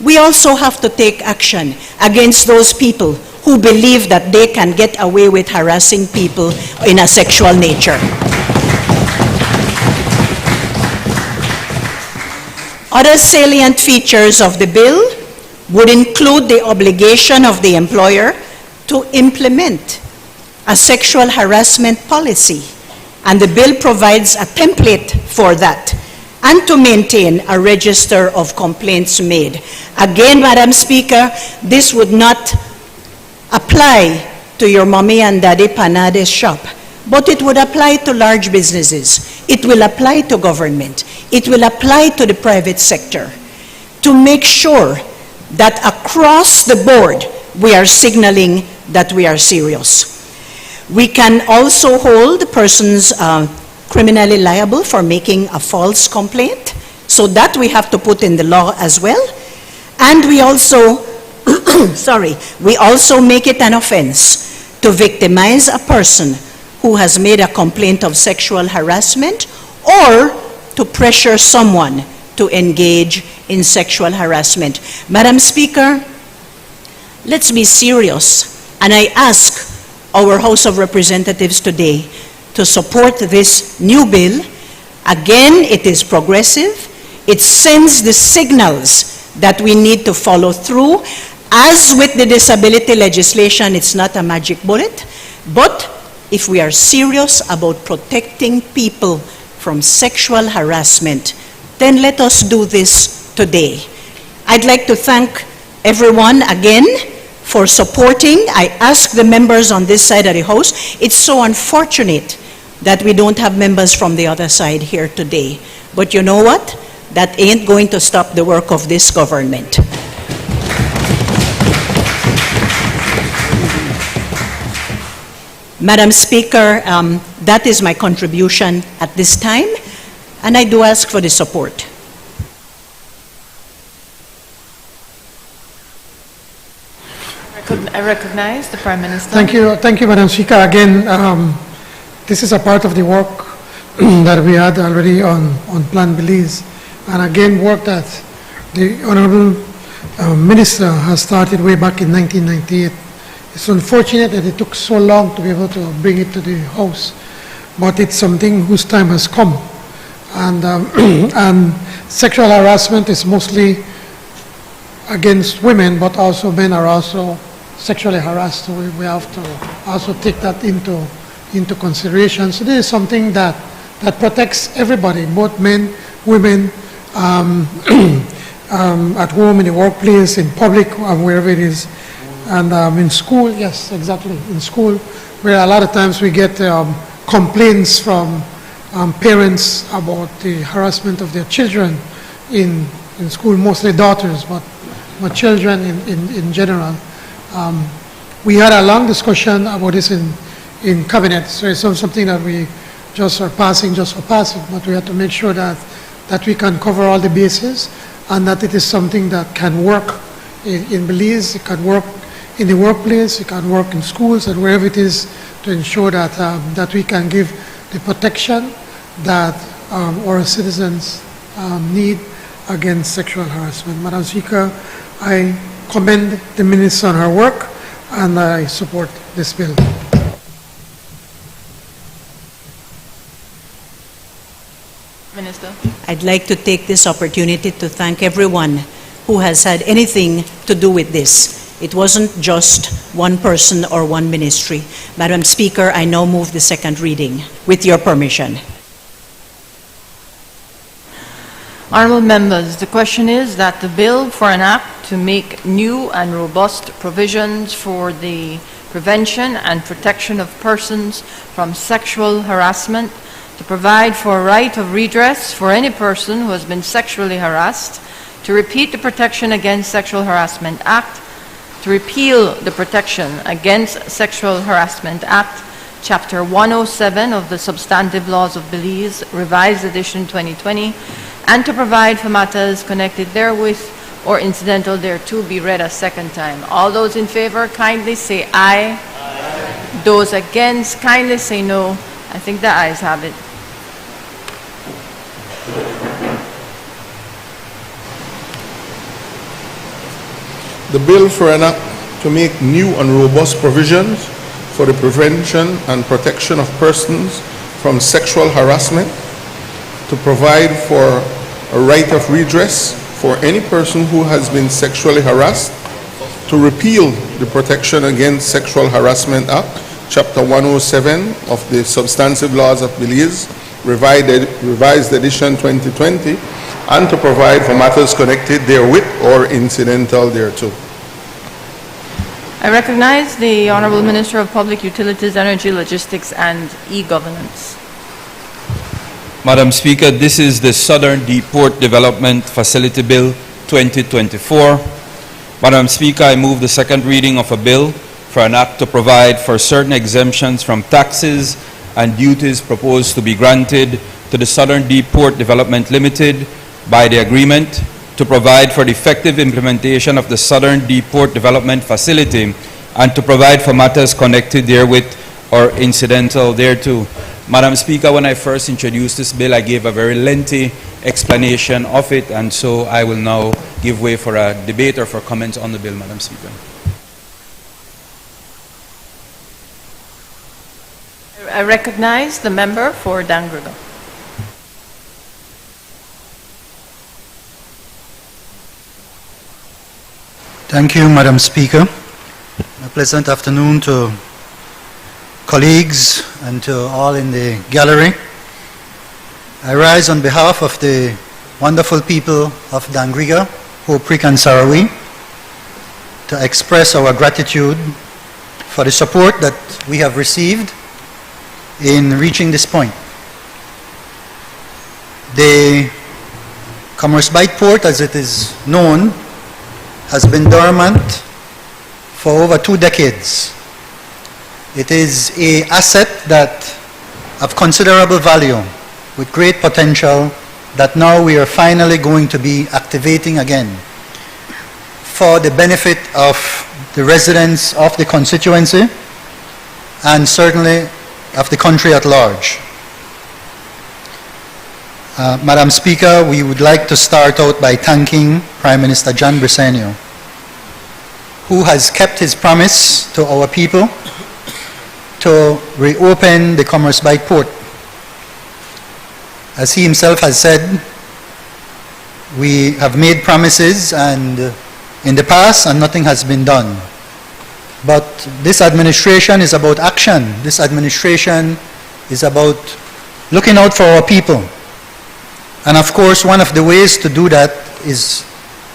we also have to take action against those people who believe that they can get away with harassing people in a sexual nature. Other salient features of the bill would include the obligation of the employer to implement a sexual harassment policy, and the bill provides a template for that, and to maintain a register of complaints made. Again, Madam Speaker, this would not apply to your mommy and daddy panade shop, but it would apply to large businesses. It will apply to government. It will apply to the private sector to make sure that across the board we are signaling that we are serious. We can also hold persons criminally liable for making a false complaint, so that we have to put in the law as well. And we also, we also make it an offense to victimize a person who has made a complaint of sexual harassment or to pressure someone to engage in sexual harassment. Madam Speaker, let's be serious, and I ask our House of Representatives today to support this new bill. Again, it is progressive. It sends the signals that we need to follow through. As with the disability legislation, it's not a magic bullet, but if we are serious about protecting people from sexual harassment, then let us do this today. I'd like to thank everyone again for supporting. I ask the members on this side of the House. It's so unfortunate that we don't have members from the other side here today. But you know what? That ain't going to stop the work of this government. Madam Speaker, that is my contribution at this time, and I do ask for the support. I recognize the Prime Minister. Thank you, Madam Speaker. Again, this is a part of the work that we had already on Plan Belize, and again, work that the Honorable Minister has started way back in 1998. It's unfortunate that it took so long to be able to bring it to the House, but it's something whose time has come. And, and sexual harassment is mostly against women, but also men are also sexually harassed, so we have to also take that into consideration. So this is something that protects everybody, both men, women, at home, in the workplace, in public, wherever it is. And in school, yes, exactly, in school, where a lot of times we get complaints from parents about the harassment of their children in school, mostly daughters, but children in general. We had a long discussion about this in cabinet, so it's not something that we just are passing just for passing, but we have to make sure that we can cover all the bases and that it is something that can work in Belize, it can work in the workplace, it can work in schools and wherever it is, to ensure that we can give the protection that our citizens need against sexual harassment. Madam Speaker, I commend the Minister on her work, and I support this bill. Minister. I'd like to take this opportunity to thank everyone who has had anything to do with this. It wasn't just one person or one ministry. Madam Speaker, I now move the second reading, with your permission. Honourable members, the question is that the bill for an act to make new and robust provisions for the prevention and protection of persons from sexual harassment, to provide for a right of redress for any person who has been sexually harassed, to repeat the Protection Against Sexual Harassment Act, to repeal the Protection Against Sexual Harassment Act, Chapter 107 of the Substantive Laws of Belize, Revised Edition 2020, and to provide for matters connected therewith or incidental thereto be read a second time. All those in favor, kindly say aye. Aye. Those against, kindly say no. I think the ayes have it. The bill for an act to make new and robust provisions for the prevention and protection of persons from sexual harassment, to provide for a right of redress for any person who has been sexually harassed, to repeal the Protection Against Sexual Harassment Act, Chapter 107 of the Substantive Laws of Belize, Revised Edition 2020, and to provide for matters connected therewith or incidental thereto. I recognize the Honourable Minister of Public Utilities, Energy, Logistics and E-Governance. Madam Speaker, this is the Southern Deep Port Development Facility Bill 2024. Madam Speaker, I move the second reading of a bill for an act to provide for certain exemptions from taxes and duties proposed to be granted to the Southern Deep Port Development Limited by the agreement, to provide for the effective implementation of the Southern Deep Port Development Facility, and to provide for matters connected therewith or incidental thereto. Madam Speaker, when I first introduced this bill, I gave a very lengthy explanation of it, and so I will now give way for a debate or for comments on the bill, Madam Speaker. I recognize the member for Dangriga. Thank you, Madam Speaker. A pleasant afternoon to colleagues and to all in the gallery. I rise on behalf of the wonderful people of Dangriga, Hope Creek and Sarawi to express our gratitude for the support that we have received in reaching this point. The Commerce Bight Port, as it is known, has been dormant for over 2 decades. It is an asset that of considerable value with great potential that now we are finally going to be activating again for the benefit of the residents of the constituency and certainly of the country at large. Madam Speaker, we would like to start out by thanking Prime Minister John Briceño, who has kept his promise to our people to reopen the Commerce Bight Port. As he himself has said, we have made promises and in the past and nothing has been done. But this administration is about action. This administration is about looking out for our people. And of course, one of the ways to do that is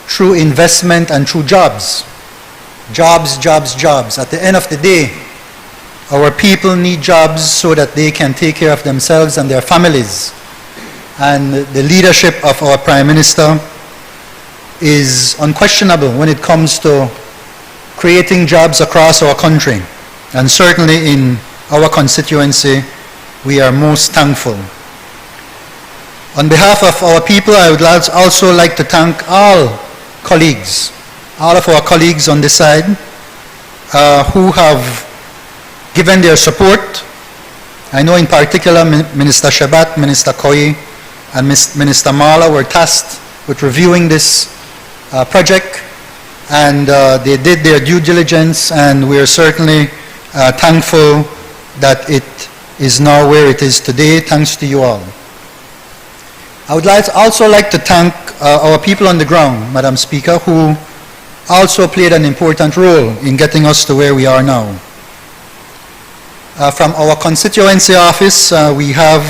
through investment and through jobs. Jobs, jobs, jobs. At the end of the day, our people need jobs so that they can take care of themselves and their families. And the leadership of our Prime Minister is unquestionable when it comes to creating jobs across our country. And certainly in our constituency, we are most thankful. On behalf of our people, I would also like to thank all colleagues, all of our colleagues on this side who have given their support I know in particular Minister Shabat, Minister Koi, and Minister Mala were tasked with reviewing this project, and they did their due diligence, and we are certainly thankful that it is now where it is today, thanks to you all. I would also like to thank our people on the ground, Madam Speaker, who also played an important role in getting us to where we are now. From our constituency office, we have,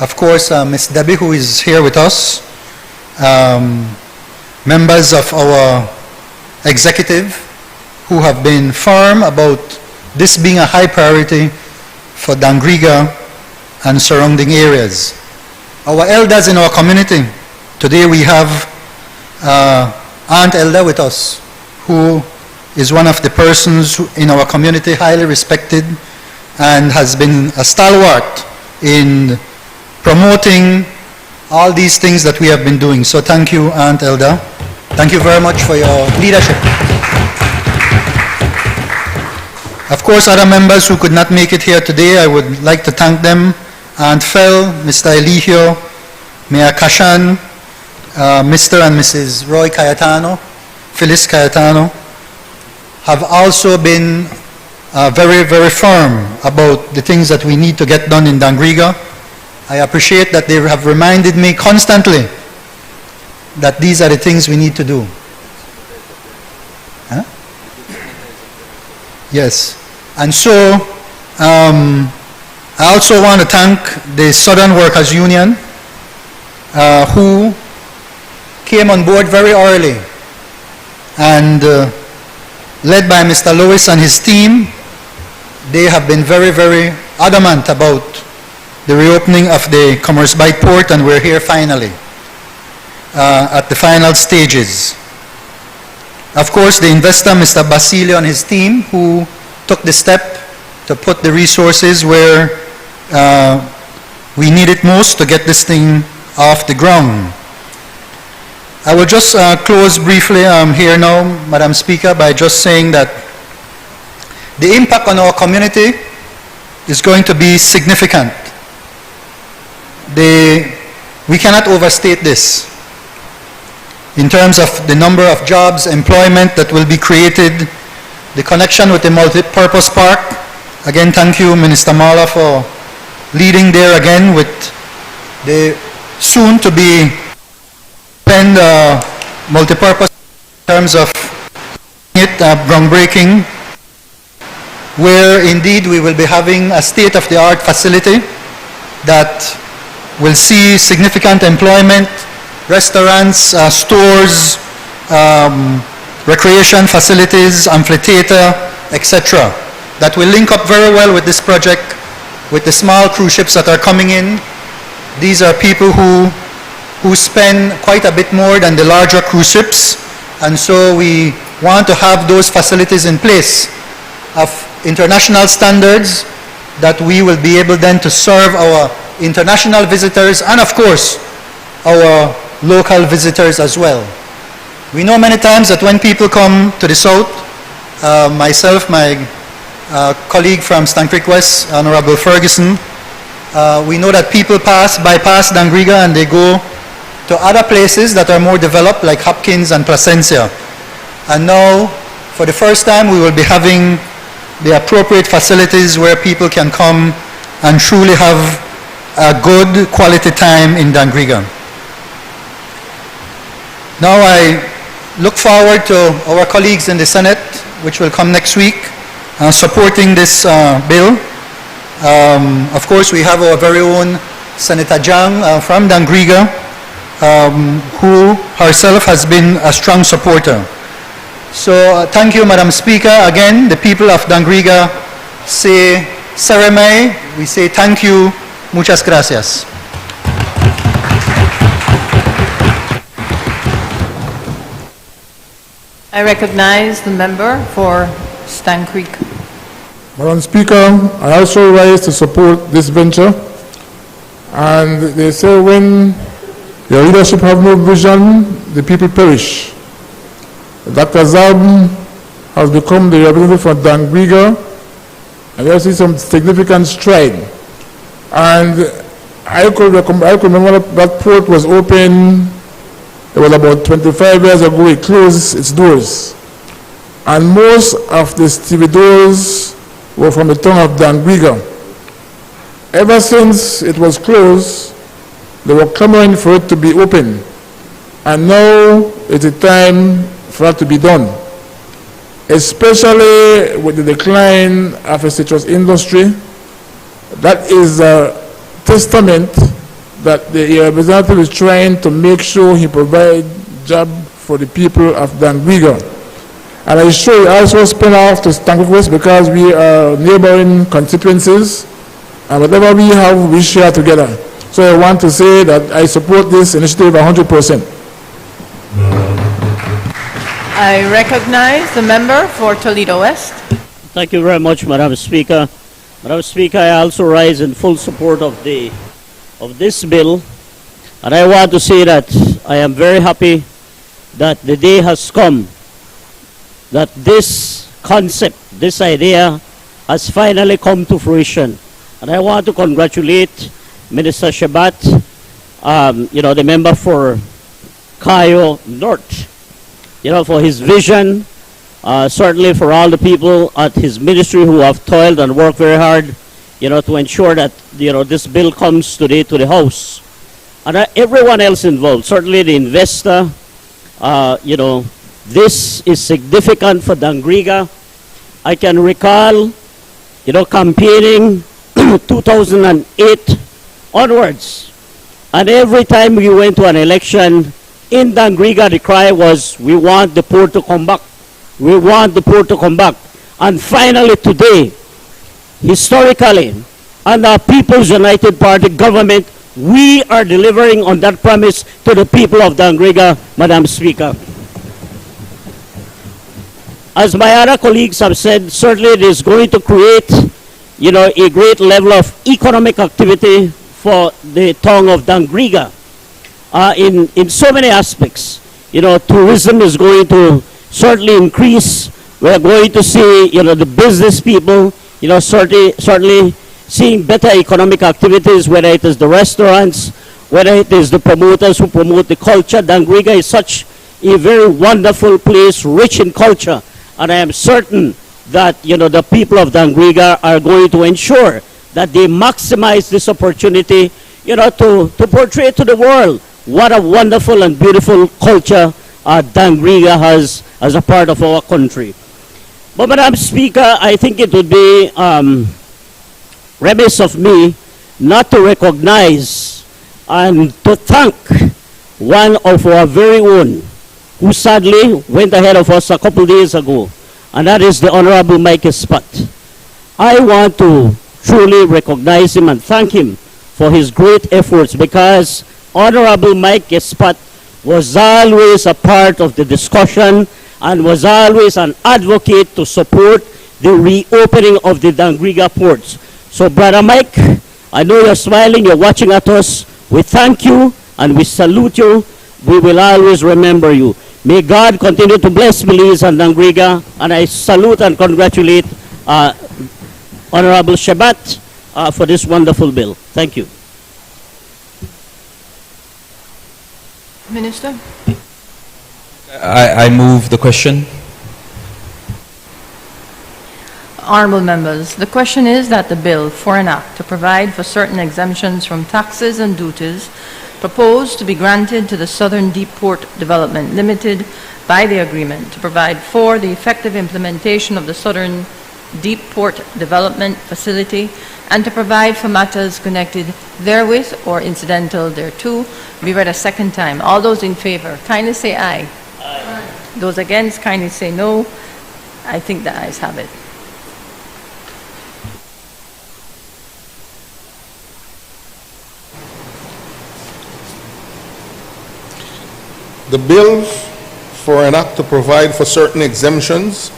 of course, Ms. Debbie, who is here with us, members of our executive who have been firm about this being a high priority for Dangriga and surrounding areas. Our elders in our community, today we have Aunt Elder with us, who is one of the persons in our community highly respected and has been a stalwart in promoting all these things that we have been doing. So thank you, Aunt Elder. Thank you very much for your leadership. Of course, other members who could not make it here today, I would like to thank them. Aunt Fel, Mr. Eligio, Mayor Kashan, Mr. and Mrs. Roy Cayetano, Phyllis Cayetano, have also been very, very firm about the things that we need to get done in Dangriga. I appreciate that they have reminded me constantly that these are the things we need to do. Huh? Yes. And so, I also want to thank the Southern Workers Union, who came on board very early, and led by Mr. Lewis and his team, they have been very, very adamant about the reopening of the Commerce Bight Port, and we're here finally, at the final stages. Of course, the investor, Mr. Basilio, and his team, who took the step to put the resources where we need it most to get this thing off the ground. I will just close briefly here now, Madam Speaker, by just saying that the impact on our community is going to be significant. We cannot overstate this in terms of the number of jobs, employment that will be created, the connection with the multi-purpose park. Again, thank you, Minister Mala, for leading there again with the soon-to-be multi-purpose in terms of it groundbreaking, where indeed we will be having a state-of-the-art facility that will see significant employment, restaurants, stores, recreation facilities, amphitheater, etc. That will link up very well with this project, with the small cruise ships that are coming in. These are people who spend quite a bit more than the larger cruise ships, and so we want to have those facilities in place of international standards that we will be able then to serve our international visitors and, of course, our local visitors as well. We know many times that when people come to the south, myself, my colleague from Stann Creek West, Honorable Ferguson, we know that people bypass Dangriga and they go to other places that are more developed, like Hopkins and Placencia. And now, for the first time, we will be having the appropriate facilities where people can come and truly have a good quality time in Dangriga. Now I look forward to our colleagues in the Senate, which will come next week, supporting this bill. Of course, we have our very own Senator Jang from Dangriga, who herself has been a strong supporter. So thank you, Madam Speaker. Again, the people of Dangriga say Seremay. We say thank you. Muchas gracias. I recognize the member for Stann Creek. Madam Speaker, I also rise to support this venture. And they say when your leadership have no vision, the people perish. Dr. Zab has become the representative for Dangriga, and we see some significant stride And I could remember that port was open, it was about 25 years ago, it closed its doors. And most of the stevedores were from the town of Dangriga. Ever since it was closed, they were clamoring for it to be open. And now it's a time for that to be done. Especially with the decline of the citrus industry, that is a testament that the representative is trying to make sure he provides jobs for the people of Dangriga. And I sure he also spin off to Stankwickwest because we are neighboring constituencies, and whatever we have, we share together. So I want to say that I support this initiative 100%. I recognize the member for Toledo West. Thank you very much, Madam Speaker. Madam Speaker, I also rise in full support of this bill, and I want to say that I am very happy that the day has come that this concept, this idea, has finally come to fruition. And I want to congratulate Minister Shabat, the member for Cayo North, for his vision, certainly for all the people at his ministry who have toiled and worked very hard, to ensure that, this bill comes today to the House. And everyone else involved, certainly the investor, this is significant for Dangriga. I can recall, campaigning 2008 onwards. And every time we went to an election in Dangriga, the cry was, we want the port to come back. We want the port to come back. And finally today, historically, under People's United Party government, we are delivering on that promise to the people of Dangriga, Madam Speaker. As my other colleagues have said, certainly it is going to create, a great level of economic activity for the town of Dangriga in so many aspects. Tourism is going to certainly increase. We're going to see, the business people, certainly seeing better economic activities, whether it is the restaurants, whether it is the promoters who promote the culture. Dangriga is such a very wonderful place, rich in culture. And I am certain that, the people of Dangriga are going to ensure that they maximize this opportunity, to portray to the world what a wonderful and beautiful culture Dangriga has as a part of our country. But, Madam Speaker, I think it would be remiss of me not to recognize and to thank one of our very own who sadly went ahead of us a couple days ago, and that is the Honorable Mike Espat. I want to truly recognize him and thank him for his great efforts, because Honorable Mike Espat was always a part of the discussion and was always an advocate to support the reopening of the Dangriga ports. So, Brother Mike, I know you're smiling, you're watching at us. We thank you and we salute you. We will always remember you. May God continue to bless Belize and Dangriga, and I salute and congratulate Honorable Shabat for this wonderful bill. Thank you. Minister? I move the question. Honorable members, the question is that the bill for an act to provide for certain exemptions from taxes and duties proposed to be granted to the Southern Deep Port Development Limited by the agreement to provide for the effective implementation of the Southern Deep Port Development Facility and to provide for matters connected therewith or incidental thereto be read a second time. All those in favor, kindly say aye. Aye. Those against, kindly say no. I think the ayes have it. The bill for an act to provide for certain exemptions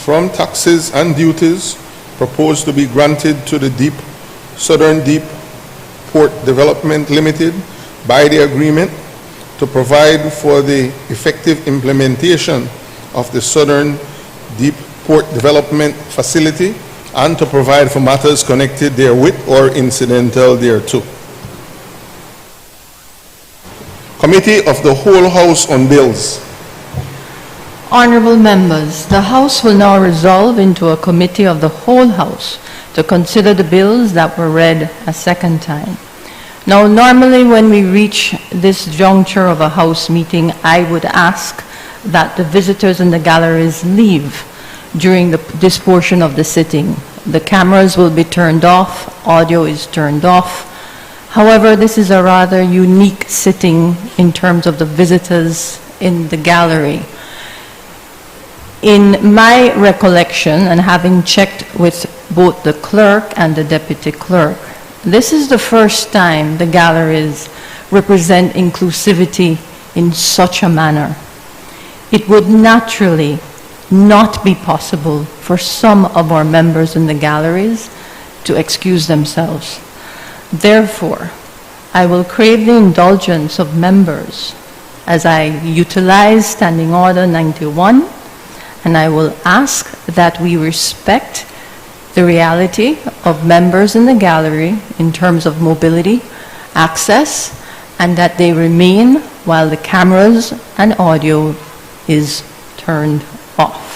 from taxes and duties proposed to be granted to the Southern Deep Port Development Limited by the agreement to provide for the effective implementation of the Southern Deep Port Development Facility and to provide for matters connected therewith or incidental thereto. Committee of the Whole House on Bills. Honorable members, the House will now resolve into a committee of the whole House to consider the bills that were read a second time. Now, normally when we reach this juncture of a House meeting, I would ask that the visitors in the galleries leave during this portion of the sitting. The cameras will be turned off, audio is turned off. However, this is a rather unique sitting in terms of the visitors in the gallery. In my recollection, and having checked with both the clerk and the deputy clerk, this is the first time the galleries represent inclusivity in such a manner. It would naturally not be possible for some of our members in the galleries to excuse themselves. Therefore, I will crave the indulgence of members as I utilize Standing Order 91, and I will ask that we respect the reality of members in the gallery in terms of mobility, access, and that they remain while the cameras and audio is turned off.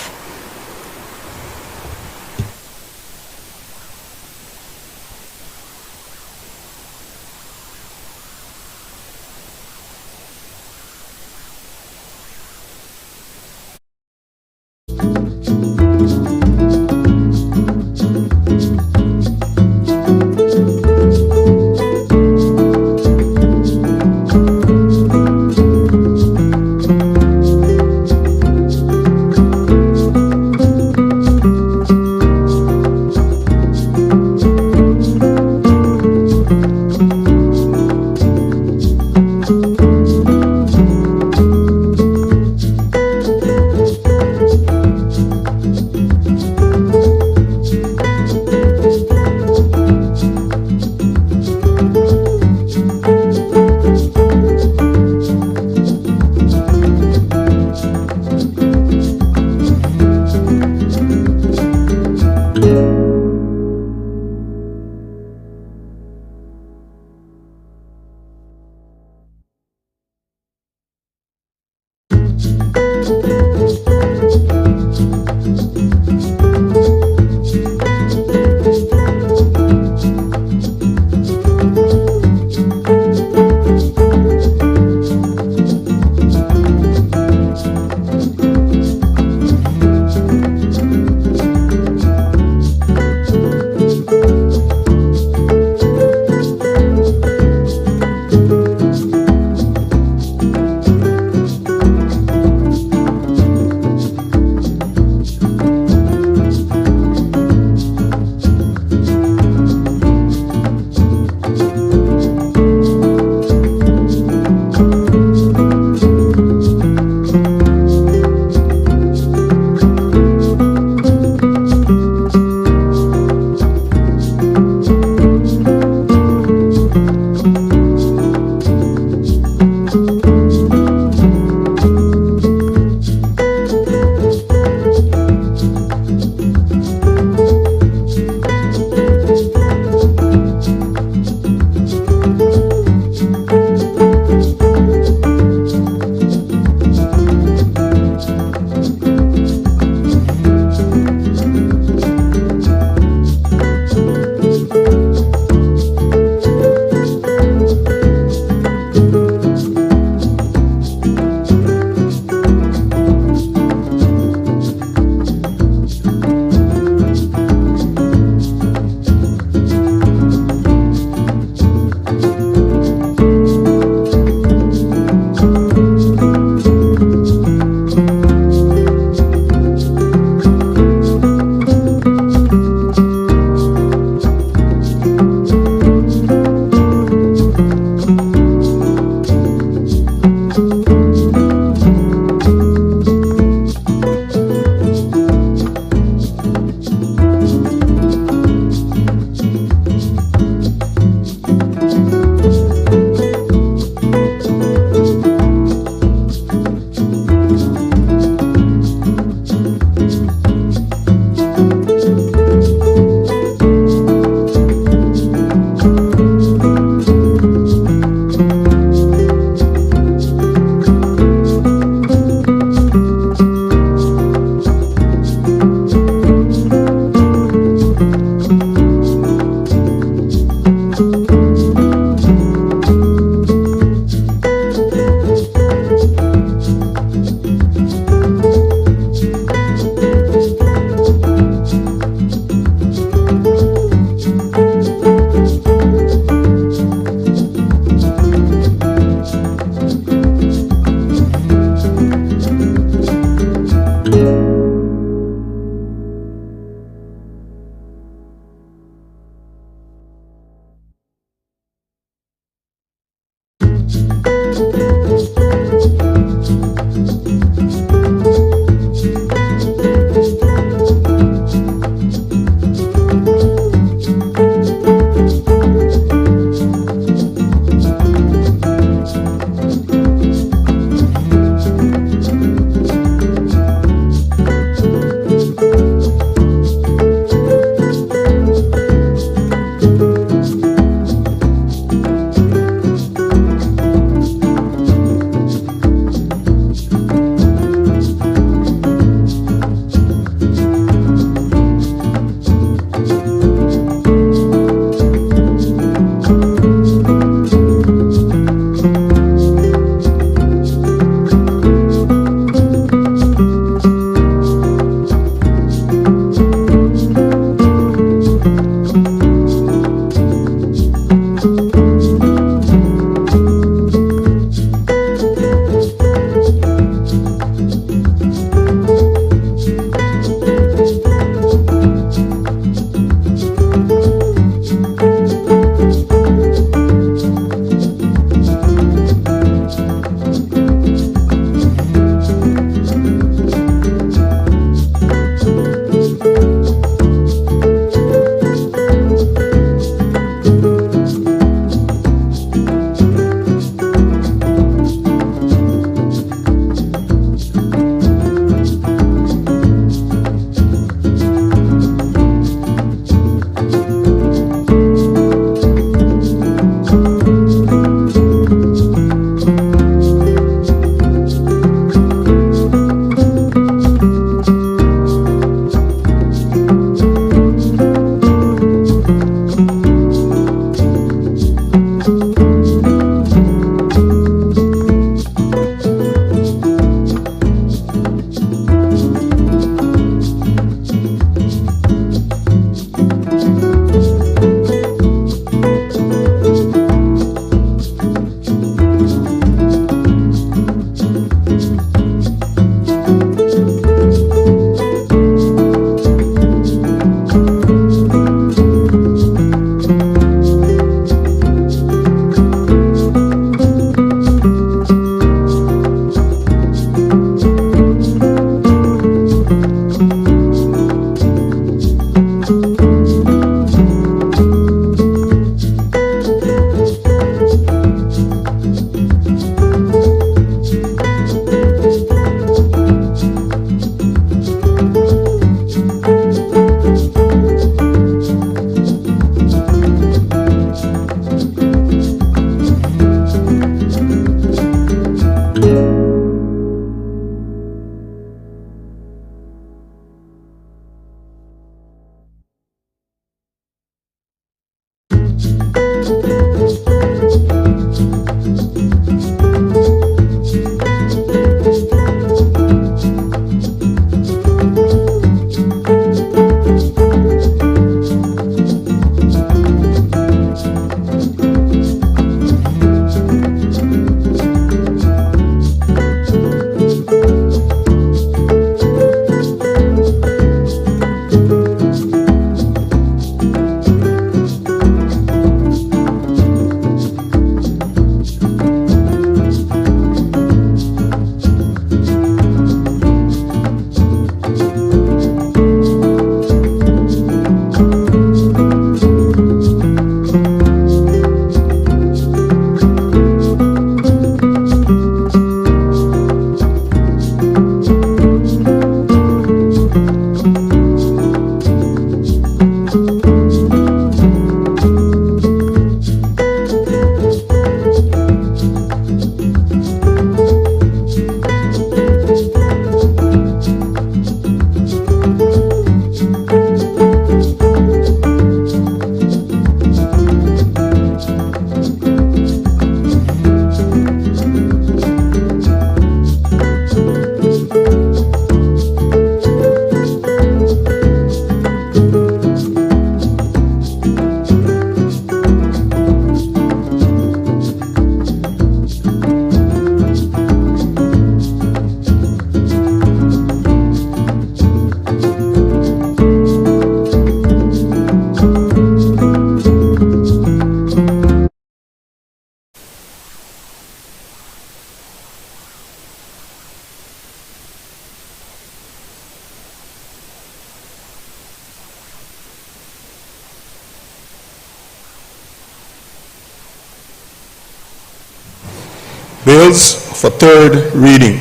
Bills for third reading.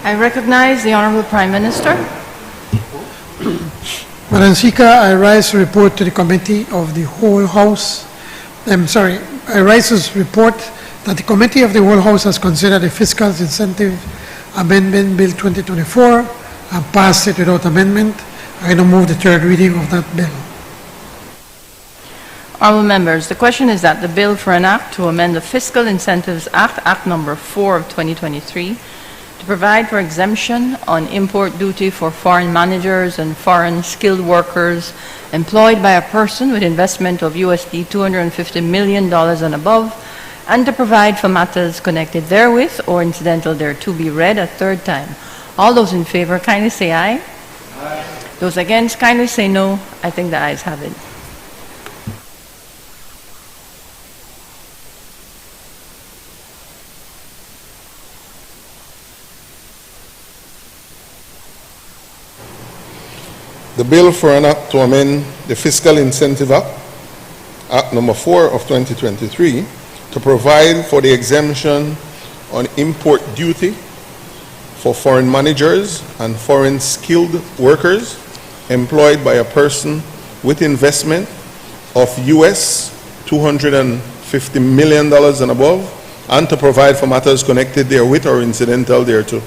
I recognize the Honorable Prime Minister. Madam Speaker, I rise to report to the Committee of the Whole House. I rise to report that the Committee of the Whole House has considered the Fiscal Incentive Amendment Bill 2024 and passed it without amendment. I now move the third reading of that bill. Honourable members, the question is that the bill for an act to amend the Fiscal Incentives Act, Act Number 4 of 2023, to provide for exemption on import duty for foreign managers and foreign skilled workers employed by a person with investment of USD $250 million and above, and to provide for matters connected therewith or incidental thereto be read a third time. All those in favor kindly say aye. Aye. Those against kindly say no. I think the ayes have it. The bill for an act to amend the Fiscal Incentive Act, Act Number 4 of 2023, to provide for the exemption on import duty for foreign managers and foreign skilled workers employed by a person with investment of US $250 million and above, and to provide for matters connected therewith or incidental thereto.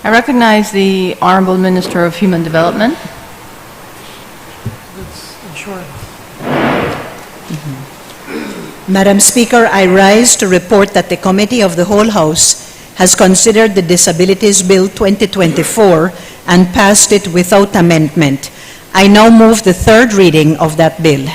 I recognize the Honourable Minister of Human Development. Madam Speaker, I rise to report that the Committee of the Whole House has considered the Disabilities Bill 2024 and passed it without amendment. I now move the third reading of that bill.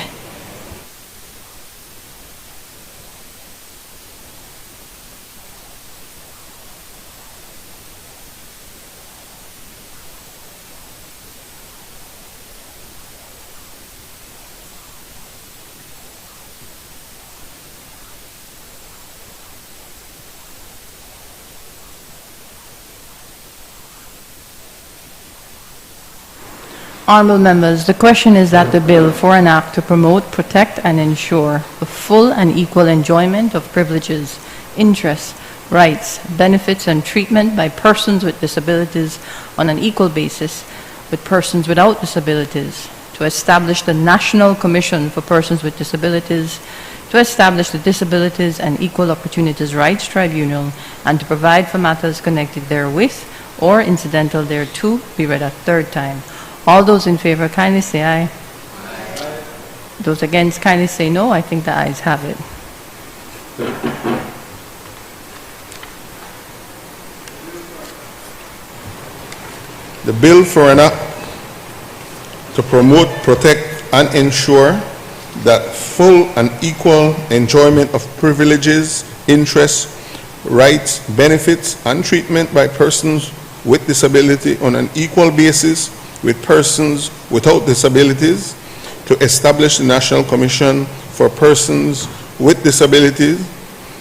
Honourable members, the question is that the bill for an act to promote, protect and ensure the full and equal enjoyment of privileges, interests, rights, benefits and treatment by persons with disabilities on an equal basis with persons without disabilities, to establish the National Commission for Persons with Disabilities, to establish the Disabilities and Equal Opportunities Rights Tribunal, and to provide for matters connected therewith or incidental thereto be read a third time. All those in favor kindly say aye. Aye. Those against kindly say no. I think the ayes have it. The bill for an act to promote, protect and ensure that full and equal enjoyment of privileges, interests, rights, benefits and treatment by persons with disability on an equal basis with persons without disabilities, to establish the National Commission for Persons with Disabilities,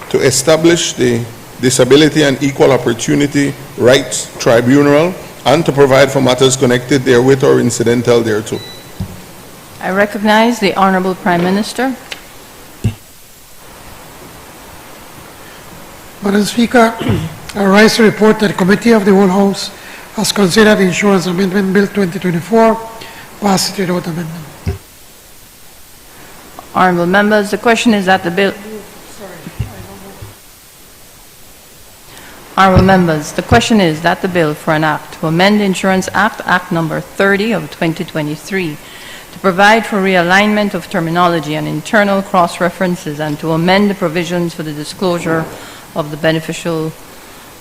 to establish the Disability and Equal Opportunity Rights Tribunal, and to provide for matters connected therewith or incidental thereto. I recognize the Honourable Prime Minister. Madam Speaker, I rise to report that the Committee of the Whole House has considered the Insurance Amendment Bill 2024, passed it without amendment. Honourable members, the question is that the bill... Honourable members, the question is that the bill for an act to amend the Insurance Act, Act Number 30 of 2023, to provide for realignment of terminology and internal cross-references and to amend the provisions for the disclosure of the beneficial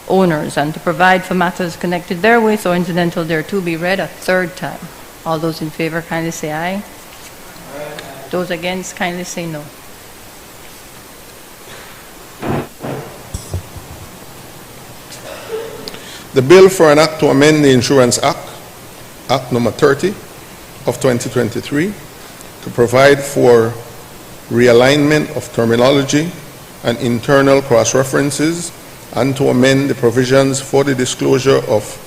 owners and to provide for matters connected therewith or incidental thereto be read a third time. All those in favor kindly say aye. Aye. Those against kindly say no. The bill for an act to amend the Insurance Act, Act Number 30 of 2023, to provide for realignment of terminology and internal cross-references and to amend the provisions for the disclosure of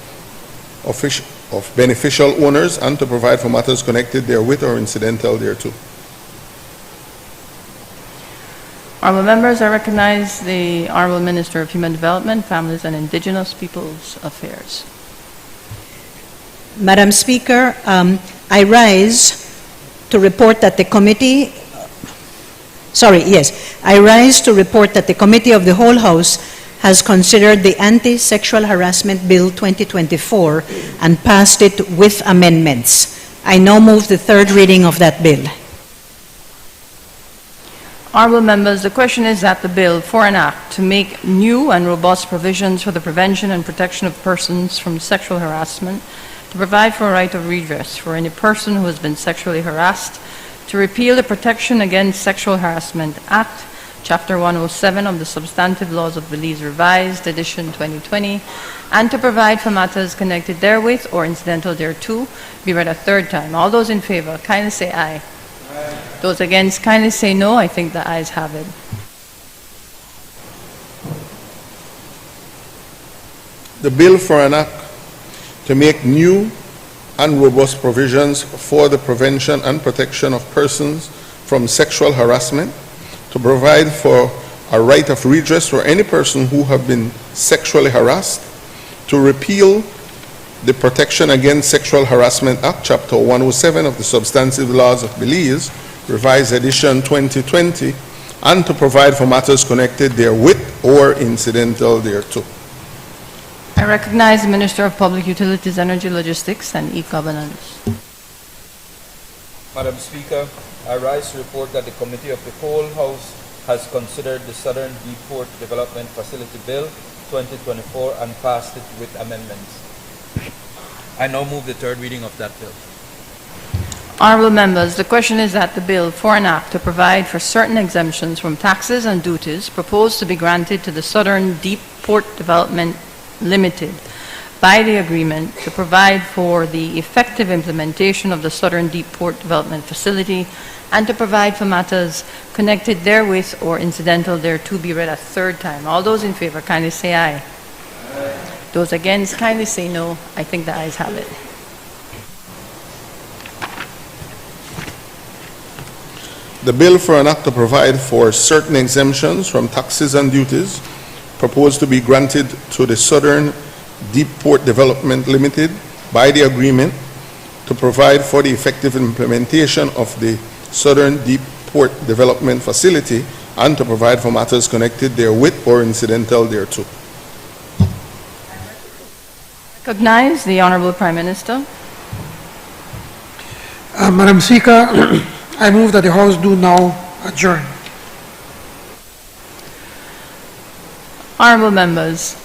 beneficial owners and to provide for matters connected therewith or incidental thereto. Honourable members, I recognize the Honourable Minister of Human Development, Families and Indigenous Peoples Affairs. Madam Speaker, I rise to report that the committee, I rise to report that the Committee of the Whole House has considered the Anti-Sexual Harassment Bill 2024 and passed it with amendments. I now move the third reading of that bill. Honourable members, the question is that the bill for an act to make new and robust provisions for the prevention and protection of persons from sexual harassment, to provide for a right of redress for any person who has been sexually harassed, to repeal the Protection Against Sexual Harassment Act, Chapter 107 of the Substantive Laws of Belize Revised, Edition 2020, and to provide for matters connected therewith or incidental thereto, be read a third time. All those in favour, kindly say aye. Aye. Those against, kindly say no. I think the ayes have it. The bill for an act to make new and robust provisions for the prevention and protection of persons from sexual harassment, to provide for a right of redress for any person who have been sexually harassed, to repeal the Protection Against Sexual Harassment Act, Chapter 107 of the Substantive Laws of Belize, Revised Edition 2020, and to provide for matters connected therewith or incidental thereto. I recognize the Minister of Public Utilities, Energy, Logistics and E-Governance. Madam Speaker, I rise to report that the Committee of the Whole House has considered the Southern Deepport Development Facility Bill 2024 and passed it with amendments. I now move the third reading of that bill. Honourable members, the question is that the bill for an act to provide for certain exemptions from taxes and duties proposed to be granted to the Southern Deepport Development Limited by the agreement to provide for the effective implementation of the Southern Deepport Development Facility and to provide for matters connected therewith or incidental thereto be read a third time. All those in favour, kindly say aye. Aye. Those against, kindly say no. I think the ayes have it. The bill for an act to provide for certain exemptions from taxes and duties proposed to be granted to the Southern Deepport Development Limited by the agreement to provide for the effective implementation of the Southern Deepport Development Facility and to provide for matters connected therewith or incidental thereto. Recognize the Honourable Prime Minister. Madam Speaker, I move that the House do now adjourn. Honourable members,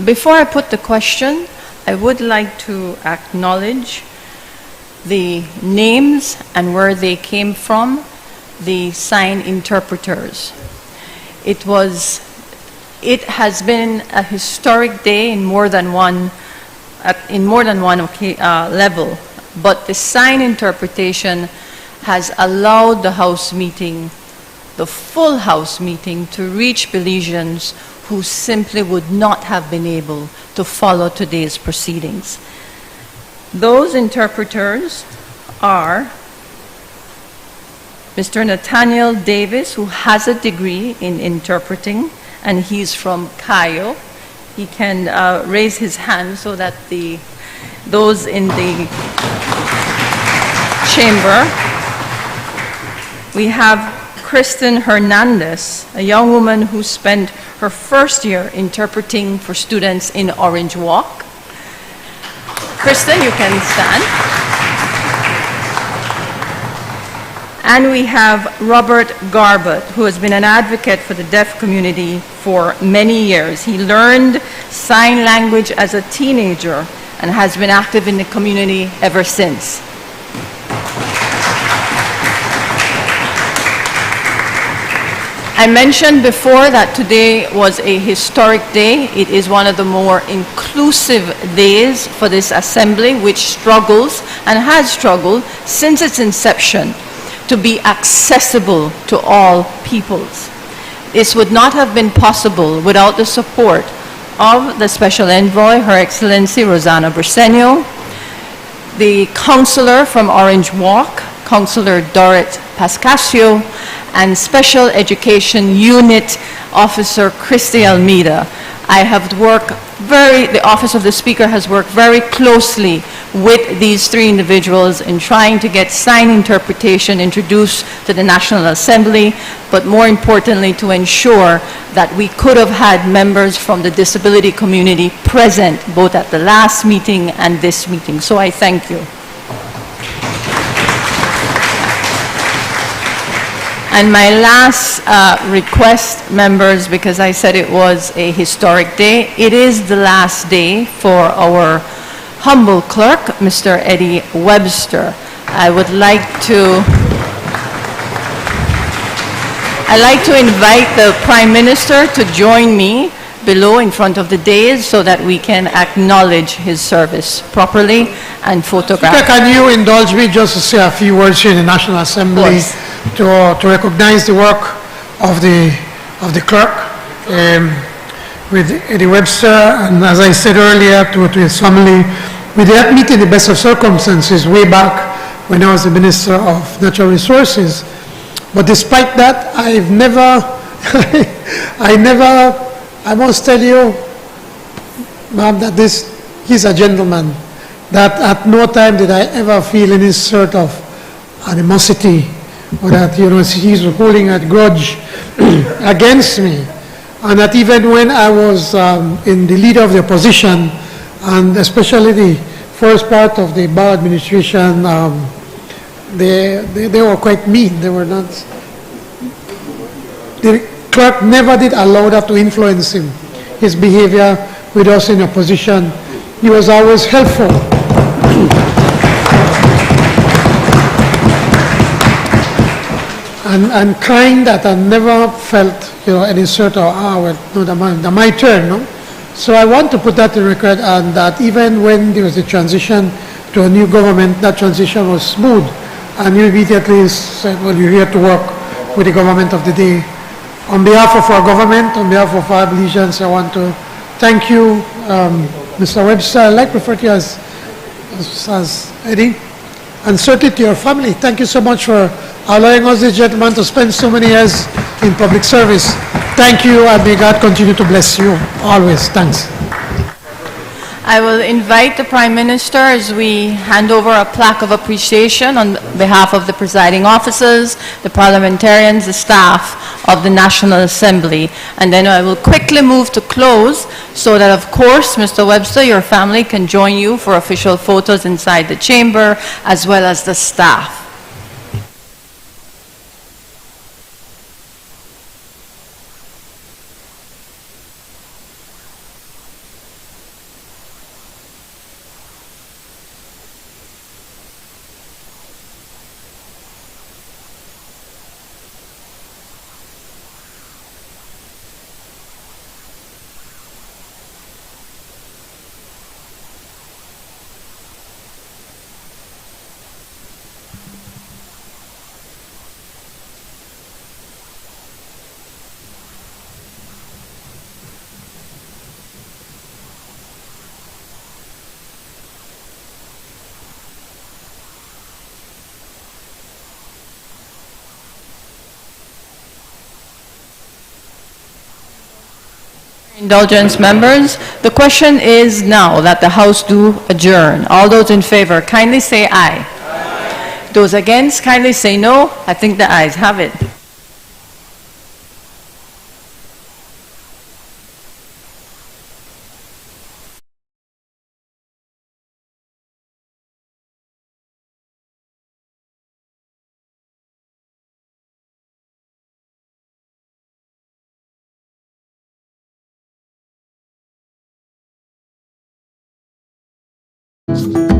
before I put the question, I would like to acknowledge the names and where they came from, the sign interpreters. It has been a historic day in more than one level, but the sign interpretation has allowed the House meeting, the full House meeting, to reach Belizeans who simply would not have been able to follow today's proceedings. Those interpreters are Mr. Nathaniel Davis, who has a degree in interpreting, and he's from Cayo. He can raise his hand so that those in the chamber. We have Kristen Hernandez, a young woman who spent her first year interpreting for students in Orange Walk. Kristen, you can stand. And we have Robert Garbett, who has been an advocate for the deaf community for many years. He learned sign language as a teenager and has been active in the community ever since. I mentioned before that today was a historic day. It is one of the more inclusive days for this assembly, which struggles and has struggled since its inception to be accessible to all peoples. This would not have been possible without the support of the Special Envoy, Her Excellency Rosanna Briceño, the councillor from Orange Walk, Councillor Dorrit Pascasio, and Special Education Unit Officer Christy Almeida. The Office of the Speaker has worked very closely with these three individuals in trying to get sign interpretation introduced to the National Assembly, but more importantly to ensure that we could have had members from the disability community present both at the last meeting and this meeting. So I thank you. And my last request, members, because I said it was a historic day, it is the last day for our humble clerk, Mr. Eddie Webster. I'd like to invite the Prime Minister to join me below in front of the dais so that we can acknowledge his service properly and photograph. Speaker, can you indulge me just to say a few words here in the National Assembly to recognize the work of the clerk with Eddie Webster, and as I said earlier, to his family. We did meet in the best of circumstances way back when I was the Minister of Natural Resources. But despite that, I must tell you, ma'am, that he's a gentleman, that at no time did I ever feel any sort of animosity or that, he's holding a grudge against me. And that even when I was in the leader of the opposition, and especially the first part of the Bar administration, they were quite mean. They were not. The clerk never did allow that to influence him. His behavior with us in opposition, he was always helpful. And kind, that I never felt, any sort of, my turn, no? So I want to put that in record, and that even when there was a transition to a new government, that transition was smooth. And you immediately said, well, you're here to work with the government of the day. On behalf of our government, on behalf of our Belizeans, I want to thank you, Mr. Webster. I'd like to refer to you as Eddie, and certainly to your family. Thank you so much for allowing us, this gentleman, to spend so many years in public service. Thank you, and may God continue to bless you always. Thanks. I will invite the Prime Minister as we hand over a plaque of appreciation on behalf of the presiding officers, the parliamentarians, the staff of the National Assembly. And then I will quickly move to close so that, of course, Mr. Webster, your family can join you for official photos inside the chamber, as well as the staff. Indulgence, members. The question is now that the House do adjourn. All those in favor, kindly say aye. Aye. Those against, kindly say no. I think the ayes have it. Thank you.